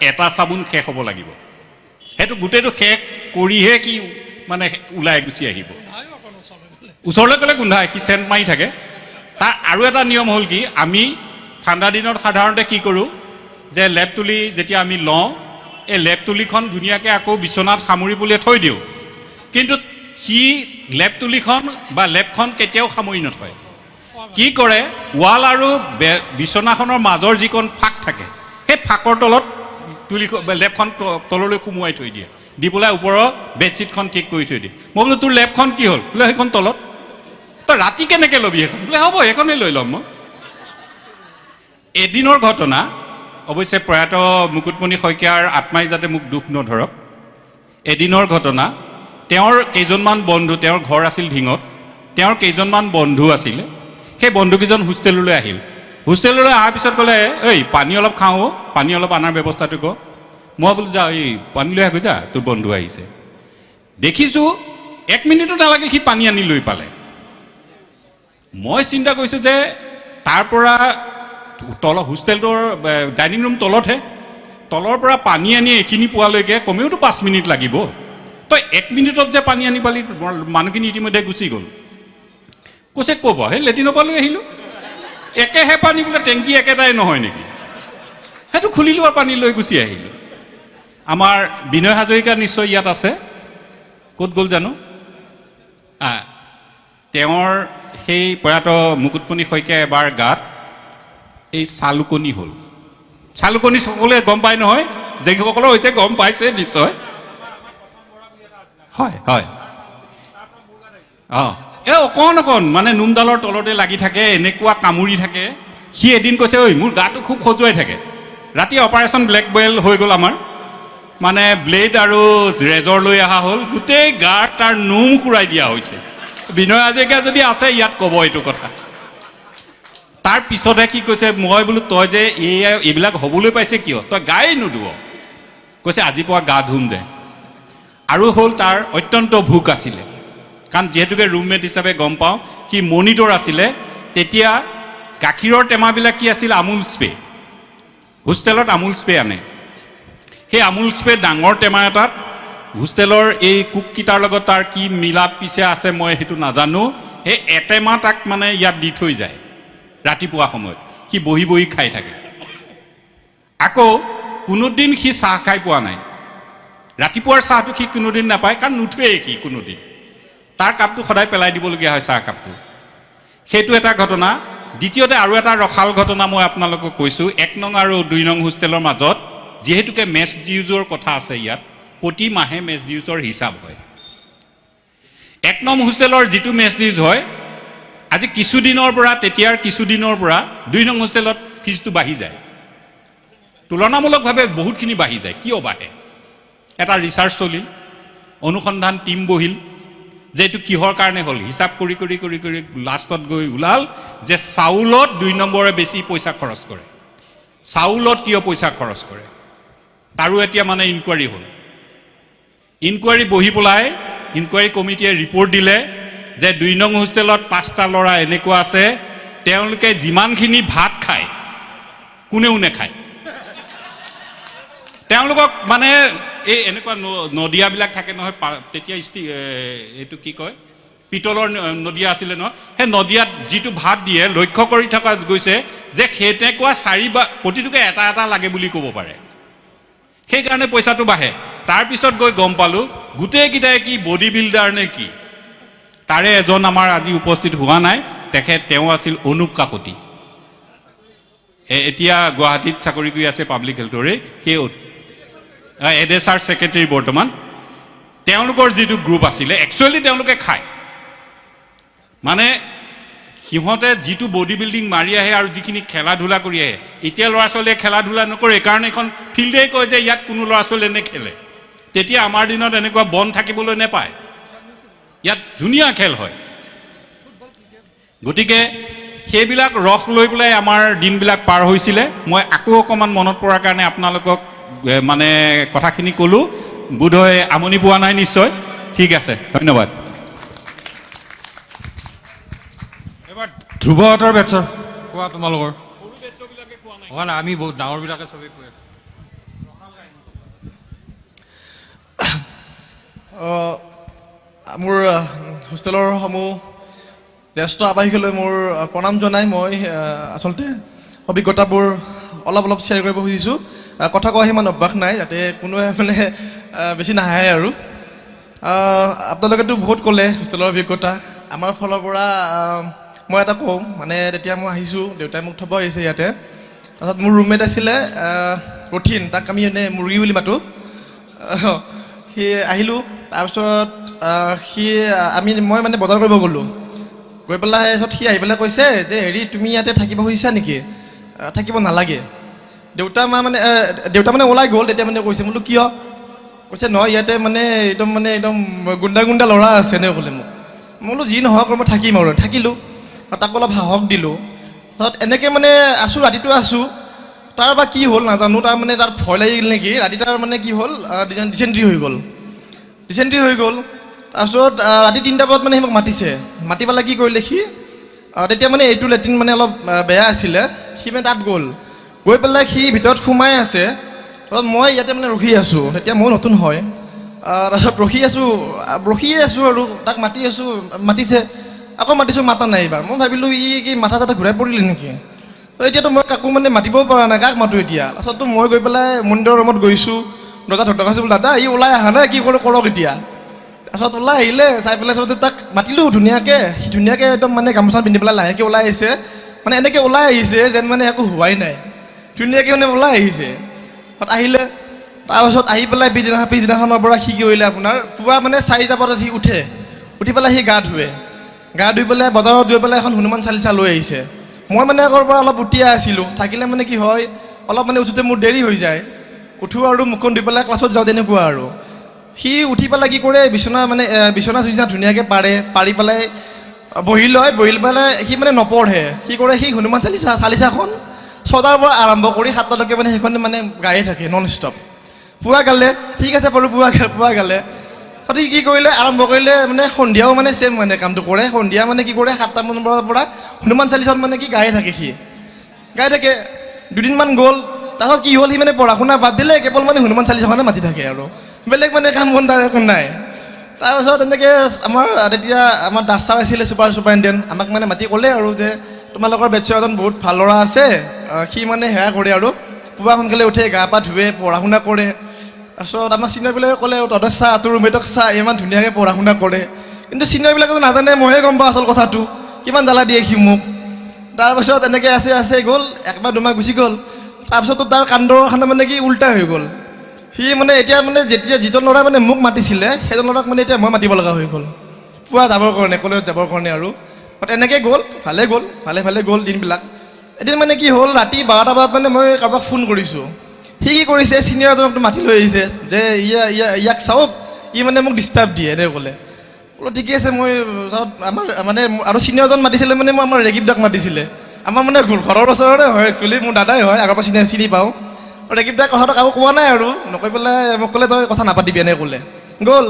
এটা চাবোন শেষ হ'ব লাগিব। সেইটো গোটেইটো শেষ কৰিহে কি মানে ওলাই গুচি আহিব। ওচৰলৈ গ'লে গোন্ধায়, সি চেণ্ট মাৰি থাকে। তাৰ আৰু এটা নিয়ম হ'ল কি, আমি ঠাণ্ডা দিনত সাধাৰণতে কি কৰোঁ যে লেপ তুলি যেতিয়া আমি লওঁ, এই লেপ তুলিখন ধুনীয়াকৈ আকৌ বিচনাত সামৰি পেলাই থৈ দিওঁ। কিন্তু সি লেপ তুলিখন বা লেপখন কেতিয়াও সামৰি নথয়। কি কৰে, ৱাল আৰু বিচনাখনৰ মাজৰ যিকণ ফাঁক থাকে, সেই ফাঁকৰ তলত লেপখন তললৈ সুমুৱাই থৈ দিয়ে, দি পেলাই ওপৰৰ বেডশ্বীটখন ঠিক কৰি থৈ দিয়ে। মই বোলো তোৰ লেপখন কি হ'ল? বোলে সেইখন তলত। তই ৰাতি কেনেকৈ ল'বি সেইখন? বোলে হ'ব সেইখনেই লৈ ল'ম মই। এদিনৰ ঘটনা, অৱশ্যে প্ৰয়াত মুকুটমণি শইকীয়াৰ আত্মাই যাতে মোক দুখ নধৰক। এদিনৰ ঘটনা, তেওঁৰ কেইজনমান বন্ধু, তেওঁৰ ঘৰ আছিল ঢিঙত, তেওঁৰ কেইজনমান বন্ধু আছিলে। সেই বন্ধুকেইজন হোষ্টেললৈ আহিল। হোষ্টেললৈ অহাৰ পিছত ক'লে, ঐ পানী অলপ খাওঁ, পানী অলপ অনাৰ ব্যৱস্থাটো ক। মই বোলো যা, এই পানী লৈ আহগৈ যা, তোৰ বন্ধু আহিছে। দেখিছোঁ 1 মিনিটো নালাগিল সি পানী আনি লৈ পালে। মই চিন্তা কৰিছোঁ যে তাৰ পৰা হোষ্টেলটোৰ ডাইনিং ৰুম তলতহে, তলৰ পৰা পানী আনি এইখিনি পোৱালৈকে কমেওতো 5 মিনিট লাগিব। তই 1 মিনিটত যে পানী আনি পালি, মানুহখিনি ইতিমধ্যে গুচি গ'ল। কৈছে ক'ব, সেই লেট্ৰিনৰ পৰা লৈ আহিলোঁ। একেহে পানী বোলে, টেংকি একেটাই নহয় নেকি? সেইটো খুলি লোৱা পানী লৈ গুচি আহিলোঁ। আমাৰ বিনয় হাজৰিকা নিশ্চয় ইয়াত আছে, ক'ত গ'ল জানো? তেওঁৰ সেই প্ৰয়াত মুকুটমণি শইকীয়া এবাৰ গাত এই চালুকনি হ'ল। চালুকনি সকলোৱে গম পায় নহয়, যিসকলৰ হৈছে গম পাইছে নিশ্চয়। হয় হয়, অঁ, এই অকণ অকণ মানে নোমডালৰ তলতে লাগি থাকে, এনেকুৱা কামুৰি থাকে। সি এদিন কৈছে, ঐ মোৰ গাটো খুব খজুৱাই থাকে। ৰাতি অপাৰেশ্যন ব্লেক বেল হৈ গ'ল আমাৰ, মানে ব্লেড আৰু ৰেজৰ লৈ অহা হ'ল, গোটেই গাৰ তাৰ নোম খুৰাই দিয়া হৈছে। বিনয় হাজৰিকা যদি আছে ইয়াত ক'ব এইটো কথা। তাৰ পিছতহে কি কৈছে, মই বোলো তই যে এইবিলাক হ'বলৈ পাইছে কিয়? তই গাই নোধুৱ। কৈছে আজি পুৱা গা ধুম দে। আৰু হ'ল তাৰ অত্যন্ত ভোক আছিলে, কাৰণ যিহেতুকে ৰুমমেট হিচাপে গম পাওঁ সি মনিটৰ আছিলে। তেতিয়া গাখীৰৰ টেমাবিলাক কি আছিল, আমুল স্প্ৰে। হোষ্টেলত আমুল স্প্ৰে আনে। সেই আমুল স্প্ৰে ডাঙৰ টেমা এটাত হোষ্টেলৰ এই কুককেইটাৰ লগত তাৰ কি মিলা পিছে আছে মই সেইটো নাজানো, সেই এটেমা তাক মানে ইয়াত দি থৈ যায়। ৰাতিপুৱা সময়ত সি বহি বহি খাই থাকে। আকৌ কোনোদিন সি চাহ খাই পোৱা নাই। ৰাতিপুৱাৰ চাহটো সি কোনোদিন নাপায়, কাৰণ নুঠুৱেই সি কোনোদিন। তাৰ কাপটো সদায় পেলাই দিবলগীয়া হয়, চাহ কাপটো। সেইটো এটা ঘটনা। দ্বিতীয়তে আৰু এটা ৰসাল ঘটনা মই আপোনালোকক কৈছোঁ। 1 নং আৰু 2 নং হোষ্টেলৰ মাজত যিহেতুকে মেছ ডিউজৰ কথা আছে, ইয়াত প্ৰতি মাহে মেছ ডিউজৰ হিচাপ হয়। 1 নং হোষ্টেলৰ যিটো মেছ ডিউজ হয়, আজি কিছুদিনৰ পৰা, তেতিয়াৰ কিছুদিনৰ পৰা 2 নং হোষ্টেলত ফিজটো বাঢ়ি যায়। তুলনামূলকভাৱে বহুতখিনি বাঢ়ি যায়। কিয় বাঢ়ে? এটা ৰিচাৰ্চ চলিল, অনুসন্ধান টীম বহিল যে এইটো কিহৰ কাৰণে হ'ল। হিচাপ কৰি কৰি কৰি কৰি লাষ্টত গৈ ওলাল যে চাউলত 2 নম্বৰে বেছি পইচা খৰচ কৰে। চাউলত কিয় পইচা খৰচ কৰে, তাৰো এতিয়া মানে ইনকুৱাৰী হ'ল। ইনকুৱাৰী বহি পেলাই ইনকুৱাৰী কমিটিয়ে ৰিপৰ্ট দিলে যে 2 নং হোষ্টেলত 5টা ল'ৰা এনেকুৱা আছে, তেওঁলোকে যিমানখিনি ভাত খায় কোনেও নেখায়। তেওঁলোকক মানে এই এনেকুৱা নদীয়াবিলাক থাকে নহয়, তেতিয়া এইটো কি কয়, পিতলৰ নদীয়া আছিলে নহয়, সেই নদীয়াত যিটো ভাত দিয়ে লক্ষ্য কৰি থকা গৈছে যে সেনেকুৱা 4 বা প্ৰতিটোকে এটা এটা লাগে বুলি ক'ব পাৰে। সেইকাৰণে পইচাটো বাঢ়ে। তাৰপিছত গৈ গম পালোঁ গোটেইকেইটাই কি বডি বিল্ডাৰ নে কি। তাৰে এজন আমাৰ আজি উপস্থিত হোৱা নাই, তেওঁ আছিল অনুপ কাকতি। এতিয়া গুৱাহাটীত চাকৰি কৰি আছে পাব্লিক হেল্থৰে, সেই এডেছাৰ ছেক্ৰেটেৰী বৰ্তমান। তেওঁলোকৰ যিটো গ্ৰুপ আছিলে একচুৱেলি তেওঁলোকে খায়, মানে সিহঁতে যিটো বডি বিল্ডিং মাৰি আহে আৰু যিখিনি খেলা ধূলা কৰি আহে। এতিয়া ল'ৰা ছোৱালীয়ে খেলা ধূলা নকৰে, কাৰণ এখন ফিল্ডেই কয় যে ইয়াত কোনো ল'ৰা ছোৱালীয়ে নেখেলে। তেতিয়া আমাৰ দিনত এনেকুৱা বন থাকিবলৈ নেপায়, ইয়াত ধুনীয়া খেল হয়। গতিকে সেইবিলাক ৰস লৈ পেলাই আমাৰ দিনবিলাক পাৰ হৈছিলে। মই আকৌ অকণমান মনত পৰাৰ কাৰণে আপোনালোকক মানে কথাখিনি ক'লোঁ, বোধহয় আমনি পোৱা নাই নিশ্চয়। ঠিক আছে, ধন্যবাদ। এবাৰ ধ্ৰুৱহঁতৰ বেটছৰ কোৱা, তোমালোকৰ হোৱা নাই, আমি বহুত ডাঙৰবিলাকে চবেই কৈ আছোঁ। মোৰ হোষ্টেলৰ সমূহ জ্যেষ্ঠ আৱাসীলৈ মোৰ প্ৰণাম জনাই মই আচলতে অভিজ্ঞতাবোৰ অলপ শ্বেয়াৰ কৰিব খুজিছোঁ। কথা কোৱা সিমান অভ্যাস নাই, যাতে কোনোৱে মানে বেছি নাহাঁহে আৰু। আপোনালোকেতো বহুত ক'লে হোষ্টেলৰ অভিজ্ঞতা। আমাৰ ফালৰ পৰা মই এটা কওঁ, মানে তেতিয়া মই আহিছোঁ, দেউতাই মোক থ'ব আহিছে ইয়াতে। তাৰপিছত মোৰ ৰুমমেট আছিলে ৰথিন, তাক আমি এনেই মুৰ্গী বুলি মাতোঁ। সি আহিলোঁ, তাৰপিছত মই মানে বজাৰ কৰিব গ'লোঁ। গৈ পেলাই তাৰপিছত সি আহি পেলাই কৈছে যে হেৰি তুমি ইয়াতে থাকিব খুজিছা নেকি? থাকিব নালাগে। দেউতা মানে ওলাই গ'ল, তেতিয়া মানে কৈছে, বোলো কিয়? কৈছে নহয় ইয়াতে মানে একদম গুণ্ডা ল'ৰা আছে এনেকৈ ক'লে মোক। মই বোলো যি নহওক মই থাকিম আৰু। থাকিলোঁ, তাক অলপ সাহস দিলোঁ। তাৰপিছত এনেকৈ মানে আছোঁ, ৰাতিটো আছোঁ। তাৰ বা কি হ'ল নাজানো, তাৰ ভয় লাগিল নেকি, ৰাতি তাৰ মানে কি হ'ল ডিচেণ্ট্ৰি হৈ গ'ল। তাৰপিছত ৰাতি 3টা বজাত মানে সি মোক মাতি পেলাই কি কৰিলে সি, তেতিয়া মানে এইটো লেট্ৰিন মানে অলপ বেয়া আছিলে, সি মানে তাত গৈ পেলাই সি ভিতৰত সোমাই আছে। তাৰপিছত মই ইয়াতে মানে ৰখি আছোঁ, তেতিয়া মই নতুন হয়। তাৰপিছত ৰখিয়ে আছোঁ আৰু তাক মাতিছে, আকৌ মাতিছোঁ, মাতা নাই এইবাৰ। মই ভাবিলোঁ ই কি মাথা চাথা ঘূৰাই পৰিলে নেকি। এতিয়াতো মই কাকো মানে মাতিবও পৰা নাই, কাক মাতোঁ এতিয়া। তাৰপিছততো মই গৈ পেলাই মনিটৰৰ ৰুমত গৈছোঁ, দৰ্জা ঢকঢকাইছোঁ, বোলো দাদা ই ওলাই অহা নাই, কি কৰক এতিয়া। তাৰপিছত ওলাই আহিলে, চাই পেলাই চবতে তাক মাতিলোঁ ধুনীয়াকৈ। সি ধুনীয়াকৈ একদম মানে গামোচা পিন্ধি পেলাই লাহেকৈ ওলাই আহিছে, মানে এনেকৈ ওলাই আহিছে যেন মানে একো হোৱাই নাই, ধুনীয়াকৈ মানে ওলাই আহিছে। আহিলে, তাৰপিছত আহি পেলাই পিছদিনাখনৰ পৰা সি কি কৰিলে আপোনাৰ, পুৱা মানে 4টা বজাত সি উঠি পেলাই সি গা ধুই পেলাই বজাৰত গৈ পেলাই এখন হনুমান চালিচা লৈ আহিছে। মই মানে আগৰ পৰা অলপ উঠিয়া আছিলোঁ, থাকিলে মানে কি হয় অলপ মানে উঠোতে মোৰ দেৰি হৈ যায়, উঠোঁ আৰু মুখখন ধুই পেলাই ক্লাছত যাওঁ, তেনেকুৱা আৰু। সি উঠি পেলাই কি কৰে, বিচনা ধুনীয়াকৈ পাৰি পেলাই বহি পেলাই সি মানে নপঢ়ে, কি কৰে সি হনুমান চালিচাখন 6টাৰ পৰা আৰম্ভ কৰি 7টালৈকে মানে সেইখন মানে গায়ে থাকে নন ষ্টপ। পুৱা গালে, ঠিক আছে বাৰু, পুৱা গালে। সি কি কৰিলে, আৰম্ভ কৰিলে মানে সন্ধিয়াও মানে ছেম মানে কামটো কৰে। সন্ধিয়া মানে কি কৰে, 7টামান বজাৰ পৰা হনুমান চালিচাখন মানে কি গায়ে থাকে। দুদিনমান গ'ল, তাৰপিছত কি হ'ল, সি মানে পঢ়া শুনা বাদ দিলে, কেৱল মানে হনুমান চালিচাখনে মাতি থাকে আৰু বেলেগ মানে কাম বন তাৰ একো নাই। তাৰপিছত এনেকৈ তেতিয়া আমাৰ দাস ছাৰ আছিলে ছুপাৰিনটেণ্ডেণ্ট, আমাক মানে মাতি ক'লে আৰু যে তোমালোকৰ বেটছৰ এজন বহুত ভাল ল'ৰা আছে, সি মানে সেয়া কৰে আৰু পুৱা সোনকালে উঠে, গা পা ধুৱে, পঢ়া শুনা কৰে। তাৰপিছত আমাৰ ছিনিয়ৰবিলাকে ক'লে তহঁতৰ চা, তোৰ ৰুমমেটক চা, ইমান ধুনীয়াকৈ পঢ়া শুনা কৰে। কিন্তু ছিনিয়ৰবিলাকেতো নাজানে, মইহে গম পাওঁ আচল কথাটো, কিমান জ্বালা দিয়ে সি মোক। তাৰপিছত এনেকৈ আছে গ'ল, 1 মাহ 2 মাহ গুচি গ'ল। তাৰপিছতো তাৰ কাণ্ডখানা মানে কি উল্টা হৈ গ'ল। সি মানে এতিয়া মানে যিজন ল'ৰাই মানে মোক মাতিছিলে, সেইজন ল'ৰাক মানে এতিয়া মই মাতিব লগা হৈ গ'ল, পুৱা যাবৰ কাৰণে, কলেজত যাবৰ কাৰণে আৰু। এনেকৈ গ'ল, ভালে গ'ল দিনবিলাক। এদিন মানে কি হ'ল, ৰাতি 12টা বজাত মানে মই কাৰোবাক ফোন কৰিছোঁ। সি কি কৰিছে, ছিনিয়ৰ এজনকতো মাতি লৈ আহিছে যে ইয়াক চাওক, ই মানে মোক ডিষ্টাৰ্ব দিয়ে, এনেকৈ ক'লে। বোলো ঠিকে আছে, মই আমাৰ মানে আৰু ছিনিয়ৰজন মাতিছিলে মানে মই আমাৰ ৰেগিবদাক মাতিছিলে, আমাৰ মানে ঘৰৰ ওচৰতে হয়, একচুৱেলি মোৰ দাদাই হয়, আগৰ পৰা চিনি পাওঁ। ৰেগিবদাই কথাটো কাকো কোৱা নাই আৰু, নকৈ পেলাই মোক ক'লে তই কথা নাপাতিবি, এনেকৈ ক'লে। গ'ল,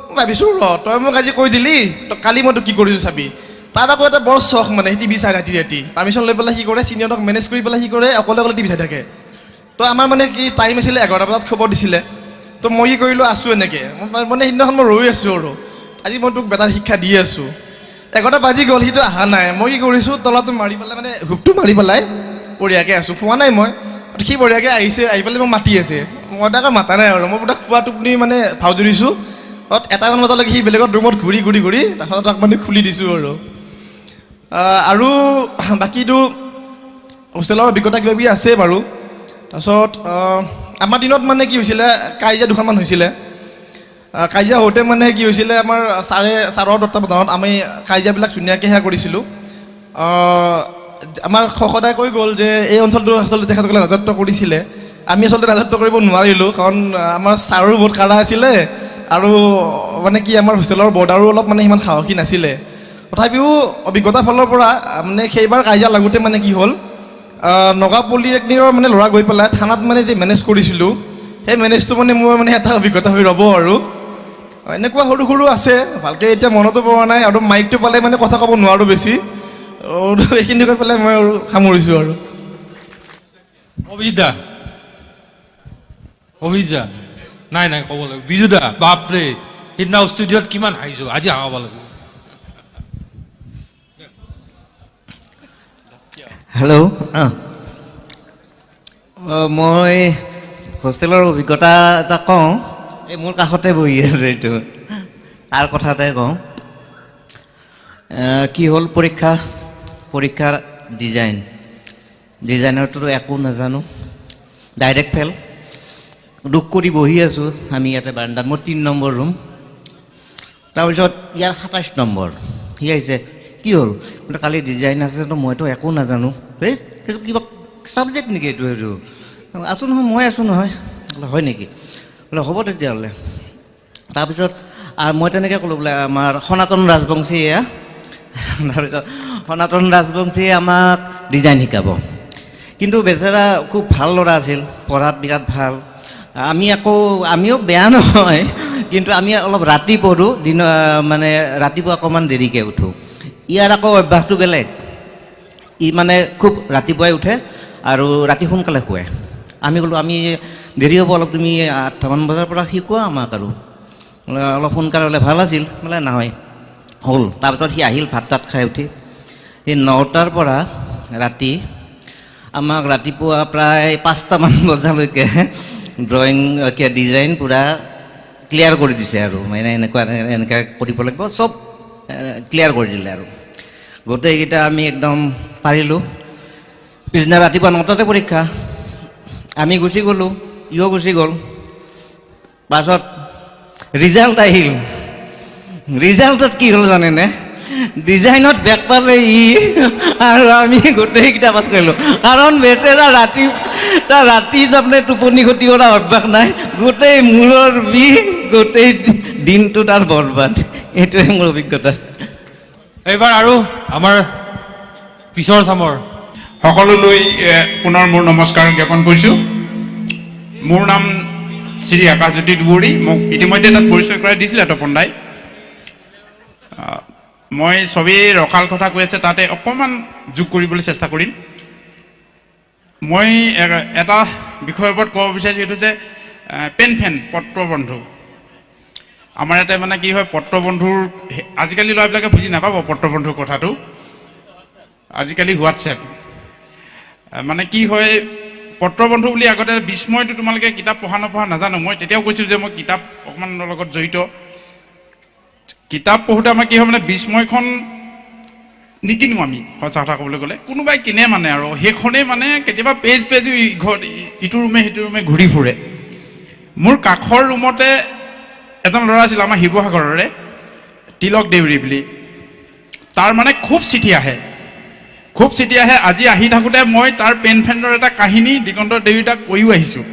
মই ভাবিছোঁ তই মোক আজি কৈ দিলি, কালি মই তোক কি কৰিছোঁ চাবি। তাৰ আকৌ এটা বৰ চখ মানে, সি টিভি চাই ৰাতি পাৰ্মিশ্যন লৈ পেলাই সি কৰে, ছিনিয়ৰক মেনেজ কৰি পেলাই সি কৰে, অকলে টিভি চাই থাকে। তো আমাৰ মানে কি টাইম আছিলে 11টা বজাত খবৰ দিছিলে। তো মই কি কৰিলোঁ, আছোঁ এনেকৈ, মানে সিদিনাখন মই ৰৈ আছোঁ আৰু আজি মই তোক বেটাৰ শিক্ষা দি আছোঁ। 11টা বাজি গ'ল, সিটো অহা নাই। মই কি কৰিছোঁ, তলাটো মাৰি পেলাই মানে হুপটো মাৰি পেলাই বঢ়িয়াকৈ আছোঁ, খোৱা নাই মই। সি বঢ়িয়াকৈ আহি পেলাই মোক মাতি আছে, মই তাক মাতা নাই আৰু, মই তাক খোৱা টোপনি মানে ভাও ধৰিছোঁ। 1টামান বজালৈকে সি বেলেগত ৰুমত ঘূৰি তাৰপিছত তাক মানে খুলি দিছোঁ আৰু বাকীটো হোষ্টেলৰ অভিজ্ঞতা কিবা কিবি আছে বাৰু। তাৰপিছত আমাৰ দিনত মানে কি হৈছিলে, কাজিয়া দুখনমান হৈছিলে। কাজিয়া হওঁতে মানে কি হৈছিলে, আমাৰ ছাৰৰ তত্বাৱধানত আমি কাজিয়াবিলাক ধুনীয়াকৈ সেয়া কৰিছিলোঁ। আমাৰ সদায় কৈ গ'ল যে এই অঞ্চলটো আচলতে তেখেতসকলে ৰাজত্ব কৰিছিলে, আমি আচলতে ৰাজত্ব কৰিব নোৱাৰিলোঁ, কাৰণ আমাৰ ছাৰো বহুত কাঢ়া আছিলে আৰু মানে কি আমাৰ হোষ্টেলৰ বৰ্ডাৰো অলপ মানে সিমান সাহসী নাছিলে। তথাপিও অভিজ্ঞতাৰ ফালৰ পৰা মানে সেইবাৰ কাজিয়া লাগোঁতে মানে কি হ'ল, নগাঁও পলিটেকনিকৰ মানে ল'ৰা গৈ পেলাই থানাত মানে যে মেনেজ কৰিছিলোঁ, সেই মেনেজটো মানে মোৰ মানে এটা অভিজ্ঞতা হৈ ৰ'ব আৰু এনেকুৱা সৰু সৰু আছে, ভালকৈ এতিয়া মনতো পৰা নাই। আৰু মাইকটো পালে মানে কথা ক'ব নোৱাৰোঁ বেছি, এইখিনি কৈ পেলাই মই আৰু সামৰিছোঁ আৰু। অভিজিত দা নাই ক'ব লাগিব। বিজু দা বাপৰে, সিদিনা ষ্টুডিঅ'ত কিমান হাঁহিছোঁ, আজি হাঁহাব লাগিব। হেল্ল', মই হোষ্টেলৰ অভিজ্ঞতা এটা কওঁ। এই মোৰ কাষতে বহি আছে, এইটো তাৰ কথা এটাই কওঁ। কি হ'ল, পৰীক্ষাৰ ডিজাইনৰটোতো একো নাজানো, ডাইৰেক্ট ফেল। দুখ কৰি বহি আছোঁ আমি ইয়াতে বাৰাণ্ডাত, মোৰ 3 নম্বৰ ৰুম। তাৰপিছত ইয়াৰ 27 নম্বৰ, সি আহিছে, কি হ'ল বোলে কালি ডিজাইন আছেতো, মইতো একো নাজানো। এই কিবা ছাবজেক্ট নেকি এইটো? আছোঁ নহয়, মই আছোঁ নহয়। বোলে হয় নেকি? বোলে হ'ব তেতিয়াহ'লে। তাৰপিছত মই তেনেকৈ ক'লোঁ, বোলে আমাৰ সনাতন ৰাজবংশী এয়া। তাৰপিছত সনাতন ৰাজবংশীয়ে আমাক ডিজাইন শিকাব। কিন্তু বেচেৰা খুব ভাল ল'ৰা আছিল, পঢ়াত বিৰাট ভাল। আমিও বেয়া নহয়, কিন্তু আমি অলপ ৰাতি পঢ়োঁ, মানে ৰাতিপুৱা অকণমান দেৰিকৈ উঠোঁ। ইয়াৰ আকৌ অভ্যাসটো বেলেগ, ই মানে খুব ৰাতিপুৱাই উঠে আৰু ৰাতি সোনকালে শুৱে। আমি ক'লোঁ আমি দেৰি হ'ব অলপ, তুমি 8টামান বজাৰ পৰা শিকোৱা আমাক আৰু অলপ সোনকালে হ'লে ভাল আছিল। বোলে নহয়, হ'ল। তাৰপিছত সি আহিল ভাত তাত খাই উঠি, সেই 9টাৰ পৰা ৰাতি আমাক ৰাতিপুৱা প্ৰায় 5টামান বজালৈকে ড্ৰয়িং ডিজাইন পূৰা ক্লিয়াৰ কৰি দিছে আৰু মানে এনেকৈ কৰিব লাগিব, চব ক্লিয়াৰ কৰি দিলে আৰু গোটেইকেইটা আমি একদম পাৰিলোঁ। পিছদিনা ৰাতিপুৱা 9টাতে পৰীক্ষা, আমি গুচি গ'লোঁ, ইও গুচি গ'ল। পাছত ৰিজাল্ট আহিল। ৰিজাল্টত কি হ'ল জানেনে? ডিজাইনত বেক পালে ই আৰু আমি গোটেইকেইটা পাছ কৰিলোঁ। কাৰণ বেচেৰা ৰাতি তাৰমানে টোপনি ক্ষতি কৰা অভ্যাস নাই, গোটেই মূৰৰ বিষ, গোটেই দিনটো তাৰ বৰবাদ। এইটোৱে মোৰ অভিজ্ঞতা। এইবাৰ আৰু আমাৰ পিছৰ চামৰ সকলোলৈ পুনৰ মোৰ নমস্কাৰ জ্ঞাপন কৰিছোঁ। মোৰ নাম শ্ৰী আকাশজ্যোতি দুবৰী। মোক ইতিমধ্যে তাত পৰিচয় কৰাই দিছিলে তপন দাই। মই চবেই ৰসাল কথা কৈ আছে, তাতে অকণমান যোগ কৰিবলৈ চেষ্টা কৰিম। মই এটা বিষয়ৰ ওপৰত ক'ব বিচাৰিছোঁ, সেইটো হৈছে পেন ফেন পত্ৰবন্ধু। আমাৰ ইয়াতে মানে কি হয়, পত্ৰবন্ধুৰ আজিকালি ল'ৰাবিলাকে বুজি নাপাব পত্ৰবন্ধুৰ কথাটো। আজিকালি হোৱাটছএপ মানে কি হয়, পত্ৰবন্ধু বুলি আগতে বিস্ময়টো, তোমালোকে কিতাপ পঢ়া নপঢ়া নাজানো, মই তেতিয়াও কৈছিলোঁ যে মই কিতাপ অকণমানৰ লগত জড়িত। কিতাপ পঢ়োঁতে আমাৰ কি হয়, মানে বিস্ময়খন নিকিনো আমি, সঁচা কথা ক'বলৈ গ'লে। কোনোবাই কিনে মানে, আৰু সেইখনেই মানে কেতিয়াবা পেজ ইটো ৰুমে সিটো ৰুমে ঘূৰি ফুৰে। মোৰ কাষৰ ৰুমতে এজন ল'ৰা আছিল আমাৰ শিৱসাগৰৰে, তিলক দেউৰী বুলি। তাৰ মানে খুব চিঠি আহে। আজি আহি থাকোঁতে মই তাৰ পেন ফ্ৰেণ্ডৰ এটা কাহিনী দিগন্ত দেউৰী তাক কৈও আহিছোঁ।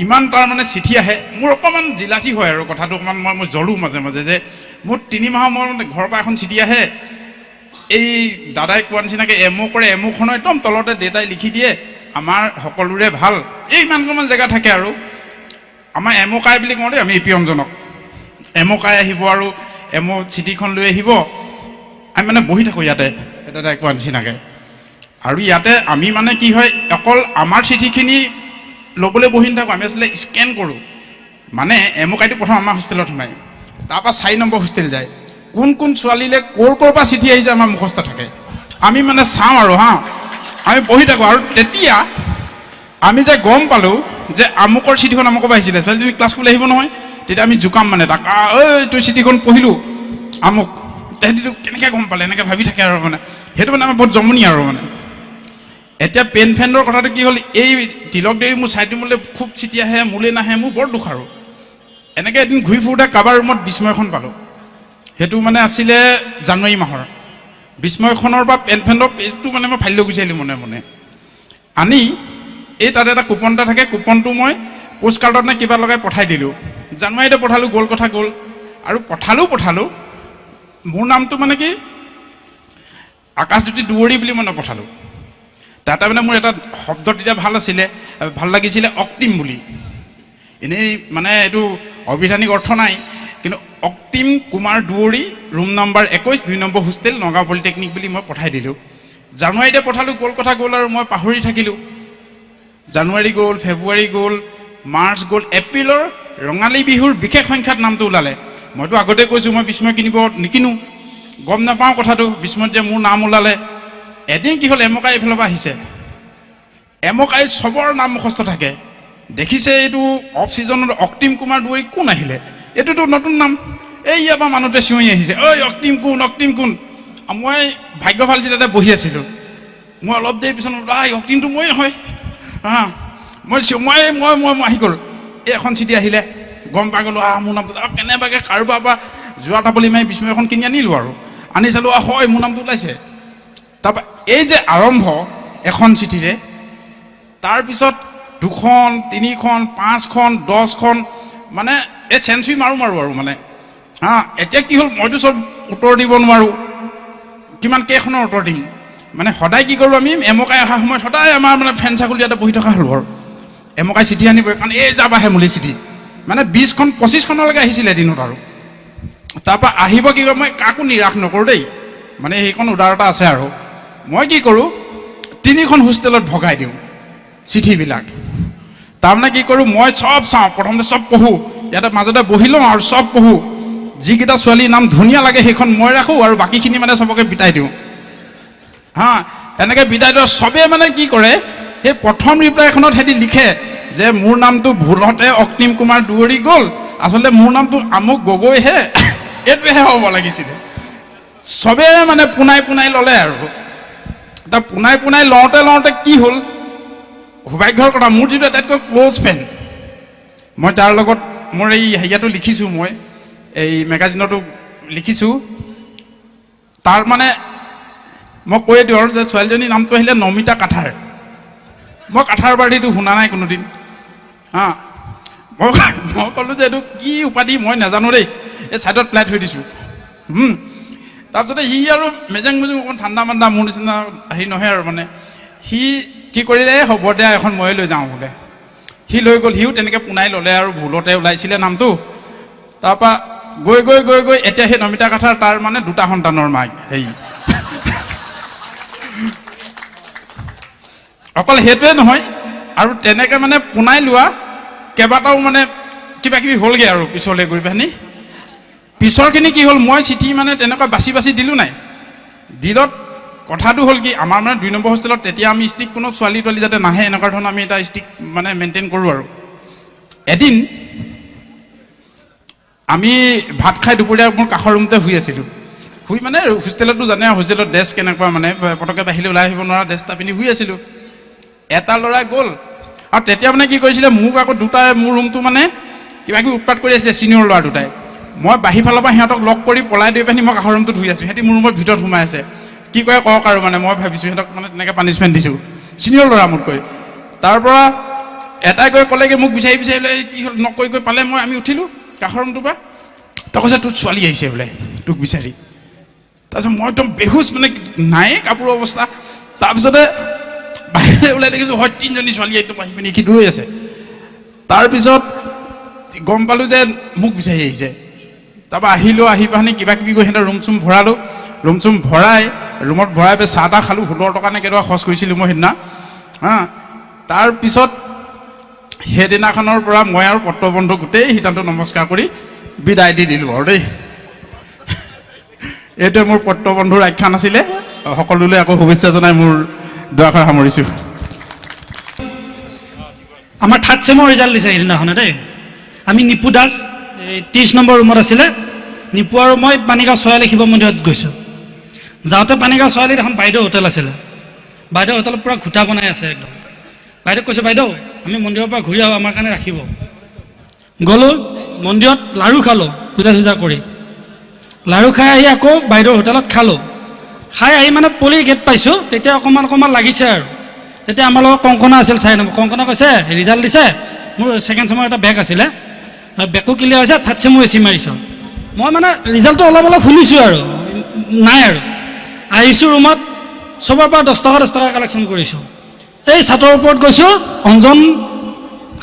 ইমান তাৰ মানে চিঠি আহে, মোৰ অকণমান জিলাচি হয় আৰু কথাটো অকণমান মই জ্বলোঁ মাজে মাজে, যে মোৰ 3 মাহৰ মূৰত ঘৰৰ পৰা এখন চিঠি আহে। এই দাদাই কোৱা নিচিনাকৈ এমঅ' কৰে, এমঅ'খনৰ একদম তলতে দেউতাই লিখি দিয়ে, আমাৰ সকলোৰে ভাল। এই ইমানকণমান জেগা থাকে আৰু আমাৰ এমঅ' কাই বুলি কওঁ দেই আমি এপিয়নজনক। এমঅ' কাই আহিব আৰু এমঅ' চিঠিখন লৈ আহিব, আমি মানে বহি থাকোঁ ইয়াতে দাদাই কোৱা নিচিনাকৈ। আৰু ইয়াতে আমি মানে কি হয়, অকল আমাৰ চিঠিখিনি ল'বলৈ বহি নাথাকোঁ, আমি আচলতে স্কেন কৰোঁ। মানে এমঅ' কাইটো প্ৰথম আমাৰ হোষ্টেলত সোমাই, তাৰপৰা 4 নম্বৰ হোষ্টেল যায়। কোন কোন ছোৱালীলৈ ক'ৰ পৰা চিঠি আহিছে আমাৰ মুখস্থ থাকে, আমি মানে চাওঁ আৰু আমি বহি থাকোঁ। আৰু তেতিয়া আমি যে গম পালোঁ যে আমুকৰ চিঠিখন আমুকৰ পৰা আহিছিলে, ছোৱালী তুমি ক্লাছ কৰিবলৈ আহিব নহয়, তেতিয়া আমি জোকাম মানে তাক, ঐ তোৰ চিঠিখন পঢ়িলোঁ আমুক, তেহেঁতিটো কেনেকৈ গম পালে, এনেকৈ ভাবি থাকে আৰু মানে সেইটো মানে আমাৰ বহুত জমনি আৰু মানে। এতিয়া পেন ফেনৰ কথাটো কি হ'ল, এই তিলক দেৰি মোৰ চাই দিবলৈ খুব চিঠি আহে, মোলৈ নাহে, মোৰ বৰ দুখ আৰু। এনেকৈ এদিন ঘূৰি ফুৰোঁতে কাৰোবাৰ ৰুমত বিস্ময়খন পালোঁ। সেইটো মানে আছিলে জানুৱাৰী মাহৰ। বিস্ময়খনৰ পৰা পেন ফেনৰ পেজটো মানে মই ফালি লৈ গুচি আহিলোঁ মনে মনে। আনি এই তাতে এটা কুপন এটা থাকে, কুপনটো মই পোষ্ট কাৰ্ডত নে কিবা লগাই পঠাই দিলোঁ। জানুৱাৰীতে পঠালোঁ, গ'ল কথা গ'ল। আৰু পঠালোঁ মোৰ নামটো মানে কি আকাশজ্যোতি দুৱৰী বুলি মই নপঠালোঁ। তাতে মানে মোৰ এটা শব্দ তেতিয়া ভাল লাগিছিলে অক্তিম বুলি। এনেই মানে এইটো অবিধানিক অৰ্থ নাই, কিন্তু Aktim Kumar Duwori, room number 21, 2 number hostel, Nagaon polytechnic বুলি মই পঠাই দিলোঁ। জানুৱাৰীতে পঠালোঁ, গ'ল কথা গ'ল আৰু মই পাহৰি থাকিলোঁ। জানুৱাৰী গ'ল, ফেব্ৰুৱাৰী গ'ল, মাৰ্চ গ'ল, এপ্ৰিলৰ ৰঙালী বিহুৰ বিশেষ সংখ্যাত নামটো ওলালে। মইতো আগতে কৈছোঁ মই বিস্ময় নিকিনো, গম নাপাওঁ কথাটো, বিস্ময়ত যে মোৰ নাম ওলালে। এদিন কি হ'ল, এমকাই এইফালৰ পৰা আহিছে। এমকাই চবৰ নাম মুখস্থ থাকে, দেখিছে এইটো অফ ছিজনত অক্তিম কুমাৰ দুৱৰী কোন আহিলে, এইটোতো নতুন নাম। এই ইয়াৰ পৰা মানুহটোৱে চিঞৰি আহিছে, ঐ অক্তিম কোন। মই ভাগ্য ভাল যে তাতে বহি আছিলোঁ। মই অলপ দেৰি পিছত অক্তিমটো মই হয়, মই আহি গ'ল। এই এখন চিঠি আহিলে, গম পাই গ'লোঁ মোৰ নামটো। কেনেবাকৈ কাৰোবাৰ পৰা যোৱা টাপলি মাৰি বিস্ময়খন কিনি আনিলোঁ আৰু আনি চালোঁ, হয় মোৰ নামটো ওলাইছে। তাৰপৰা এই যে আৰম্ভ এখন চিঠিৰে, তাৰপিছত 2খন, 3খন, 5খন, 10খন, মানে এই চেঞ্চুৰী মাৰোঁ আৰু মানে এতিয়া কি হ'ল, মইতো চব উত্তৰ দিব নোৱাৰোঁ, কেইখনৰ উত্তৰ দিম। মানে সদায় কি কৰোঁ, আমি এমকাই অহা সময়ত সদায় আমাৰ মানে ফেন ছাগলী ইয়াতে বহি থকা হ'ল আৰু এমকাই চিঠি আনিবই, কাৰণ এই যাবাহে মোলৈ চিঠি মানে 20খন 25খনলৈকে আহিছিলে এদিনত। আৰু তাৰপৰা আহিব কি কয়, মই কাকো নিৰাশ নকৰোঁ দেই, মানে সেইখন উদাৰতা আছে। আৰু মই কি কৰোঁ, 3খন হোষ্টেলত ভগাই দিওঁ চিঠিবিলাক। তাৰমানে কি কৰোঁ, মই চব চাওঁ, প্ৰথমতে চব পঢ়োঁ, ইয়াতে মাজতে বহি লওঁ আৰু চব পঢ়োঁ। যিকেইটা ছোৱালীৰ নাম ধুনীয়া লাগে সেইখন মই ৰাখোঁ, আৰু বাকীখিনি মানে চবকে বিটাই দিওঁ। এনেকৈ বিটাই দিওঁ। চবেই মানে কি কৰে, সেই প্ৰথম ৰিপ্লাইখনত সিহঁতি লিখে যে মোৰ নামটো ভুলতে অক্তিম কুমাৰ দুৱৰী গ'ল, আচলতে মোৰ নামটো আমুক গগৈহে, এইটোহে হ'ব লাগিছিলে। চবেই মানে পোনাই ল'লে আৰু পোনাই লওঁতে কি হ'ল, সৌভাগ্যৰ কথা, মোৰ যিটো আটাইতকৈ ক্ল'জ ফ্ৰেণ্ড, মই তাৰ লগত মোৰ এই হেৰিয়াটো লিখিছোঁ, মই এই মেগাজিনতো লিখিছোঁ। তাৰ মানে মই কৈ দিওঁ আৰু যে ছোৱালীজনীৰ নামটো আহিলে নমিতা কাঠাৰ। মই কাঠাৰ বাৰ্থিটো শুনা নাই কোনোদিন। মই ক'লোঁ যে এইটো কি উপাধি মই নাজানো দেই, এই ছাইডত পেলাই থৈ দিছোঁ। তাৰপিছতে সি আৰু মেজেং অকণ ঠাণ্ডা মোৰ নিচিনা হেৰি নহয় আৰু মানে সি কি কৰিলে, হ'ব দে এখন ময়ে লৈ যাওঁ বোলে। সি লৈ গ'ল, সিও তেনেকৈ পোনাই ল'লে আৰু ভুলতে ওলাইছিলে নামটো। তাৰপৰা গৈ এতিয়া সেই নমিতা কাঠাৰ তাৰ মানে 2টা সন্তানৰ মাক। হেৰি অকল সেইটোৱে নহয়, আৰু তেনেকৈ মানে পোনাই লোৱা কেইবাটাও মানে কিবাকিবি হ'লগৈ আৰু পিছলৈ গৈ পানি। পিছৰখিনি কি হ'ল, মই চিঠি মানে তেনেকুৱা বাছি দিলোঁ নাই। ডিলত কথাটো হ'ল কি, আমাৰ মানে 2 নম্বৰ হোষ্টেলত তেতিয়া আমি ষ্টিক কোনো ছোৱালী তোৱালী যাতে নাহে এনেকুৱা ধৰণৰ আমি এটা ষ্টিক মানে মেইনটেইন কৰোঁ। আৰু এদিন আমি ভাত খাই দুপৰীয়া মোৰ কাষৰ ৰুমতে শুই আছিলোঁ। শুই মানে হোষ্টেলতো জানে, হোষ্টেলত ড্ৰেছ কেনেকুৱা, মানে পটককৈ বাহিৰলৈ ওলাই আহিব নোৱাৰা ড্ৰেছ এটা পিন্ধি শুই আছিলোঁ। এটা ল'ৰা গ'ল, আৰু তেতিয়া মানে কি কৰিছিলে, মোক আকৌ মোৰ ৰুমটো মানে কিবাকিবি উৎপাত কৰি আছিলে, ছিনিয়ৰ ল'ৰা 2টাই। মই বাহিৰ ফালৰ পৰা সিহঁতক লগ কৰি পলাই দি পিনি মই কাষৰ ৰুমটোত শুই আছোঁ। সিহঁতি মোৰ ৰুমৰ ভিতৰত সোমাই আছে, কি কৰে কওক আৰু মানে মই ভাবিছোঁ সিহঁতক মানে তেনেকৈ পানিছমেণ্ট দিছোঁ, ছিনিয়ৰ ল'ৰা মোতকৈ। তাৰপৰা এটাই গৈ ক'লেগৈ মোক বিচাৰি লৈ কি হ'ল, নকৈ পালে আমি উঠিলোঁ কাষৰ ৰুমটোৰ পৰা। তই কৈছে তোৰ ছোৱালী আহিছে বোলে তোক বিচাৰি। তাৰপিছত মই একদম বেহুচ, মানে নাই কাপোৰৰ অৱস্থা। তাৰপিছতে বাহিৰলৈ ওলাই দেখিছোঁ হয় 3জনী ছোৱালী একদম আহি পিনি সি ৰৈ আছে। তাৰপিছত গম পালোঁ যে মোক বিচাৰি আহিছে। তাৰপৰা আহিলোঁ, আহি পানি কিবাকিবি কৰি সিহঁতৰ ৰুম চুম ভৰালোঁ। ৰুমত ভৰাই পাই চাহ তাহ খালোঁ। 16 টকা নে কেইটকা খৰচ কৰিছিলোঁ মই সেইদিনা। তাৰপিছত সেইদিনাখনৰ পৰা মই আৰু পত্ৰবন্ধু গোটেই সিদ্ধান্ত নমস্কাৰ কৰি বিদায় দি দিলোঁ আৰু দেই। এইটোৱে মোৰ পত্ৰবন্ধুৰ আখ্যান আছিলে। সকলোলৈ আকৌ শুভেচ্ছা জনাই মোৰ দুআষাৰ সামৰিছোঁ। আমাৰ 3rd চেমৰ ৰিজাল্ট দিছে সেইদিনাখনে দেই। আমি নিপু দাস 30 নম্বৰ ৰুমত আছিলে। নিপু আৰু মই পানীগাঁও ছোৱালী শিৱ মন্দিৰত গৈছোঁ। যাওঁতে পানীগাঁও ছোৱালীত এখন বাইদেউ হোটেল আছিলে। বাইদেউ হোটেলত পূৰা ঘোটা বনাই আছে একদম। বাইদেউ কৈছে বাইদেউ আমি মন্দিৰৰ পৰা ঘূৰি আহোঁ, আমাৰ কাৰণে ৰাখিব। গ'লোঁ মন্দিৰত, লাড়ু খালোঁ পূজা চূজা কৰি। লাড়ু খাই আহি আকৌ বাইদেউৰ হোটেলত খালোঁ। খাই আহি মানে পলি গেট পাইছোঁ, তেতিয়া অকণমান লাগিছে আৰু। তেতিয়া আমাৰ লগত কংকনা আছিল, 4 নম্বৰ। কংকনা কৈছে ৰিজাল্ট দিছে, মোৰ ছেকেণ্ড চেমৰ এটা বেগ আছিলে, বেগো ক্লিয়াৰ হৈছে, থাৰ্ড চেমো এচি মাৰিছোঁ। মই মানে ৰিজাল্টটো অলপ শুনিছোঁ আৰু, নাই আৰু। আহিছোঁ ৰুমত, চবৰ পৰা 10 টকা কালেকশ্যন কৰিছোঁ। এই ছাতৰ ওপৰত গৈছোঁ, অঞ্জন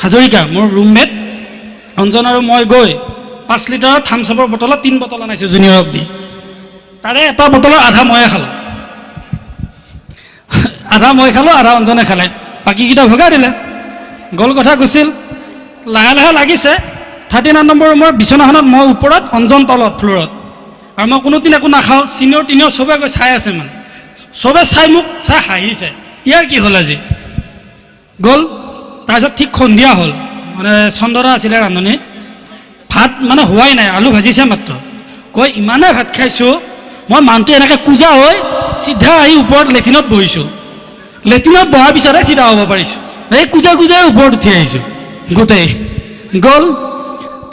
হাজৰিকা মোৰ ৰুমমেট, অঞ্জন আৰু মই গৈ 5 লিটাৰৰ থামছআপৰ বটলত 3 বটল আনাইছোঁ জুনিয়ৰক দি। তাৰে এটা বটলৰ আধা ময়ে খালোঁ, আধা মই খালোঁ, আধা অঞ্জনে খালে, বাকীকেইটা ভগাই দিলে। গ'ল কথা গৈছিল। লাহে লাগিছে 39 নম্বৰ ৰুমৰ বিচনাখনত মই ওপৰত, অঞ্জন তলত ফ্ল'ৰত। আৰু মই কোনোদিন একো নাখাওঁ। চিনিয়ৰ চবে গৈ চাই আছে, মানে চবে চাই মোক চাই হাঁহিছে, ইয়াৰ কি হ'ল আজি। গ'ল তাৰপিছত ঠিক সন্ধিয়া হ'ল, মানে চন্দৰা আছিলে ৰান্ধনীত। ভাত মানে হোৱাই নাই, আলু ভাজিছে মাত্ৰ। কৈ ইমানে ভাত খাইছোঁ, মই মানুহটো এনেকৈ কোজা হৈ চিধা আহি ওপৰত লেট্ৰিনত বহিছোঁ। লেট্ৰিনত বহাৰ পিছতহে চিধা হ'ব পাৰিছোঁ। এই কোজাই ওপৰত উঠি আহিছোঁ গোটেই। গ'ল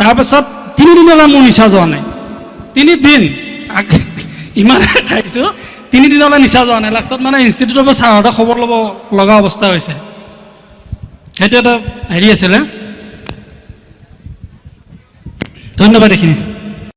তাৰপাছত 3 দিনলৈ মোৰ নিচা যোৱা নাই। 3 দিন ইমানে খাইছোঁ, 3 দিনলৈ নিচা যোৱা নাই। লাষ্টত মানে ইনষ্টিটিউটৰ পৰা ছাৰহঁতক খবৰ ল'ব লগা অৱস্থা হৈছে। সেইটো এটা হেৰি আছিলে। ধন্যবাদ এইখিনি।